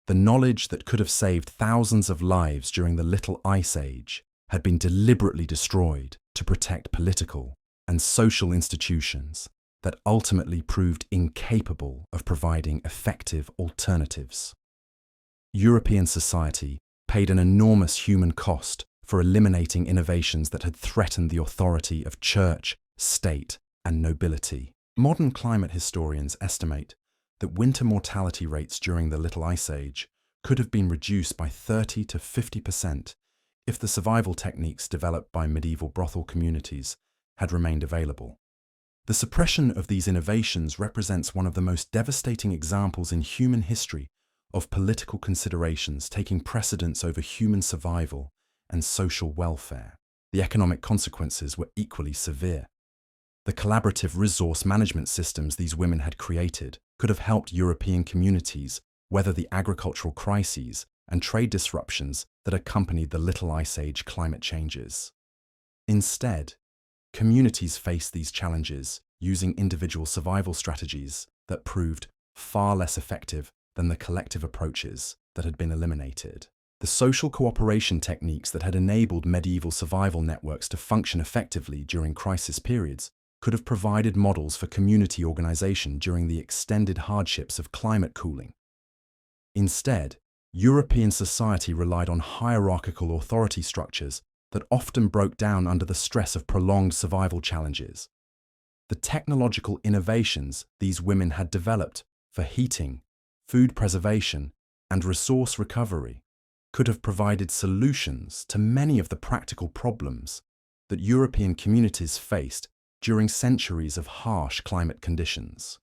The knowledge that could have saved thousands of lives during the Little Ice Age had been deliberately destroyed to protect political and social institutions that ultimately proved incapable of providing effective alternatives. European society paid an enormous human cost for eliminating innovations that had threatened the authority of church, state, and nobility. Modern climate historians estimate that winter mortality rates during the Little Ice Age could have been reduced by 30 to 50% if the survival techniques developed by medieval brothel communities had remained available. The suppression of these innovations represents one of the most devastating examples in human history of political considerations taking precedence over human survival and social welfare. The economic consequences were equally severe. The collaborative resource management systems these women had created could have helped European communities weather the agricultural crises and trade disruptions that accompanied the Little Ice Age climate changes. Instead, communities faced these challenges using individual survival strategies that proved far less effective than the collective approaches that had been eliminated. The social cooperation techniques that had enabled medieval survival networks to function effectively during crisis periods could have provided models for community organization during the extended hardships of climate cooling. Instead, European society relied on hierarchical authority structures that often broke down under the stress of prolonged survival challenges. The technological innovations these women had developed for heating, food preservation, and resource recovery could have provided solutions to many of the practical problems that European communities faced during centuries of harsh climate conditions.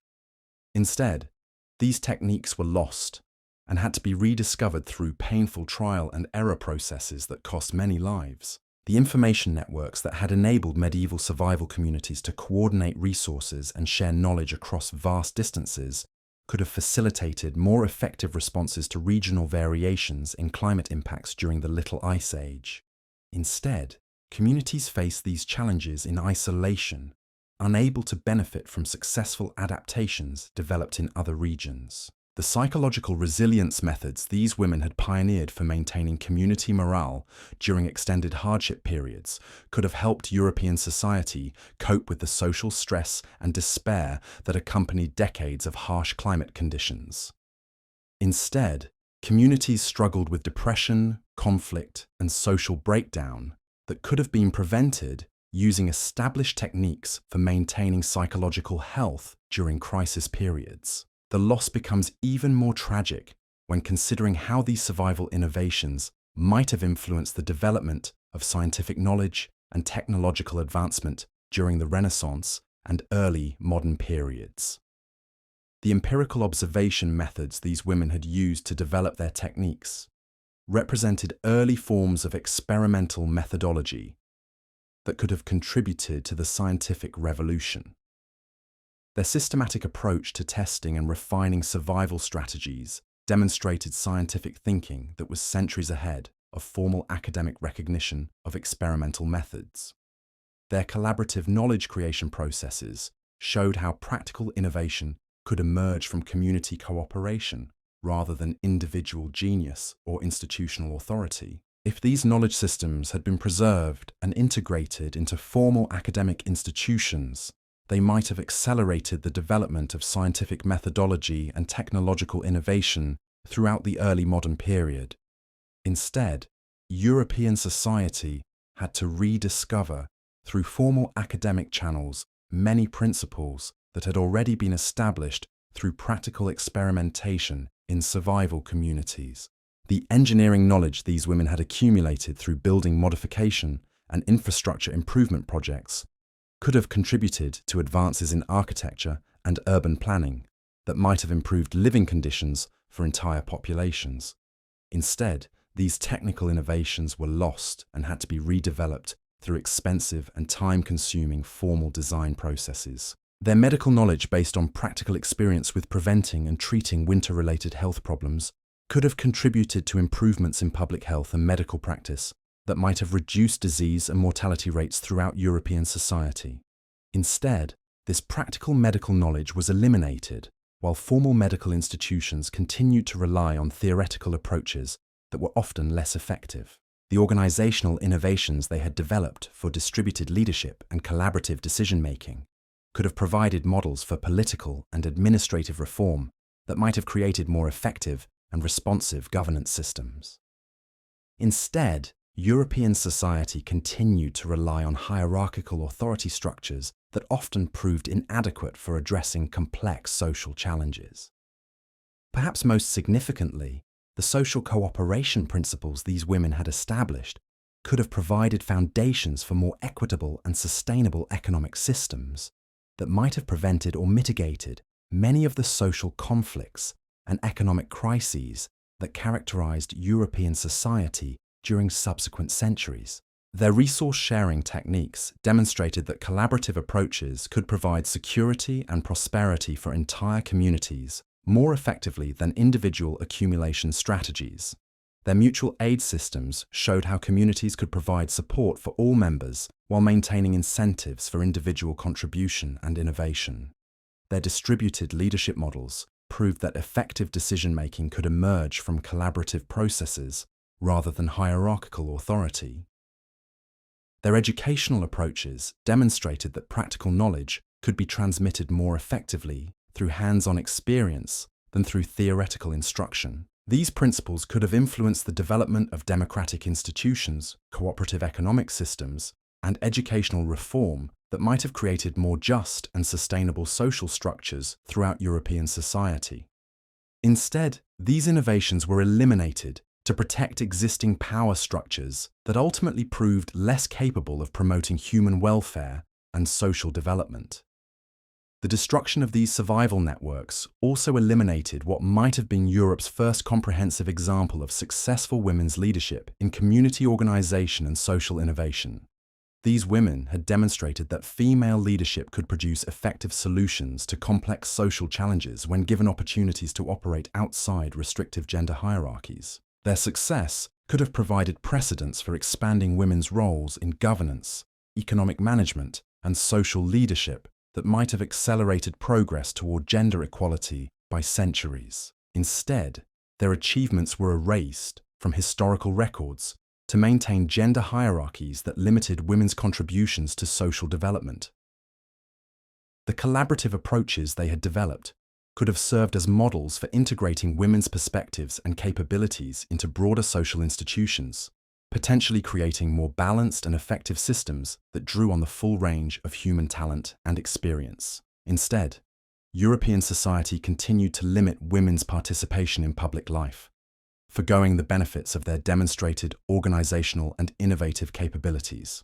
Instead, these techniques were lost and had to be rediscovered through painful trial and error processes that cost many lives. The information networks that had enabled medieval survival communities to coordinate resources and share knowledge across vast distances could have facilitated more effective responses to regional variations in climate impacts during the Little Ice Age. Instead, communities faced these challenges in isolation, unable to benefit from successful adaptations developed in other regions. The psychological resilience methods these women had pioneered for maintaining community morale during extended hardship periods could have helped European society cope with the social stress and despair that accompanied decades of harsh climate conditions. Instead, communities struggled with depression, conflict, and social breakdown that could have been prevented using established techniques for maintaining psychological health during crisis periods. The loss becomes even more tragic when considering how these survival innovations might have influenced the development of scientific knowledge and technological advancement during the Renaissance and early modern periods. The empirical observation methods these women had used to develop their techniques represented early forms of experimental methodology that could have contributed to the scientific revolution. Their systematic approach to testing and refining survival strategies demonstrated scientific thinking that was centuries ahead of formal academic recognition of experimental methods. Their collaborative knowledge creation processes showed how practical innovation could emerge from community cooperation rather than individual genius or institutional authority. If these knowledge systems had been preserved and integrated into formal academic institutions, they might have accelerated the development of scientific methodology and technological innovation throughout the early modern period. Instead, European society had to rediscover, through formal academic channels, many principles that had already been established through practical experimentation in survival communities. The engineering knowledge these women had accumulated through building modification and infrastructure improvement projects could have contributed to advances in architecture and urban planning that might have improved living conditions for entire populations. Instead, these technical innovations were lost and had to be redeveloped through expensive and time-consuming formal design processes. Their medical knowledge based on practical experience with preventing and treating winter-related health problems could have contributed to improvements in public health and medical practice that might have reduced disease and mortality rates throughout European society. Instead, this practical medical knowledge was eliminated, while formal medical institutions continued to rely on theoretical approaches that were often less effective. The organizational innovations they had developed for distributed leadership and collaborative decision-making could have provided models for political and administrative reform that might have created more effective and responsive governance systems. Instead, European society continued to rely on hierarchical authority structures that often proved inadequate for addressing complex social challenges. Perhaps most significantly, the social cooperation principles these women had established could have provided foundations for more equitable and sustainable economic systems that might have prevented or mitigated many of the social conflicts and economic crises that characterized European society during subsequent centuries. Their resource-sharing techniques demonstrated that collaborative approaches could provide security and prosperity for entire communities more effectively than individual accumulation strategies. Their mutual aid systems showed how communities could provide support for all members while maintaining incentives for individual contribution and innovation. Their distributed leadership models proved that effective decision-making could emerge from collaborative processes rather than hierarchical authority. Their educational approaches demonstrated that practical knowledge could be transmitted more effectively through hands-on experience than through theoretical instruction. These principles could have influenced the development of democratic institutions, cooperative economic systems, and educational reform that might have created more just and sustainable social structures throughout European society. Instead, these innovations were eliminated to protect existing power structures that ultimately proved less capable of promoting human welfare and social development. The destruction of these survival networks also eliminated what might have been Europe's first comprehensive example of successful women's leadership in community organization and social innovation. These women had demonstrated that female leadership could produce effective solutions to complex social challenges when given opportunities to operate outside restrictive gender hierarchies. Their success could have provided precedents for expanding women's roles in governance, economic management, and social leadership that might have accelerated progress toward gender equality by centuries. Instead, their achievements were erased from historical records to maintain gender hierarchies that limited women's contributions to social development. The collaborative approaches they had developed could have served as models for integrating women's perspectives and capabilities into broader social institutions, potentially creating more balanced and effective systems that drew on the full range of human talent and experience. Instead, European society continued to limit women's participation in public life, forgoing the benefits of their demonstrated organizational and innovative capabilities.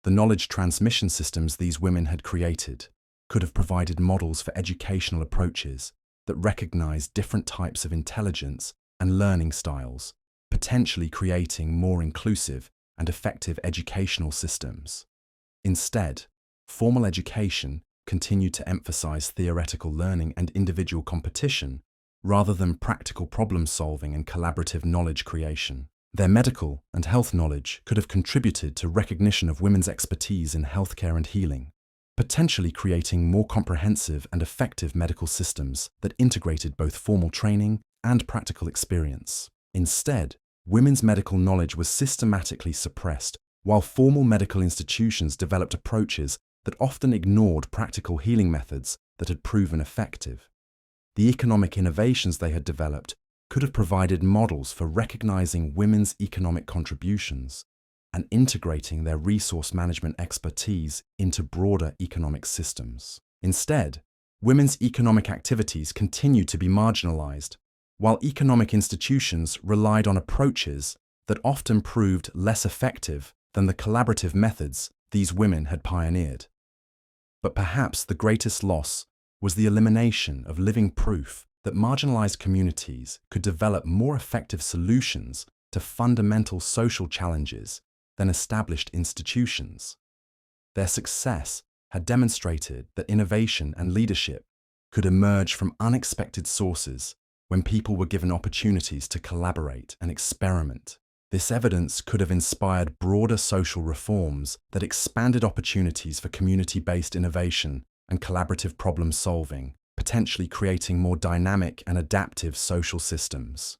The knowledge transmission systems these women had created could have provided models for educational approaches that recognized different types of intelligence and learning styles, potentially creating more inclusive and effective educational systems. Instead, formal education continued to emphasize theoretical learning and individual competition rather than practical problem-solving and collaborative knowledge creation. Their medical and health knowledge could have contributed to recognition of women's expertise in healthcare and healing, potentially creating more comprehensive and effective medical systems that integrated both formal training and practical experience. Instead, women's medical knowledge was systematically suppressed, while formal medical institutions developed approaches that often ignored practical healing methods that had proven effective. The economic innovations they had developed could have provided models for recognizing women's economic contributions and integrating their resource management expertise into broader economic systems. Instead, women's economic activities continued to be marginalized, while economic institutions relied on approaches that often proved less effective than the collaborative methods these women had pioneered. But perhaps the greatest loss was the elimination of living proof that marginalized communities could develop more effective solutions to fundamental social challenges than established institutions. Their success had demonstrated that innovation and leadership could emerge from unexpected sources when people were given opportunities to collaborate and experiment. This evidence could have inspired broader social reforms that expanded opportunities for community-based innovation and collaborative problem-solving, potentially creating more dynamic and adaptive social systems.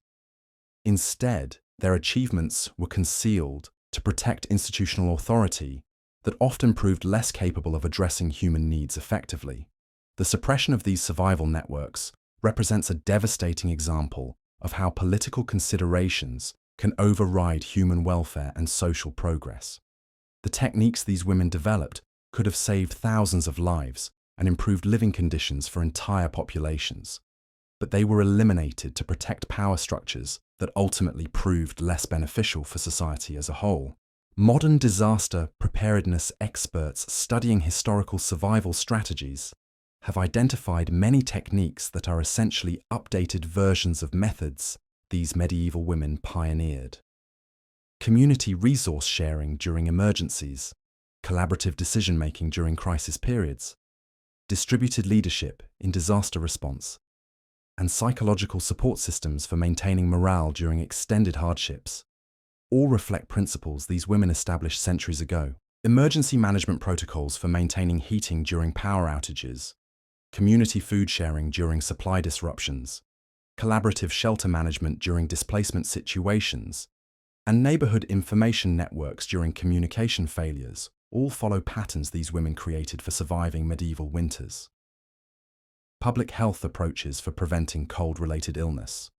Instead, their achievements were concealed to protect institutional authority that often proved less capable of addressing human needs effectively. The suppression of these survival networks represents a devastating example of how political considerations can override human welfare and social progress. The techniques these women developed could have saved thousands of lives and improved living conditions for entire populations, but they were eliminated to protect power structures that ultimately proved less beneficial for society as a whole. Modern disaster preparedness experts studying historical survival strategies have identified many techniques that are essentially updated versions of methods these medieval women pioneered. Community resource sharing during emergencies, collaborative decision-making during crisis periods, distributed leadership in disaster response, and psychological support systems for maintaining morale during extended hardships all reflect principles these women established centuries ago. Emergency management protocols for maintaining heating during power outages, community food sharing during supply disruptions, collaborative shelter management during displacement situations, and neighborhood information networks during communication failures all follow patterns these women created for surviving medieval winters. Public health approaches for preventing cold-related illness,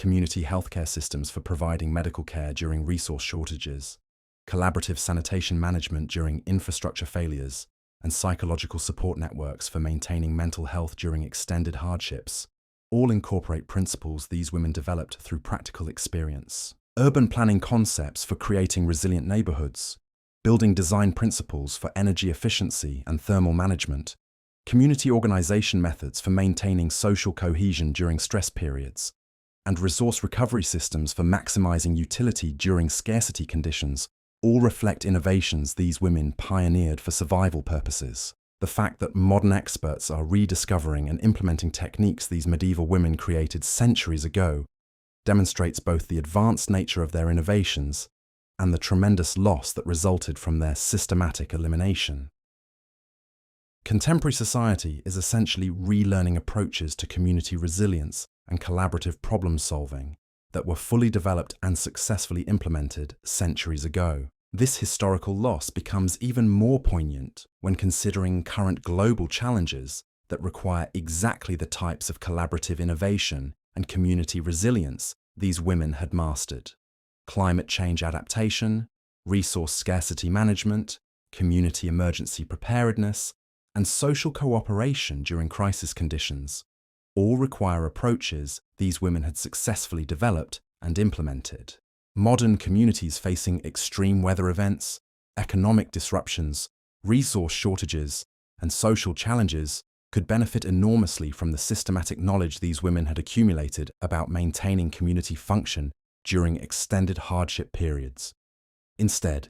community healthcare systems for providing medical care during resource shortages, collaborative sanitation management during infrastructure failures, and psychological support networks for maintaining mental health during extended hardships all incorporate principles these women developed through practical experience. Urban planning concepts for creating resilient neighborhoods, building design principles for energy efficiency and thermal management, community organization methods for maintaining social cohesion during stress periods, and resource recovery systems for maximizing utility during scarcity conditions all reflect innovations these women pioneered for survival purposes. The fact that modern experts are rediscovering and implementing techniques these medieval women created centuries ago demonstrates both the advanced nature of their innovations and the tremendous loss that resulted from their systematic elimination. Contemporary society is essentially relearning approaches to community resilience and collaborative problem-solving that were fully developed and successfully implemented centuries ago. This historical loss becomes even more poignant when considering current global challenges that require exactly the types of collaborative innovation and community resilience these women had mastered. Climate change adaptation, resource scarcity management, community emergency preparedness, and social cooperation during crisis conditions all require approaches these women had successfully developed and implemented. Modern communities facing extreme weather events, economic disruptions, resource shortages, and social challenges could benefit enormously from the systematic knowledge these women had accumulated about maintaining community function during extended hardship periods. Instead,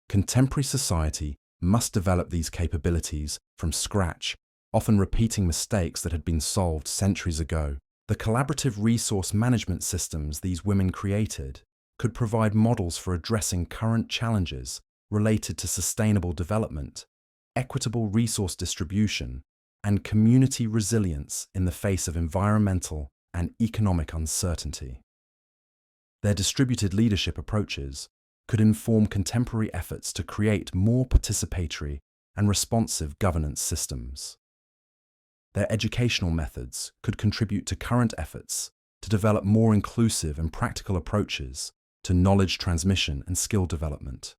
contemporary society must develop these capabilities from scratch, often repeating mistakes that had been solved centuries ago. The collaborative resource management systems these women created could provide models for addressing current challenges related to sustainable development, equitable resource distribution, and community resilience in the face of environmental and economic uncertainty. Their distributed leadership approaches could inform contemporary efforts to create more participatory and responsive governance systems. Their educational methods could contribute to current efforts to develop more inclusive and practical approaches to knowledge transmission and skill development.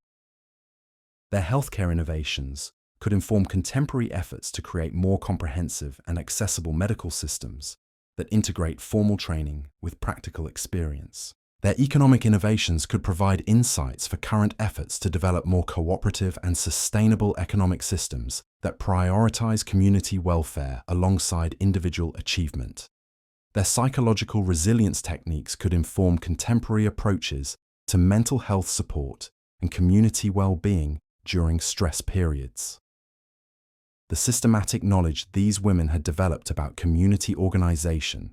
Their healthcare innovations could inform contemporary efforts to create more comprehensive and accessible medical systems that integrate formal training with practical experience. Their economic innovations could provide insights for current efforts to develop more cooperative and sustainable economic systems that prioritize community welfare alongside individual achievement. Their psychological resilience techniques could inform contemporary approaches to mental health support and community well-being during stress periods. The systematic knowledge these women had developed about community organization,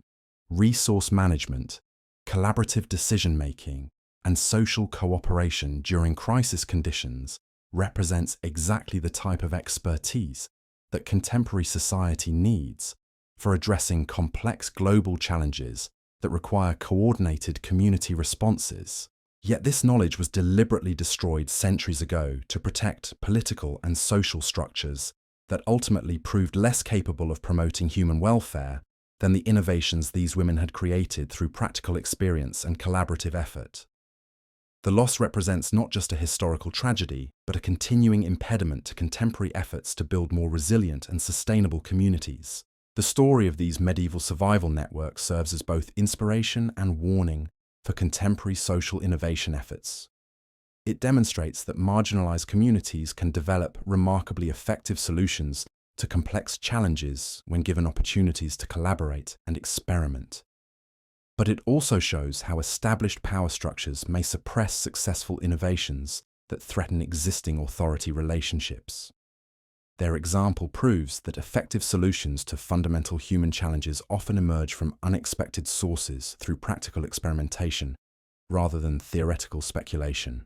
resource management, collaborative decision-making, and social cooperation during crisis conditions represents exactly the type of expertise that contemporary society needs for addressing complex global challenges that require coordinated community responses. Yet this knowledge was deliberately destroyed centuries ago to protect political and social structures that ultimately proved less capable of promoting human welfare than the innovations these women had created through practical experience and collaborative effort. The loss represents not just a historical tragedy, but a continuing impediment to contemporary efforts to build more resilient and sustainable communities. The story of these medieval survival networks serves as both inspiration and warning for contemporary social innovation efforts. It demonstrates that marginalized communities can develop remarkably effective solutions to complex challenges when given opportunities to collaborate and experiment. But it also shows how established power structures may suppress successful innovations that threaten existing authority relationships. Their example proves that effective solutions to fundamental human challenges often emerge from unexpected sources through practical experimentation rather than theoretical speculation.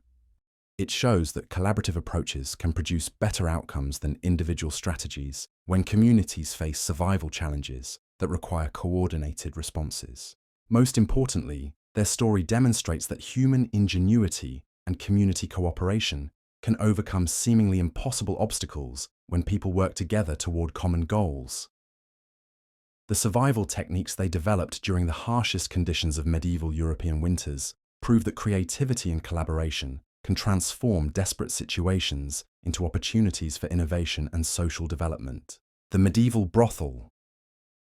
It shows that collaborative approaches can produce better outcomes than individual strategies when communities face survival challenges that require coordinated responses. Most importantly, their story demonstrates that human ingenuity and community cooperation can overcome seemingly impossible obstacles when people work together toward common goals. The survival techniques they developed during the harshest conditions of medieval European winters prove that creativity and collaboration can transform desperate situations into opportunities for innovation and social development. The medieval brothel.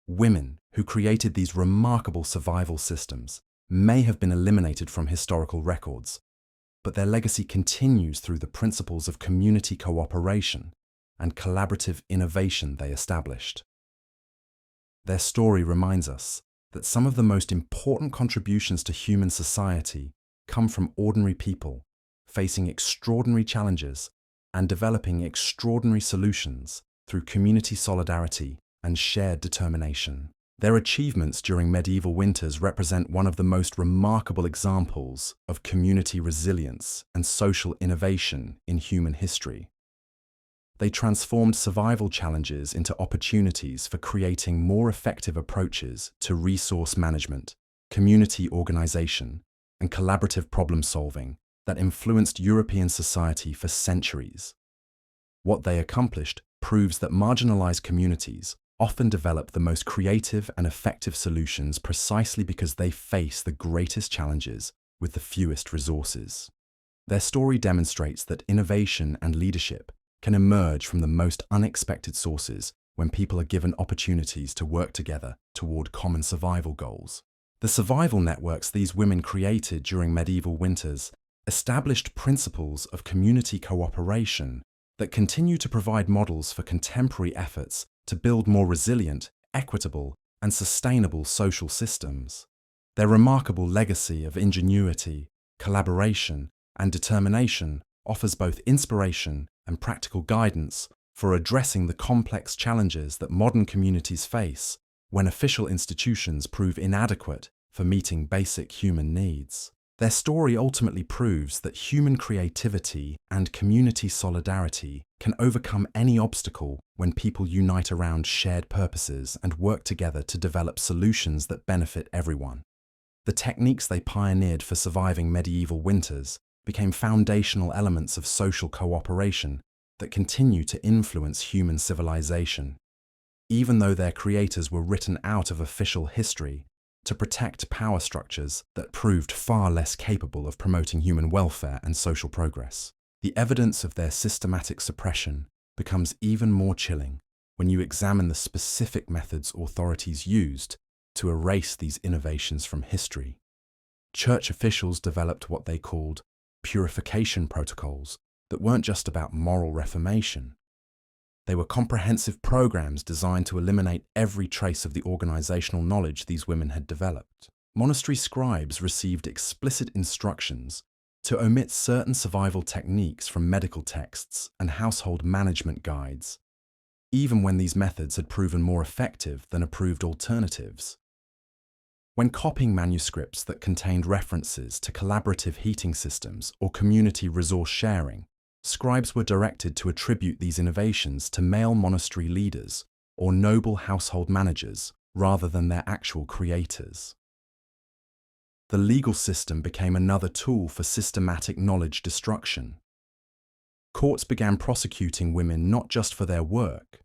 Women who created these remarkable survival systems may have been eliminated from historical records, but their legacy continues through the principles of community cooperation and collaborative innovation they established. Their story reminds us that some of the most important contributions to human society come from ordinary people facing extraordinary challenges and developing extraordinary solutions through community solidarity and shared determination. Their achievements during medieval winters represent one of the most remarkable examples of community resilience and social innovation in human history. They transformed survival challenges into opportunities for creating more effective approaches to resource management, community organization, and collaborative problem solving that influenced European society for centuries. What they accomplished proves that marginalized communities often develop the most creative and effective solutions precisely because they face the greatest challenges with the fewest resources. Their story demonstrates that innovation and leadership can emerge from the most unexpected sources when people are given opportunities to work together toward common survival goals. The survival networks these women created during medieval winters established principles of community cooperation that continue to provide models for contemporary efforts to build more resilient, equitable, and sustainable social systems. Their remarkable legacy of ingenuity, collaboration, and determination offers both inspiration and practical guidance for addressing the complex challenges that modern communities face when official institutions prove inadequate for meeting basic human needs. Their story ultimately proves that human creativity and community solidarity can overcome any obstacle when people unite around shared purposes and work together to develop solutions that benefit everyone. The techniques they pioneered for surviving medieval winters became foundational elements of social cooperation that continue to influence human civilization. Even though their creators were written out of official history to protect power structures that proved far less capable of promoting human welfare and social progress, the evidence of their systematic suppression becomes even more chilling when you examine the specific methods authorities used to erase these innovations from history. Church officials developed what they called purification protocols that weren't just about moral reformation. They were comprehensive programs designed to eliminate every trace of the organizational knowledge these women had developed. Monastery scribes received explicit instructions to omit certain survival techniques from medical texts and household management guides, even when these methods had proven more effective than approved alternatives. When copying manuscripts that contained references to collaborative heating systems or community resource sharing, scribes were directed to attribute these innovations to male monastery leaders or noble household managers rather than their actual creators. The legal system became another tool for systematic knowledge destruction. Courts began prosecuting women not just for their work,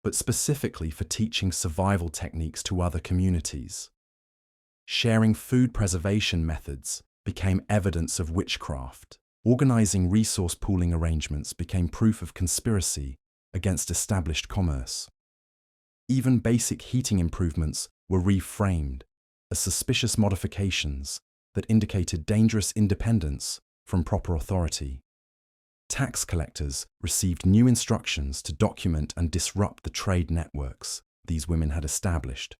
but specifically for teaching survival techniques to other communities. Sharing food preservation methods became evidence of witchcraft. Organizing resource pooling arrangements became proof of conspiracy against established commerce. Even basic heating improvements were reframed as suspicious modifications that indicated dangerous independence from proper authority. Tax collectors received new instructions to document and disrupt the trade networks these women had established.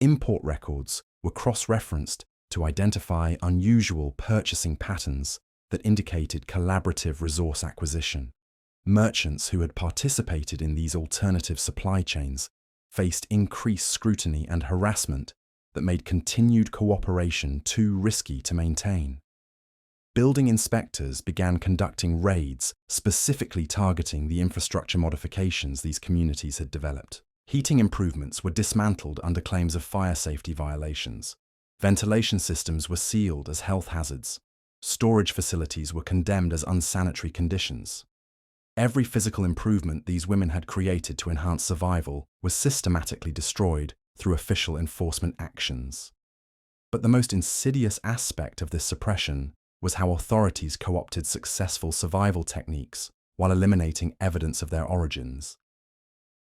Import records were cross-referenced to identify unusual purchasing patterns that indicated collaborative resource acquisition. Merchants who had participated in these alternative supply chains faced increased scrutiny and harassment that made continued cooperation too risky to maintain. Building inspectors began conducting raids specifically targeting the infrastructure modifications these communities had developed. Heating improvements were dismantled under claims of fire safety violations. Ventilation systems were sealed as health hazards. Storage facilities were condemned as unsanitary conditions. Every physical improvement these women had created to enhance survival was systematically destroyed through official enforcement actions. But the most insidious aspect of this suppression was how authorities co-opted successful survival techniques while eliminating evidence of their origins.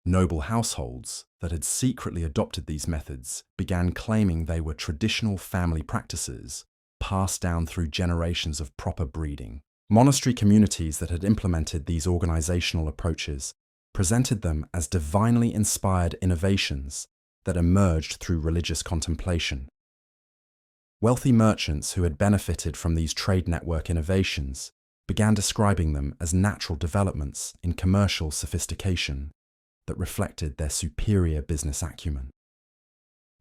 Noble households that had secretly adopted these methods began claiming they were traditional family practices passed down through generations of proper breeding. Monastery communities that had implemented these organizational approaches presented them as divinely inspired innovations that emerged through religious contemplation. Wealthy merchants who had benefited from these trade network innovations began describing them as natural developments in commercial sophistication that reflected their superior business acumen.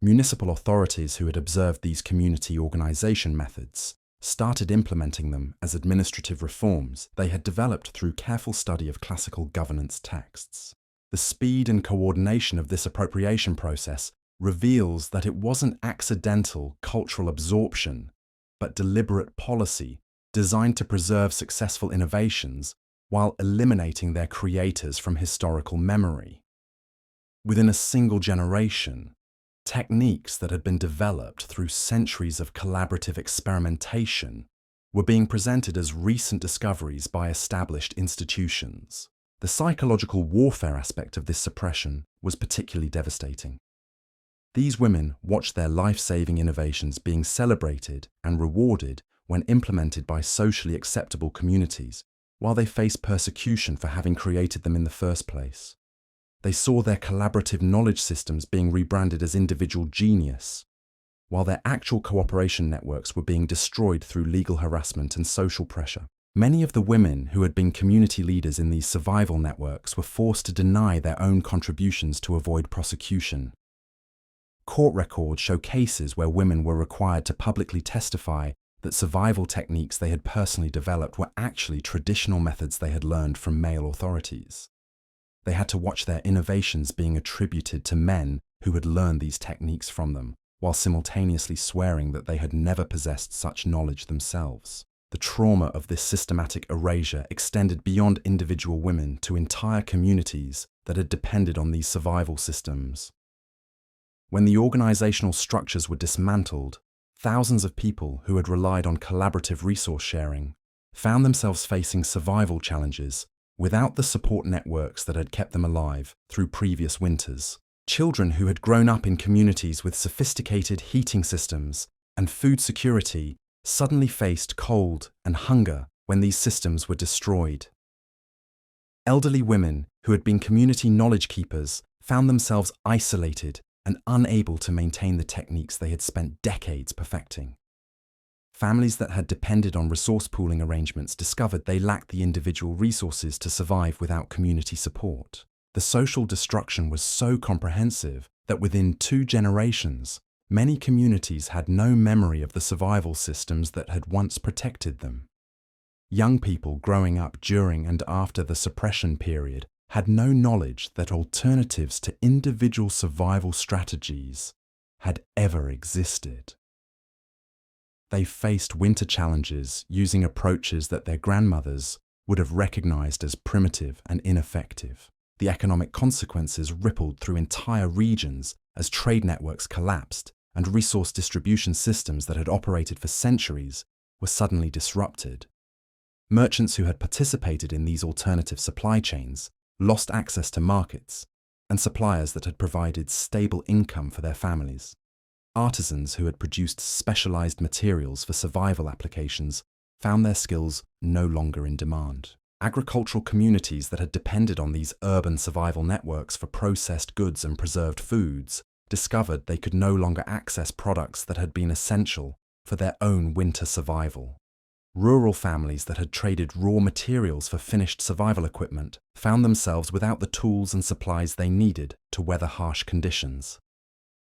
Municipal authorities who had observed these community organization methods started implementing them as administrative reforms they had developed through careful study of classical governance texts. The speed and coordination of this appropriation process reveals that it wasn't accidental cultural absorption, but deliberate policy designed to preserve successful innovations while eliminating their creators from historical memory. Within a single generation, techniques that had been developed through centuries of collaborative experimentation were being presented as recent discoveries by established institutions. The psychological warfare aspect of this suppression was particularly devastating. These women watched their life-saving innovations being celebrated and rewarded when implemented by socially acceptable communities, while they faced persecution for having created them in the first place. They saw their collaborative knowledge systems being rebranded as individual genius, while their actual cooperation networks were being destroyed through legal harassment and social pressure. Many of the women who had been community leaders in these survival networks were forced to deny their own contributions to avoid prosecution. Court records show cases where women were required to publicly testify that survival techniques they had personally developed were actually traditional methods they had learned from male authorities. They had to watch their innovations being attributed to men who had learned these techniques from them, while simultaneously swearing that they had never possessed such knowledge themselves. The trauma of this systematic erasure extended beyond individual women to entire communities that had depended on these survival systems. When the organizational structures were dismantled, thousands of people who had relied on collaborative resource sharing found themselves facing survival challenges without the support networks that had kept them alive through previous winters. Children who had grown up in communities with sophisticated heating systems and food security suddenly faced cold and hunger when these systems were destroyed. Elderly women who had been community knowledge keepers found themselves isolated and unable to maintain the techniques they had spent decades perfecting. Families that had depended on resource pooling arrangements discovered they lacked the individual resources to survive without community support. The social destruction was so comprehensive that within 2 generations, many communities had no memory of the survival systems that had once protected them. Young people growing up during and after the suppression period had no knowledge that alternatives to individual survival strategies had ever existed. They faced winter challenges using approaches that their grandmothers would have recognized as primitive and ineffective. The economic consequences rippled through entire regions as trade networks collapsed and resource distribution systems that had operated for centuries were suddenly disrupted. Merchants who had participated in these alternative supply chains lost access to markets and suppliers that had provided stable income for their families. Artisans who had produced specialized materials for survival applications found their skills no longer in demand. Agricultural communities that had depended on these urban survival networks for processed goods and preserved foods discovered they could no longer access products that had been essential for their own winter survival. Rural families that had traded raw materials for finished survival equipment found themselves without the tools and supplies they needed to weather harsh conditions.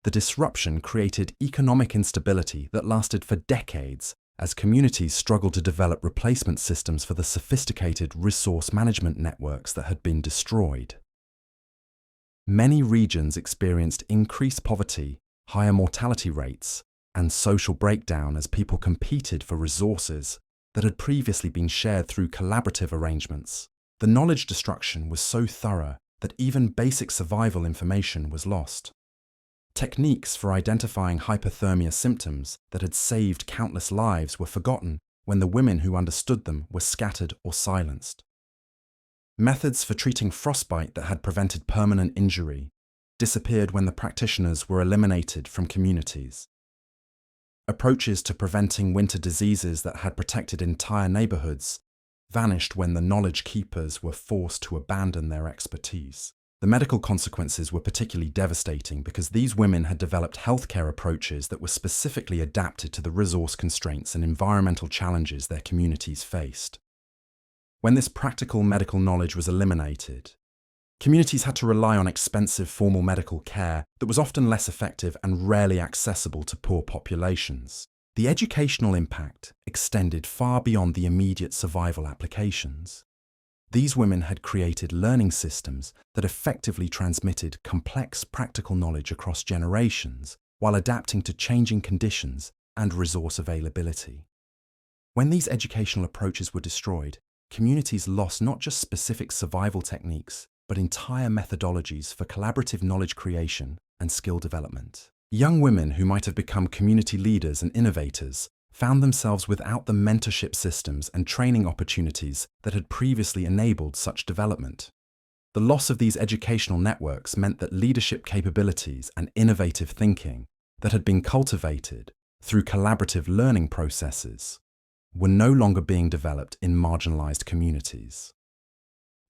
The disruption created economic instability that lasted for decades as communities struggled to develop replacement systems for the sophisticated resource management networks that had been destroyed. Many regions experienced increased poverty, higher mortality rates, and social breakdown as people competed for resources that had previously been shared through collaborative arrangements. The knowledge destruction was so thorough that even basic survival information was lost. Techniques for identifying hypothermia symptoms that had saved countless lives were forgotten when the women who understood them were scattered or silenced. Methods for treating frostbite that had prevented permanent injury disappeared when the practitioners were eliminated from communities. Approaches to preventing winter diseases that had protected entire neighborhoods vanished when the knowledge keepers were forced to abandon their expertise. The medical consequences were particularly devastating because these women had developed healthcare approaches that were specifically adapted to the resource constraints and environmental challenges their communities faced. When this practical medical knowledge was eliminated, communities had to rely on expensive formal medical care that was often less effective and rarely accessible to poor populations. The educational impact extended far beyond the immediate survival applications. These women had created learning systems that effectively transmitted complex practical knowledge across generations while adapting to changing conditions and resource availability. When these educational approaches were destroyed, communities lost not just specific survival techniques, but entire methodologies for collaborative knowledge creation and skill development. Young women who might have become community leaders and innovators found themselves without the mentorship systems and training opportunities that had previously enabled such development. The loss of these educational networks meant that leadership capabilities and innovative thinking that had been cultivated through collaborative learning processes were no longer being developed in marginalized communities.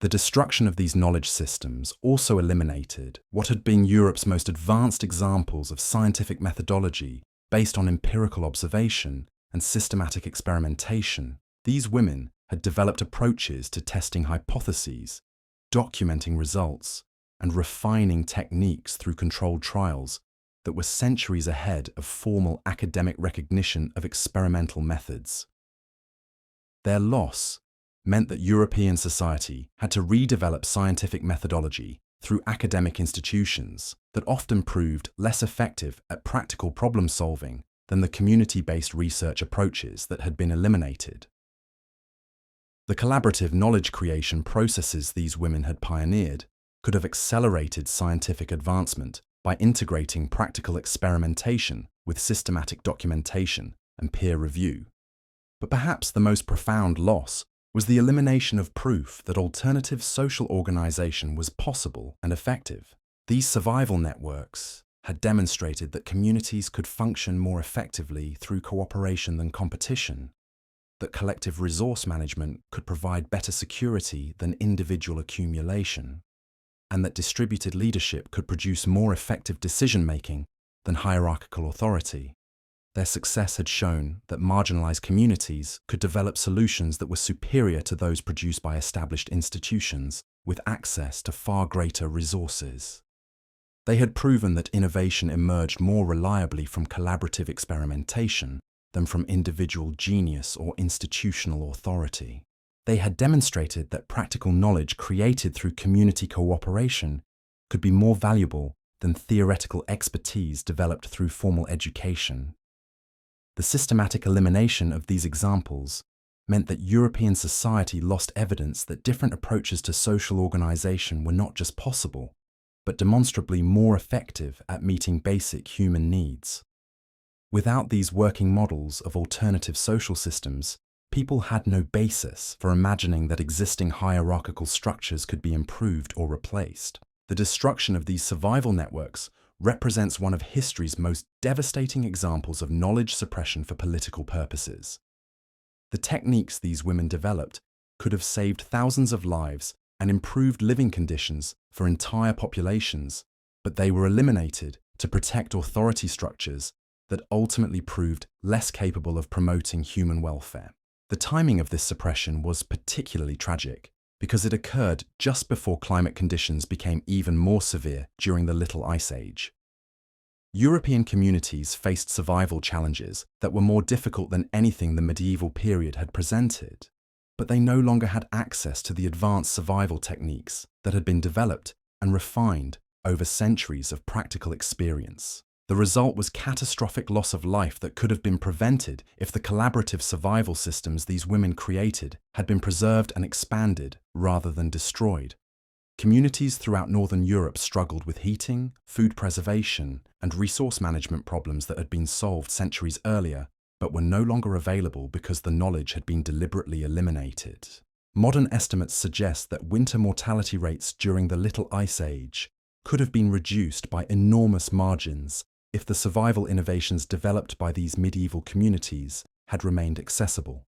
The destruction of these knowledge systems also eliminated what had been Europe's most advanced examples of scientific methodology based on empirical observation and systematic experimentation. These women had developed approaches to testing hypotheses, documenting results, and refining techniques through controlled trials that were centuries ahead of formal academic recognition of experimental methods. Their loss meant that European society had to redevelop scientific methodology through academic institutions that often proved less effective at practical problem solving than the community-based research approaches that had been eliminated. The collaborative knowledge creation processes these women had pioneered could have accelerated scientific advancement by integrating practical experimentation with systematic documentation and peer review. But perhaps the most profound loss was the elimination of proof that alternative social organization was possible and effective. These survival networks had demonstrated that communities could function more effectively through cooperation than competition, that collective resource management could provide better security than individual accumulation, and that distributed leadership could produce more effective decision-making than hierarchical authority. Their success had shown that marginalized communities could develop solutions that were superior to those produced by established institutions with access to far greater resources. They had proven that innovation emerged more reliably from collaborative experimentation than from individual genius or institutional authority. They had demonstrated that practical knowledge created through community cooperation could be more valuable than theoretical expertise developed through formal education. The systematic elimination of these examples meant that European society lost evidence that different approaches to social organization were not just possible, but demonstrably more effective at meeting basic human needs. Without these working models of alternative social systems, people had no basis for imagining that existing hierarchical structures could be improved or replaced. The destruction of these survival networks represents one of history's most devastating examples of knowledge suppression for political purposes. The techniques these women developed could have saved thousands of lives and improved living conditions for entire populations, but they were eliminated to protect authority structures that ultimately proved less capable of promoting human welfare. The timing of this suppression was particularly tragic because it occurred just before climate conditions became even more severe during the Little Ice Age. European communities faced survival challenges that were more difficult than anything the medieval period had presented, but they no longer had access to the advanced survival techniques that had been developed and refined over centuries of practical experience. The result was catastrophic loss of life that could have been prevented if the collaborative survival systems these women created had been preserved and expanded rather than destroyed. Communities throughout Northern Europe struggled with heating, food preservation, and resource management problems that had been solved centuries earlier, but were no longer available because the knowledge had been deliberately eliminated. Modern estimates suggest that winter mortality rates during the Little Ice Age could have been reduced by enormous margins if the survival innovations developed by these medieval communities had remained accessible.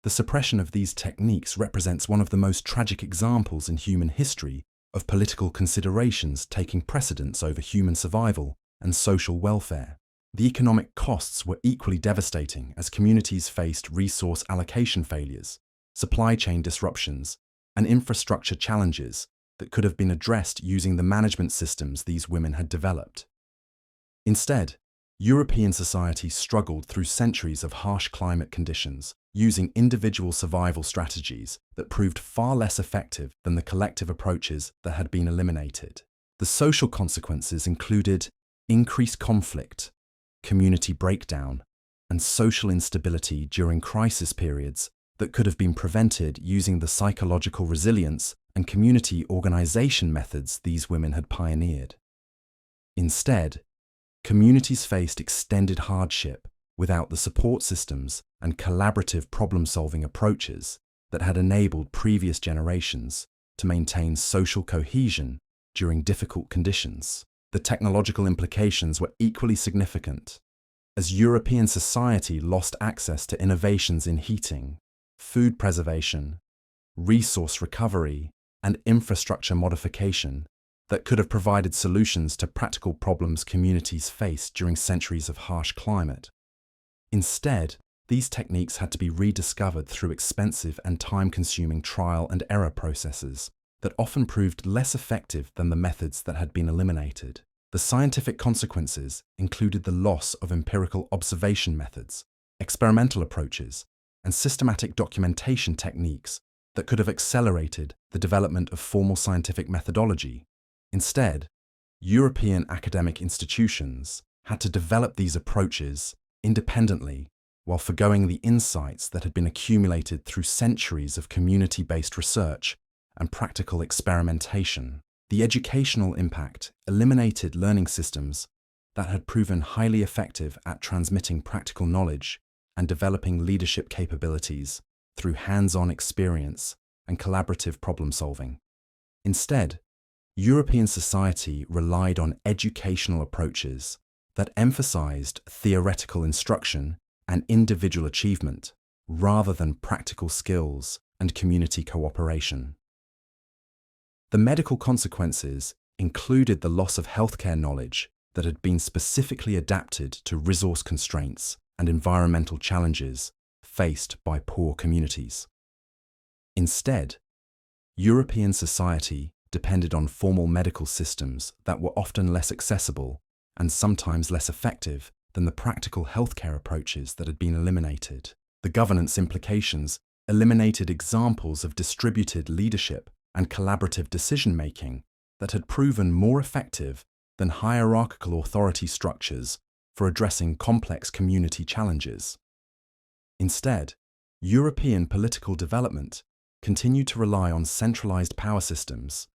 The suppression of these techniques represents one of the most tragic examples in human history of political considerations taking precedence over human survival and social welfare. The economic costs were equally devastating as communities faced resource allocation failures, supply chain disruptions, and infrastructure challenges that could have been addressed using the management systems these women had developed. Instead, European society struggled through centuries of harsh climate conditions, using individual survival strategies that proved far less effective than the collective approaches that had been eliminated. The social consequences included increased conflict, community breakdown, and social instability during crisis periods that could have been prevented using the psychological resilience and community organization methods these women had pioneered. Instead, communities faced extended hardship without the support systems and collaborative problem-solving approaches that had enabled previous generations to maintain social cohesion during difficult conditions. The technological implications were equally significant, as European society lost access to innovations in heating, food preservation, resource recovery, and infrastructure modification that could have provided solutions to practical problems communities faced during centuries of harsh climate. Instead, these techniques had to be rediscovered through expensive and time-consuming trial and error processes that often proved less effective than the methods that had been eliminated. The scientific consequences included the loss of empirical observation methods, experimental approaches, and systematic documentation techniques that could have accelerated the development of formal scientific methodology. Instead, European academic institutions had to develop these approaches independently while forgoing the insights that had been accumulated through centuries of community-based research and practical experimentation. The educational impact eliminated learning systems that had proven highly effective at transmitting practical knowledge and developing leadership capabilities through hands-on experience and collaborative problem-solving. Instead, European society relied on educational approaches that emphasized theoretical instruction and individual achievement rather than practical skills and community cooperation. The medical consequences included the loss of healthcare knowledge that had been specifically adapted to resource constraints and environmental challenges faced by poor communities. Instead, European society depended on formal medical systems that were often less accessible and sometimes less effective than the practical healthcare approaches that had been eliminated. The governance implications eliminated examples of distributed leadership and collaborative decision-making that had proven more effective than hierarchical authority structures for addressing complex community challenges. Instead, European political development continued to rely on centralized power systems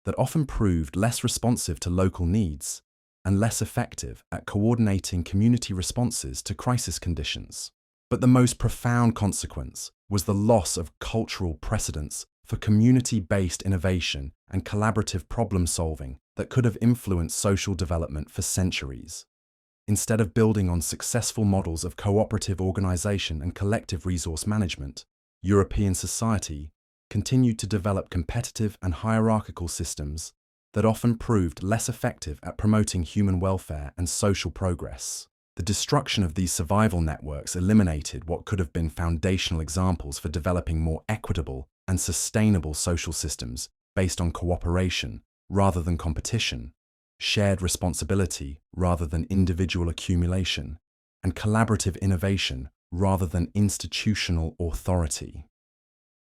that often proved less responsive to local needs and less effective at coordinating community responses to crisis conditions. But the most profound consequence was the loss of cultural precedents for community-based innovation and collaborative problem-solving that could have influenced social development for centuries. Instead of building on successful models of cooperative organization and collective resource management, European society continued to develop competitive and hierarchical systems that often proved less effective at promoting human welfare and social progress. The destruction of these survival networks eliminated what could have been foundational examples for developing more equitable and sustainable social systems based on cooperation rather than competition, shared responsibility rather than individual accumulation, and collaborative innovation rather than institutional authority.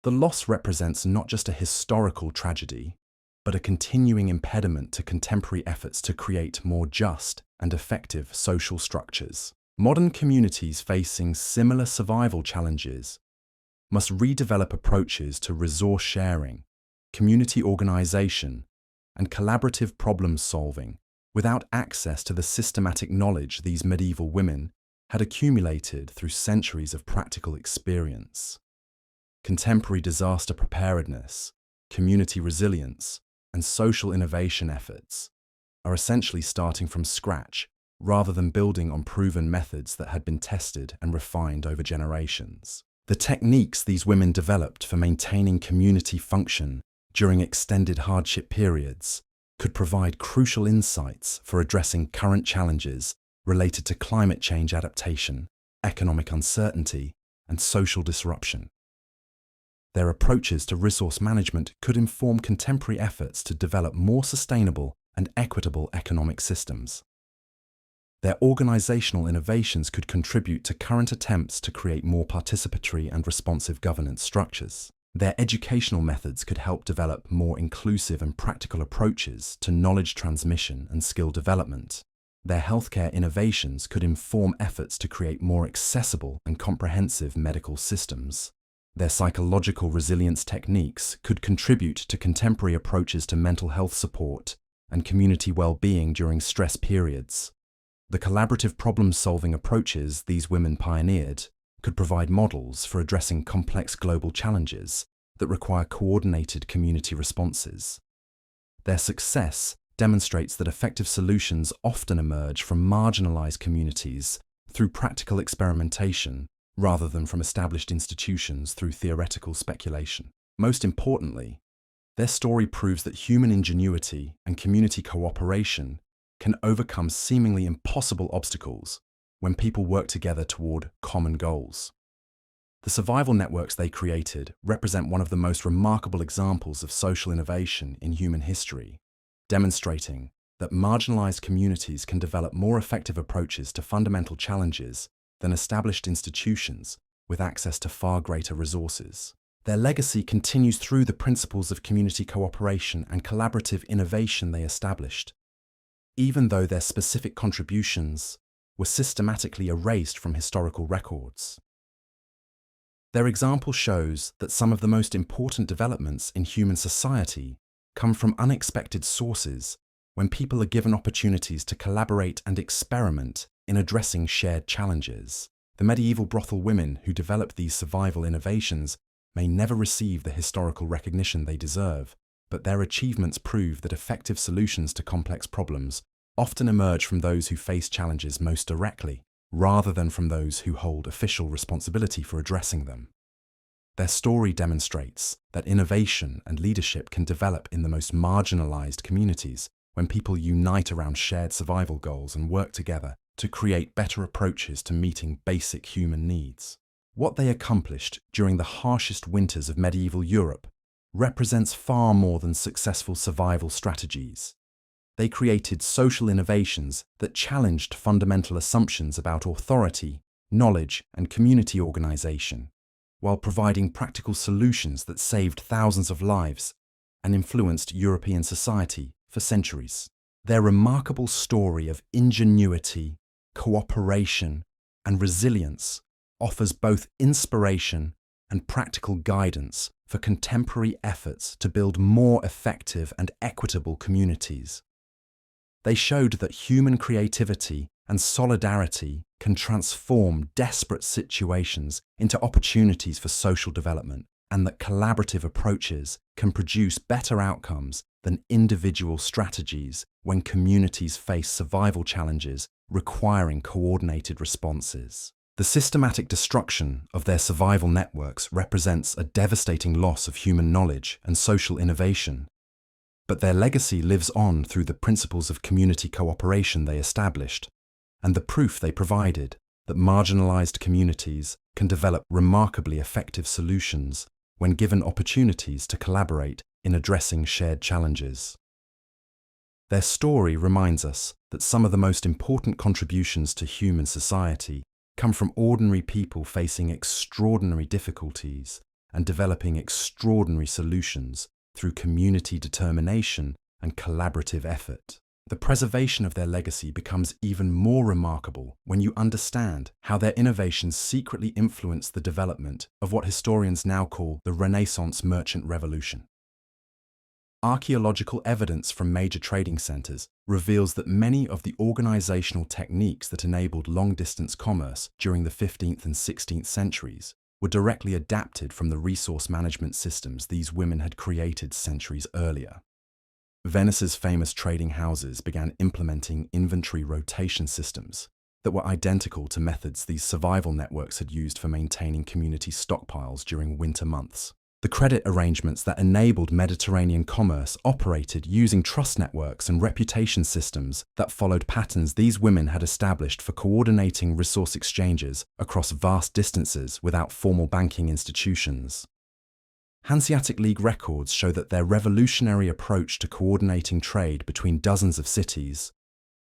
The loss represents not just a historical tragedy, but a continuing impediment to contemporary efforts to create more just and effective social structures. Modern communities facing similar survival challenges must redevelop approaches to resource sharing, community organization, and collaborative problem solving without access to the systematic knowledge these medieval women had accumulated through centuries of practical experience. Contemporary disaster preparedness, community resilience, and social innovation efforts are essentially starting from scratch rather than building on proven methods that had been tested and refined over generations. The techniques these women developed for maintaining community function during extended hardship periods could provide crucial insights for addressing current challenges related to climate change adaptation, economic uncertainty, and social disruption. Their approaches to resource management could inform contemporary efforts to develop more sustainable and equitable economic systems. Their organizational innovations could contribute to current attempts to create more participatory and responsive governance structures. Their educational methods could help develop more inclusive and practical approaches to knowledge transmission and skill development. Their healthcare innovations could inform efforts to create more accessible and comprehensive medical systems. Their psychological resilience techniques could contribute to contemporary approaches to mental health support and community well-being during stress periods. The collaborative problem-solving approaches these women pioneered could provide models for addressing complex global challenges that require coordinated community responses. Their success demonstrates that effective solutions often emerge from marginalized communities through practical experimentation rather than from established institutions through theoretical speculation. Most importantly, their story proves that human ingenuity and community cooperation can overcome seemingly impossible obstacles when people work together toward common goals. The survival networks they created represent one of the most remarkable examples of social innovation in human history, demonstrating that marginalized communities can develop more effective approaches to fundamental challenges than established institutions with access to far greater resources. Their legacy continues through the principles of community cooperation and collaborative innovation they established, even though their specific contributions were systematically erased from historical records. Their example shows that some of the most important developments in human society come from unexpected sources when people are given opportunities to collaborate and experiment in addressing shared challenges. The medieval brothel women who developed these survival innovations may never receive the historical recognition they deserve, but their achievements prove that effective solutions to complex problems often emerge from those who face challenges most directly, rather than from those who hold official responsibility for addressing them. Their story demonstrates that innovation and leadership can develop in the most marginalized communities when people unite around shared survival goals and work together to create better approaches to meeting basic human needs. What they accomplished during the harshest winters of medieval Europe represents far more than successful survival strategies. They created social innovations that challenged fundamental assumptions about authority, knowledge, and community organization, while providing practical solutions that saved thousands of lives and influenced European society for centuries. Their remarkable story of ingenuity, cooperation, and resilience offers both inspiration and practical guidance for contemporary efforts to build more effective and equitable communities. They showed that human creativity and solidarity can transform desperate situations into opportunities for social development, and that collaborative approaches can produce better outcomes than individual strategies when communities face survival challenges requiring coordinated responses. The systematic destruction of their survival networks represents a devastating loss of human knowledge and social innovation, but their legacy lives on through the principles of community cooperation they established and the proof they provided that marginalized communities can develop remarkably effective solutions when given opportunities to collaborate in addressing shared challenges. Their story reminds us that some of the most important contributions to human society come from ordinary people facing extraordinary difficulties and developing extraordinary solutions through community determination and collaborative effort. The preservation of their legacy becomes even more remarkable when you understand how their innovations secretly influenced the development of what historians now call the Renaissance Merchant Revolution. Archaeological evidence from major trading centers reveals that many of the organizational techniques that enabled long-distance commerce during the 15th and 16th centuries were directly adapted from the resource management systems these women had created centuries earlier. Venice's famous trading houses began implementing inventory rotation systems that were identical to methods these survival networks had used for maintaining community stockpiles during winter months. The credit arrangements that enabled Mediterranean commerce operated using trust networks and reputation systems that followed patterns these women had established for coordinating resource exchanges across vast distances without formal banking institutions. Hanseatic League records show that their revolutionary approach to coordinating trade between dozens of cities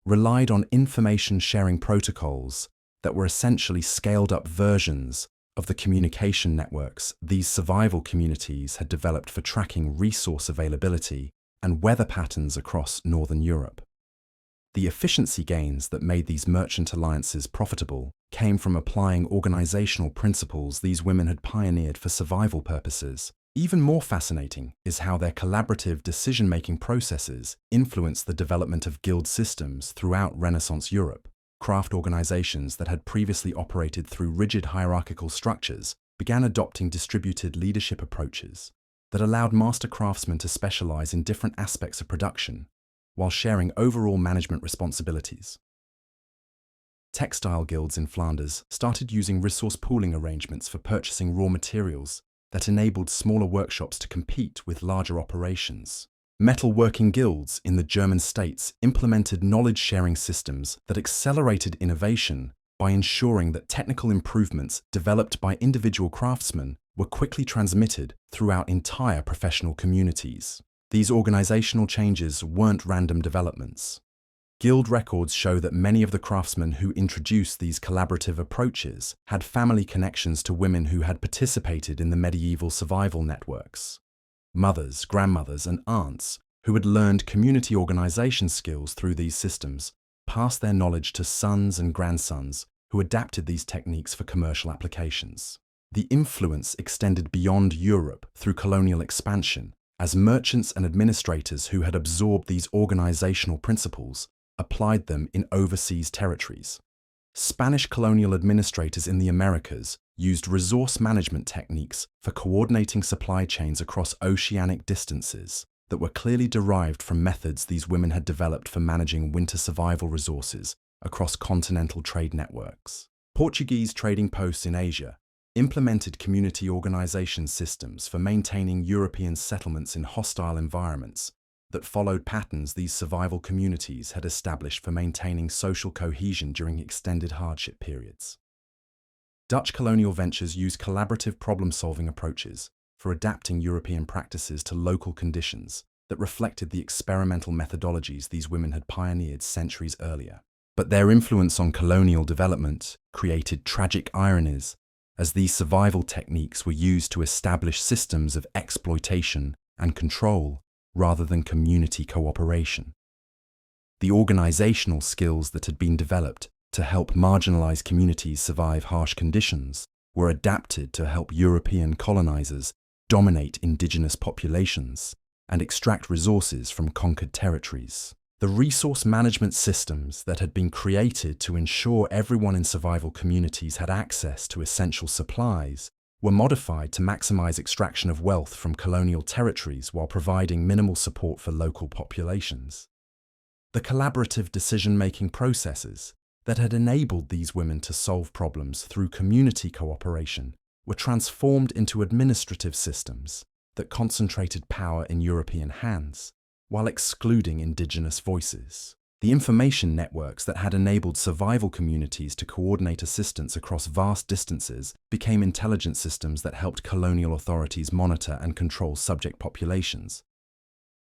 relied on information-sharing protocols that were essentially scaled-up versions of the communication networks these survival communities had developed for tracking resource availability and weather patterns across Northern Europe. The efficiency gains that made these merchant alliances profitable came from applying organizational principles these women had pioneered for survival purposes. Even more fascinating is how their collaborative decision-making processes influenced the development of guild systems throughout Renaissance Europe. Craft organizations that had previously operated through rigid hierarchical structures began adopting distributed leadership approaches that allowed master craftsmen to specialize in different aspects of production while sharing overall management responsibilities. Textile guilds in Flanders started using resource pooling arrangements for purchasing raw materials that enabled smaller workshops to compete with larger operations. Metalworking guilds in the German states implemented knowledge-sharing systems that accelerated innovation by ensuring that technical improvements developed by individual craftsmen were quickly transmitted throughout entire professional communities. These organizational changes weren't random developments. Guild records show that many of the craftsmen who introduced these collaborative approaches had family connections to women who had participated in the medieval survival networks. Mothers, grandmothers, and aunts who had learned community organization skills through these systems passed their knowledge to sons and grandsons who adapted these techniques for commercial applications. The influence extended beyond Europe through colonial expansion, as merchants and administrators who had absorbed these organizational principles applied them in overseas territories. Spanish colonial administrators in the Americas used resource management techniques for coordinating supply chains across oceanic distances that were clearly derived from methods these women had developed for managing winter survival resources across continental trade networks. Portuguese trading posts in Asia implemented community organization systems for maintaining European settlements in hostile environments that followed patterns these survival communities had established for maintaining social cohesion during extended hardship periods. Dutch colonial ventures used collaborative problem-solving approaches for adapting European practices to local conditions that reflected the experimental methodologies these women had pioneered centuries earlier. But their influence on colonial development created tragic ironies, as these survival techniques were used to establish systems of exploitation and control rather than community cooperation. The organizational skills that had been developed to help marginalized communities survive harsh conditions were adapted to help European colonizers dominate indigenous populations and extract resources from conquered territories. The resource management systems that had been created to ensure everyone in survival communities had access to essential supplies were modified to maximize extraction of wealth from colonial territories while providing minimal support for local populations. The collaborative decision-making processes that had enabled these women to solve problems through community cooperation were transformed into administrative systems that concentrated power in European hands while excluding indigenous voices. The information networks that had enabled survival communities to coordinate assistance across vast distances became intelligence systems that helped colonial authorities monitor and control subject populations.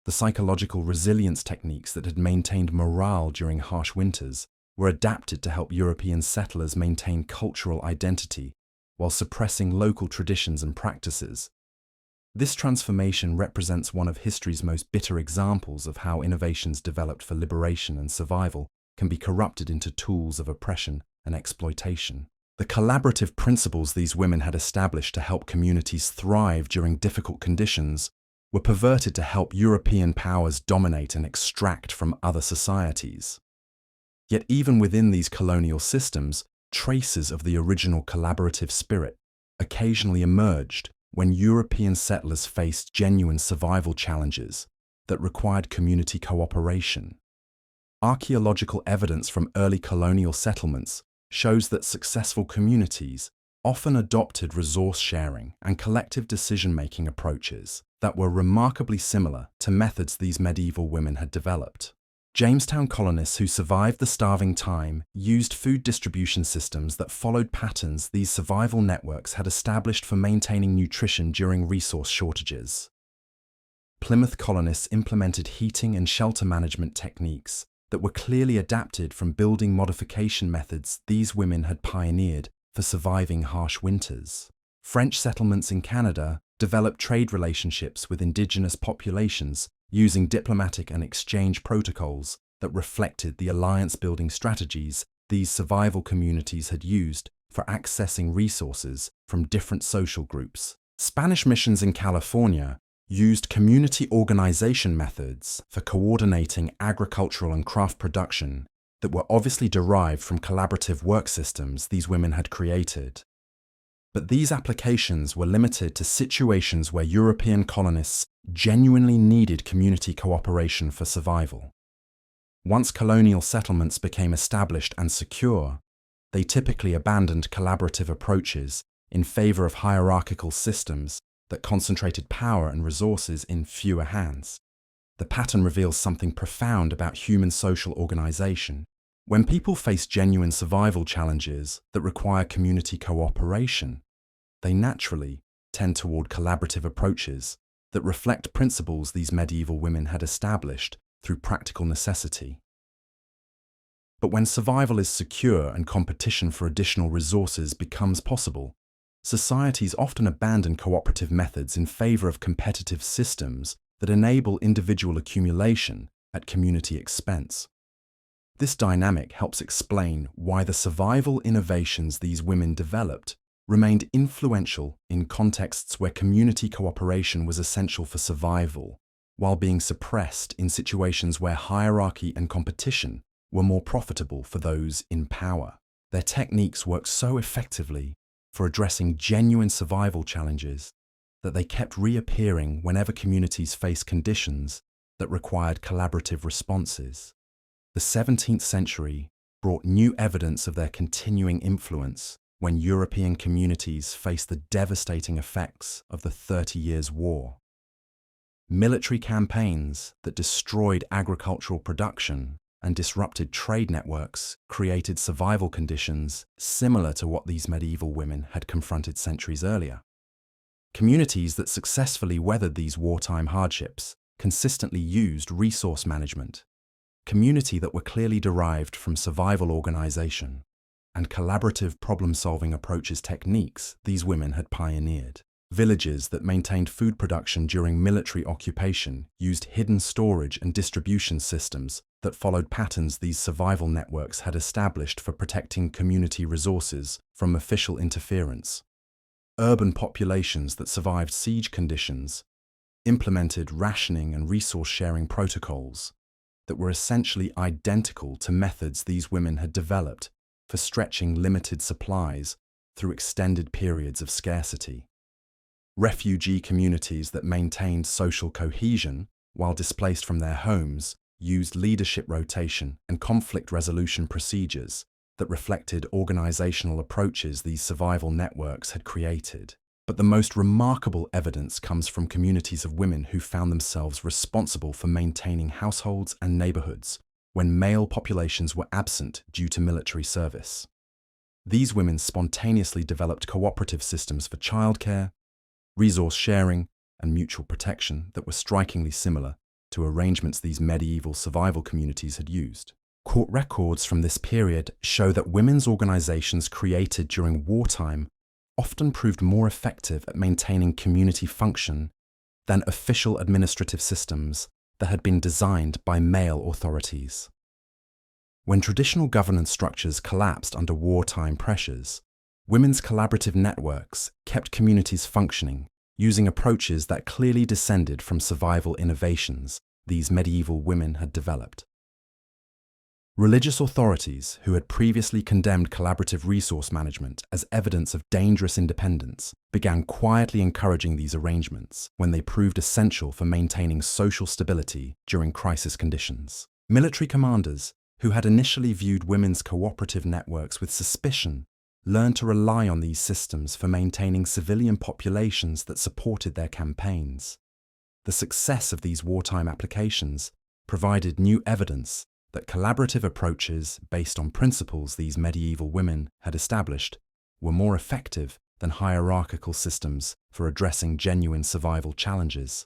The psychological resilience techniques that had maintained morale during harsh winters were adapted to help European settlers maintain cultural identity while suppressing local traditions and practices. This transformation represents one of history's most bitter examples of how innovations developed for liberation and survival can be corrupted into tools of oppression and exploitation. The collaborative principles these women had established to help communities thrive during difficult conditions were perverted to help European powers dominate and extract from other societies. Yet even within these colonial systems, traces of the original collaborative spirit occasionally emerged when European settlers faced genuine survival challenges that required community cooperation. Archaeological evidence from early colonial settlements shows that successful communities often adopted resource sharing and collective decision-making approaches that were remarkably similar to methods these medieval women had developed. Jamestown colonists who survived the starving time used food distribution systems that followed patterns these survival networks had established for maintaining nutrition during resource shortages. Plymouth colonists implemented heating and shelter management techniques that were clearly adapted from building modification methods these women had pioneered for surviving harsh winters. French settlements in Canada developed trade relationships with indigenous populations using diplomatic and exchange protocols that reflected the alliance-building strategies these survival communities had used for accessing resources from different social groups. Spanish missions in California used community organization methods for coordinating agricultural and craft production that were obviously derived from collaborative work systems these women had created. But these applications were limited to situations where European colonists genuinely needed community cooperation for survival. Once colonial settlements became established and secure, they typically abandoned collaborative approaches in favor of hierarchical systems that concentrated power and resources in fewer hands. The pattern reveals something profound about human social organization. When people face genuine survival challenges that require community cooperation, they naturally tend toward collaborative approaches that reflect principles these medieval women had established through practical necessity. But when survival is secure and competition for additional resources becomes possible, societies often abandon cooperative methods in favor of competitive systems that enable individual accumulation at community expense. This dynamic helps explain why the survival innovations these women developed remained influential in contexts where community cooperation was essential for survival, while being suppressed in situations where hierarchy and competition were more profitable for those in power. Their techniques worked so effectively for addressing genuine survival challenges that they kept reappearing whenever communities faced conditions that required collaborative responses. The 17th century brought new evidence of their continuing influence when European communities faced the devastating effects of the 30 Years' War. Military campaigns that destroyed agricultural production and disrupted trade networks created survival conditions similar to what these medieval women had confronted centuries earlier. Communities that successfully weathered these wartime hardships consistently used resource management, community that were clearly derived from survival organization, and collaborative problem-solving approaches techniques these women had pioneered. Villages that maintained food production during military occupation used hidden storage and distribution systems that followed patterns these survival networks had established for protecting community resources from official interference. Urban populations that survived siege conditions implemented rationing and resource-sharing protocols that were essentially identical to methods these women had developed for stretching limited supplies through extended periods of scarcity. Refugee communities that maintained social cohesion while displaced from their homes used leadership rotation and conflict resolution procedures that reflected organizational approaches these survival networks had created. But the most remarkable evidence comes from communities of women who found themselves responsible for maintaining households and neighborhoods when male populations were absent due to military service. These women spontaneously developed cooperative systems for childcare, resource sharing, and mutual protection that were strikingly similar to arrangements these medieval survival communities had used. Court records from this period show that women's organizations created during wartime often proved more effective at maintaining community function than official administrative systems that had been designed by male authorities. When traditional governance structures collapsed under wartime pressures, women's collaborative networks kept communities functioning using approaches that clearly descended from survival innovations these medieval women had developed. Religious authorities who had previously condemned collaborative resource management as evidence of dangerous independence began quietly encouraging these arrangements when they proved essential for maintaining social stability during crisis conditions. Military commanders who had initially viewed women's cooperative networks with suspicion learned to rely on these systems for maintaining civilian populations that supported their campaigns. The success of these wartime applications provided new evidence that collaborative approaches based on principles these medieval women had established were more effective than hierarchical systems for addressing genuine survival challenges.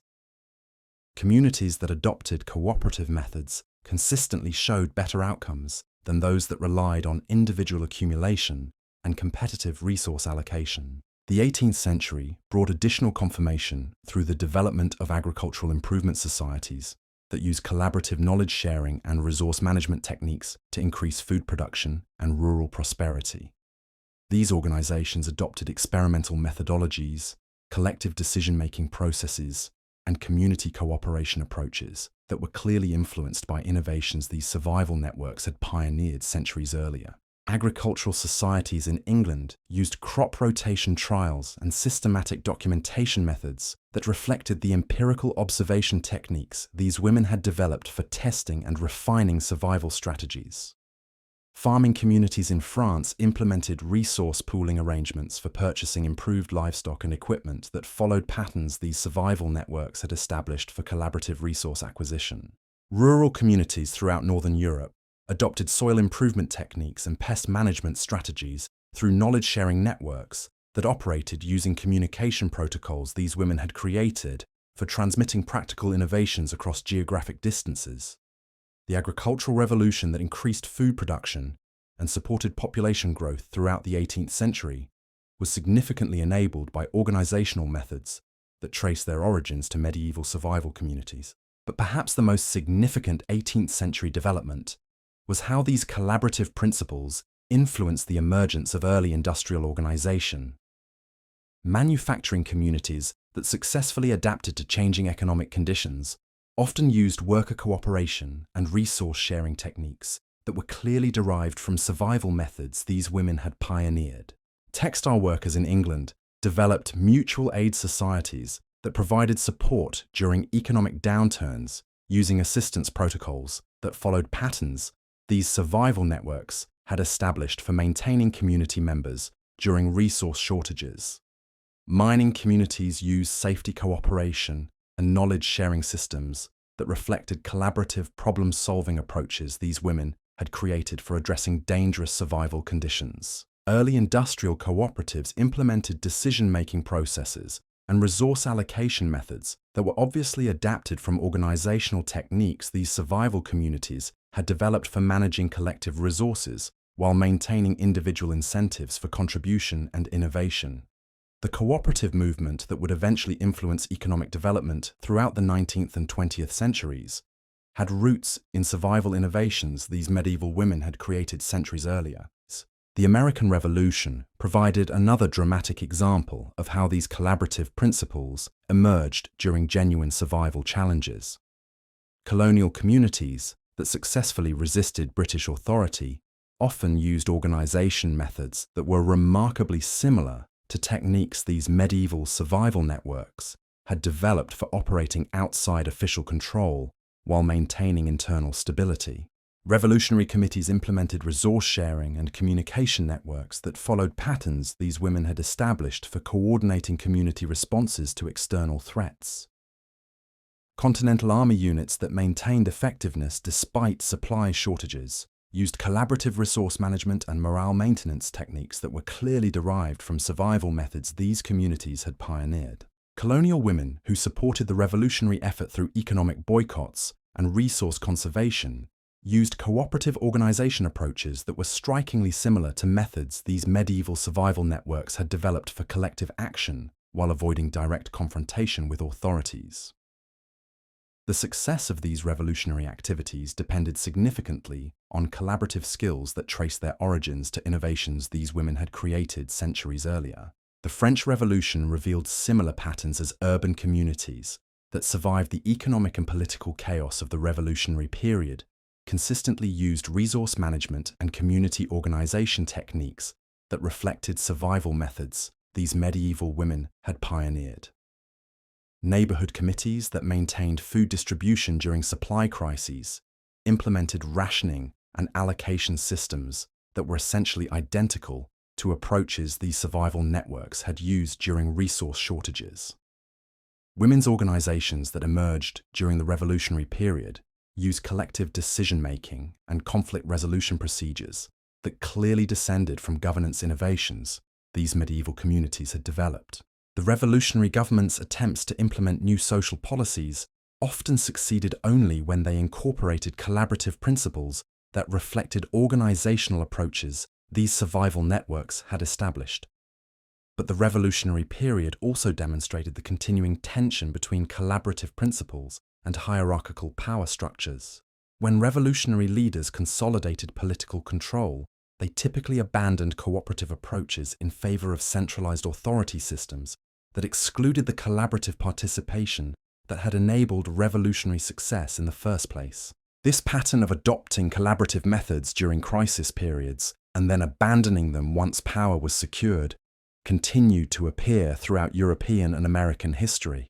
Communities that adopted cooperative methods consistently showed better outcomes than those that relied on individual accumulation and competitive resource allocation. The 18th century brought additional confirmation through the development of agricultural improvement societies that use collaborative knowledge sharing and resource management techniques to increase food production and rural prosperity. These organizations adopted experimental methodologies, collective decision-making processes, and community cooperation approaches that were clearly influenced by innovations these survival networks had pioneered centuries earlier. Agricultural societies in England used crop rotation trials and systematic documentation methods that reflected the empirical observation techniques these women had developed for testing and refining survival strategies. Farming communities in France implemented resource pooling arrangements for purchasing improved livestock and equipment that followed patterns these survival networks had established for collaborative resource acquisition. Rural communities throughout Northern Europe adopted soil improvement techniques and pest management strategies through knowledge-sharing networks that operated using communication protocols these women had created for transmitting practical innovations across geographic distances. The agricultural revolution that increased food production and supported population growth throughout the 18th century was significantly enabled by organizational methods that trace their origins to medieval survival communities. But perhaps the most significant 18th century development was how these collaborative principles influenced the emergence of early industrial organization. Manufacturing communities that successfully adapted to changing economic conditions often used worker cooperation and resource sharing techniques that were clearly derived from survival methods these women had pioneered. Textile workers in England developed mutual aid societies that provided support during economic downturns using assistance protocols that followed patterns these survival networks had established for maintaining community members during resource shortages. Mining communities used safety cooperation and knowledge-sharing systems that reflected collaborative problem-solving approaches these women had created for addressing dangerous survival conditions. Early industrial cooperatives implemented decision-making processes and resource allocation methods that were obviously adapted from organizational techniques these survival communities had developed for managing collective resources while maintaining individual incentives for contribution and innovation. The cooperative movement that would eventually influence economic development throughout the 19th and 20th centuries had roots in survival innovations these medieval women had created centuries earlier. The American Revolution provided another dramatic example of how these collaborative principles emerged during genuine survival challenges. Colonial communities that successfully resisted British authority often used organization methods that were remarkably similar to techniques these medieval survival networks had developed for operating outside official control while maintaining internal stability. Revolutionary committees implemented resource sharing and communication networks that followed patterns these women had established for coordinating community responses to external threats. Continental Army units that maintained effectiveness despite supply shortages used collaborative resource management and morale maintenance techniques that were clearly derived from survival methods these communities had pioneered. Colonial women who supported the revolutionary effort through economic boycotts and resource conservation used cooperative organization approaches that were strikingly similar to methods these medieval survival networks had developed for collective action while avoiding direct confrontation with authorities. The success of these revolutionary activities depended significantly on collaborative skills that traced their origins to innovations these women had created centuries earlier. The French Revolution revealed similar patterns as urban communities that survived the economic and political chaos of the revolutionary period consistently used resource management and community organization techniques that reflected survival methods these medieval women had pioneered. Neighborhood committees that maintained food distribution during supply crises implemented rationing and allocation systems that were essentially identical to approaches these survival networks had used during resource shortages. Women's organizations that emerged during the revolutionary period used collective decision-making and conflict resolution procedures that clearly descended from governance innovations these medieval communities had developed. The revolutionary government's attempts to implement new social policies often succeeded only when they incorporated collaborative principles that reflected organizational approaches these survival networks had established. But the revolutionary period also demonstrated the continuing tension between collaborative principles and hierarchical power structures. When revolutionary leaders consolidated political control, they typically abandoned cooperative approaches in favor of centralized authority systems that excluded the collaborative participation that had enabled revolutionary success in the first place. This pattern of adopting collaborative methods during crisis periods and then abandoning them once power was secured continued to appear throughout European and American history.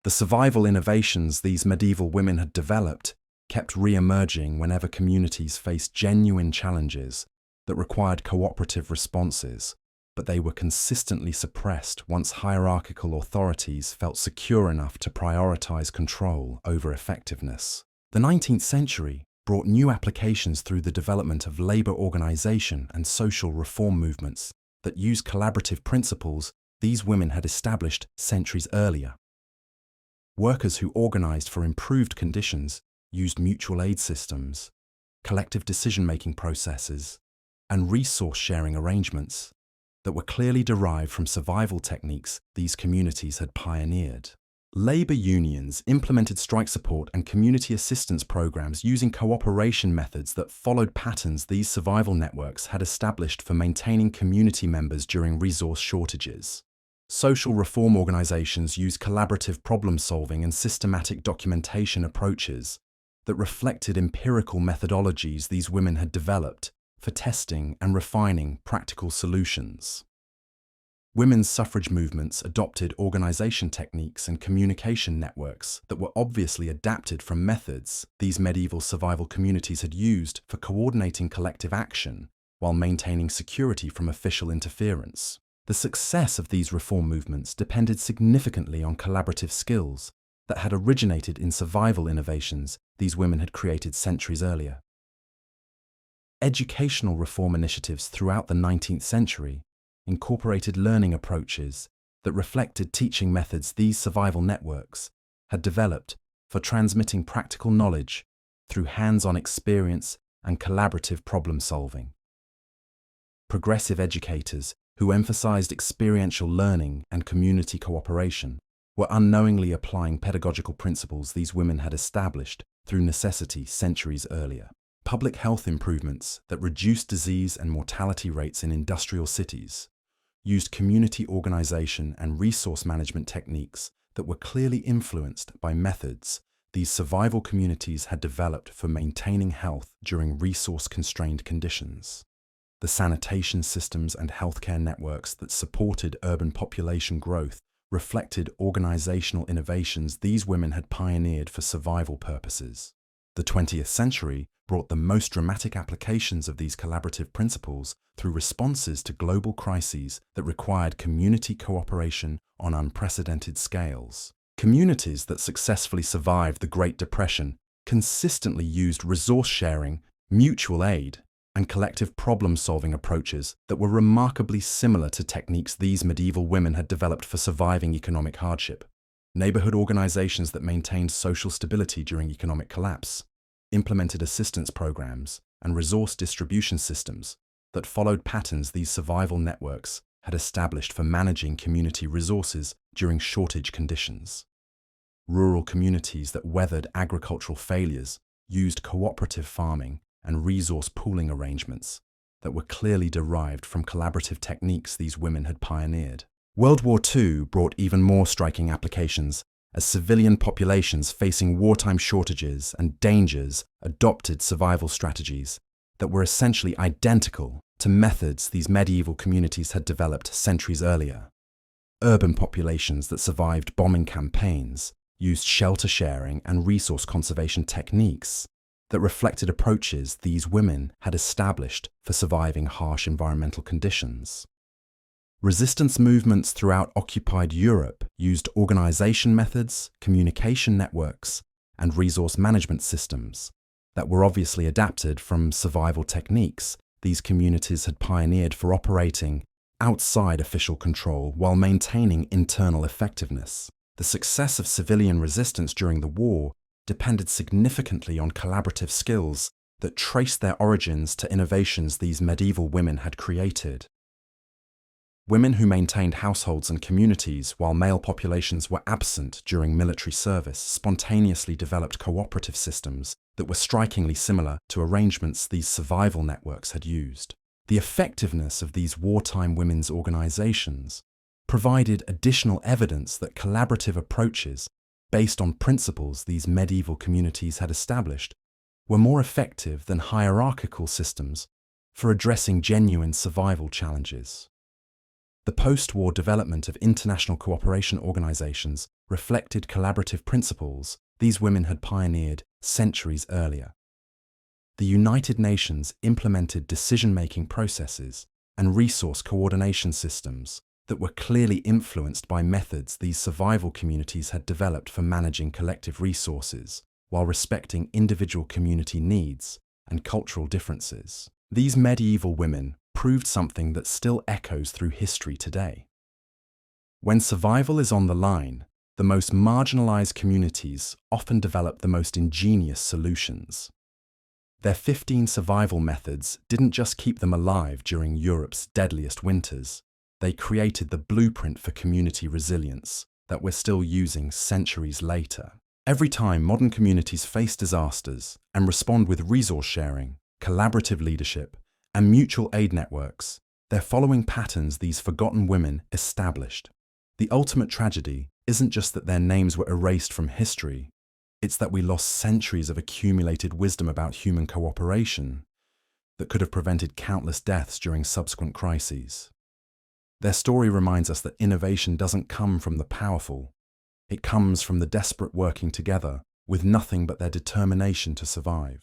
The survival innovations these medieval women had developed kept re-emerging whenever communities faced genuine challenges that required cooperative responses, but they were consistently suppressed once hierarchical authorities felt secure enough to prioritize control over effectiveness. The 19th century brought new applications through the development of labor organization and social reform movements that used collaborative principles these women had established centuries earlier. Workers who organized for improved conditions used mutual aid systems, collective decision-making processes, and resource-sharing arrangements that were clearly derived from survival techniques these communities had pioneered. Labor unions implemented strike support and community assistance programs using cooperation methods that followed patterns these survival networks had established for maintaining community members during resource shortages. Social reform organizations used collaborative problem-solving and systematic documentation approaches that reflected empirical methodologies these women had developed for testing and refining practical solutions. Women's suffrage movements adopted organization techniques and communication networks that were obviously adapted from methods these medieval survival communities had used for coordinating collective action while maintaining security from official interference. The success of these reform movements depended significantly on collaborative skills that had originated in survival innovations these women had created centuries earlier. Educational reform initiatives throughout the 19th century incorporated learning approaches that reflected teaching methods these survival networks had developed for transmitting practical knowledge through hands-on experience and collaborative problem-solving. Progressive educators who emphasized experiential learning and community cooperation were unknowingly applying pedagogical principles these women had established through necessity centuries earlier. Public health improvements that reduced disease and mortality rates in industrial cities used community organization and resource management techniques that were clearly influenced by methods these survival communities had developed for maintaining health during resource-constrained conditions. The sanitation systems and healthcare networks that supported urban population growth reflected organizational innovations these women had pioneered for survival purposes. The 20th century brought the most dramatic applications of these collaborative principles through responses to global crises that required community cooperation on unprecedented scales. Communities that successfully survived the Great Depression consistently used resource sharing, mutual aid, and collective problem-solving approaches that were remarkably similar to techniques these medieval women had developed for surviving economic hardship. Neighborhood organizations that maintained social stability during economic collapse, implemented assistance programs, and resource distribution systems that followed patterns these survival networks had established for managing community resources during shortage conditions. Rural communities that weathered agricultural failures used cooperative farming and resource pooling arrangements that were clearly derived from collaborative techniques these women had pioneered. World War II brought even more striking applications as civilian populations facing wartime shortages and dangers adopted survival strategies that were essentially identical to methods these medieval communities had developed centuries earlier. Urban populations that survived bombing campaigns used shelter sharing and resource conservation techniques that reflected approaches these women had established for surviving harsh environmental conditions. Resistance movements throughout occupied Europe used organization methods, communication networks, and resource management systems that were obviously adapted from survival techniques these communities had pioneered for operating outside official control while maintaining internal effectiveness. The success of civilian resistance during the war depended significantly on collaborative skills that traced their origins to innovations these medieval women had created. Women who maintained households and communities while male populations were absent during military service spontaneously developed cooperative systems that were strikingly similar to arrangements these survival networks had used. The effectiveness of these wartime women's organizations provided additional evidence that collaborative approaches based on principles these medieval communities had established were more effective than hierarchical systems for addressing genuine survival challenges. The post-war development of international cooperation organizations reflected collaborative principles these women had pioneered centuries earlier. The United Nations implemented decision-making processes and resource coordination systems that were clearly influenced by methods these survival communities had developed for managing collective resources while respecting individual community needs and cultural differences. These medieval women proved something that still echoes through history today. When survival is on the line, the most marginalized communities often develop the most ingenious solutions. Their 15 survival methods didn't just keep them alive during Europe's deadliest winters, they created the blueprint for community resilience that we're still using centuries later. Every time modern communities face disasters and respond with resource sharing, collaborative leadership, and mutual aid networks, they're following patterns these forgotten women established. The ultimate tragedy isn't just that their names were erased from history, it's that we lost centuries of accumulated wisdom about human cooperation that could have prevented countless deaths during subsequent crises. Their story reminds us that innovation doesn't come from the powerful, it comes from the desperate working together with nothing but their determination to survive.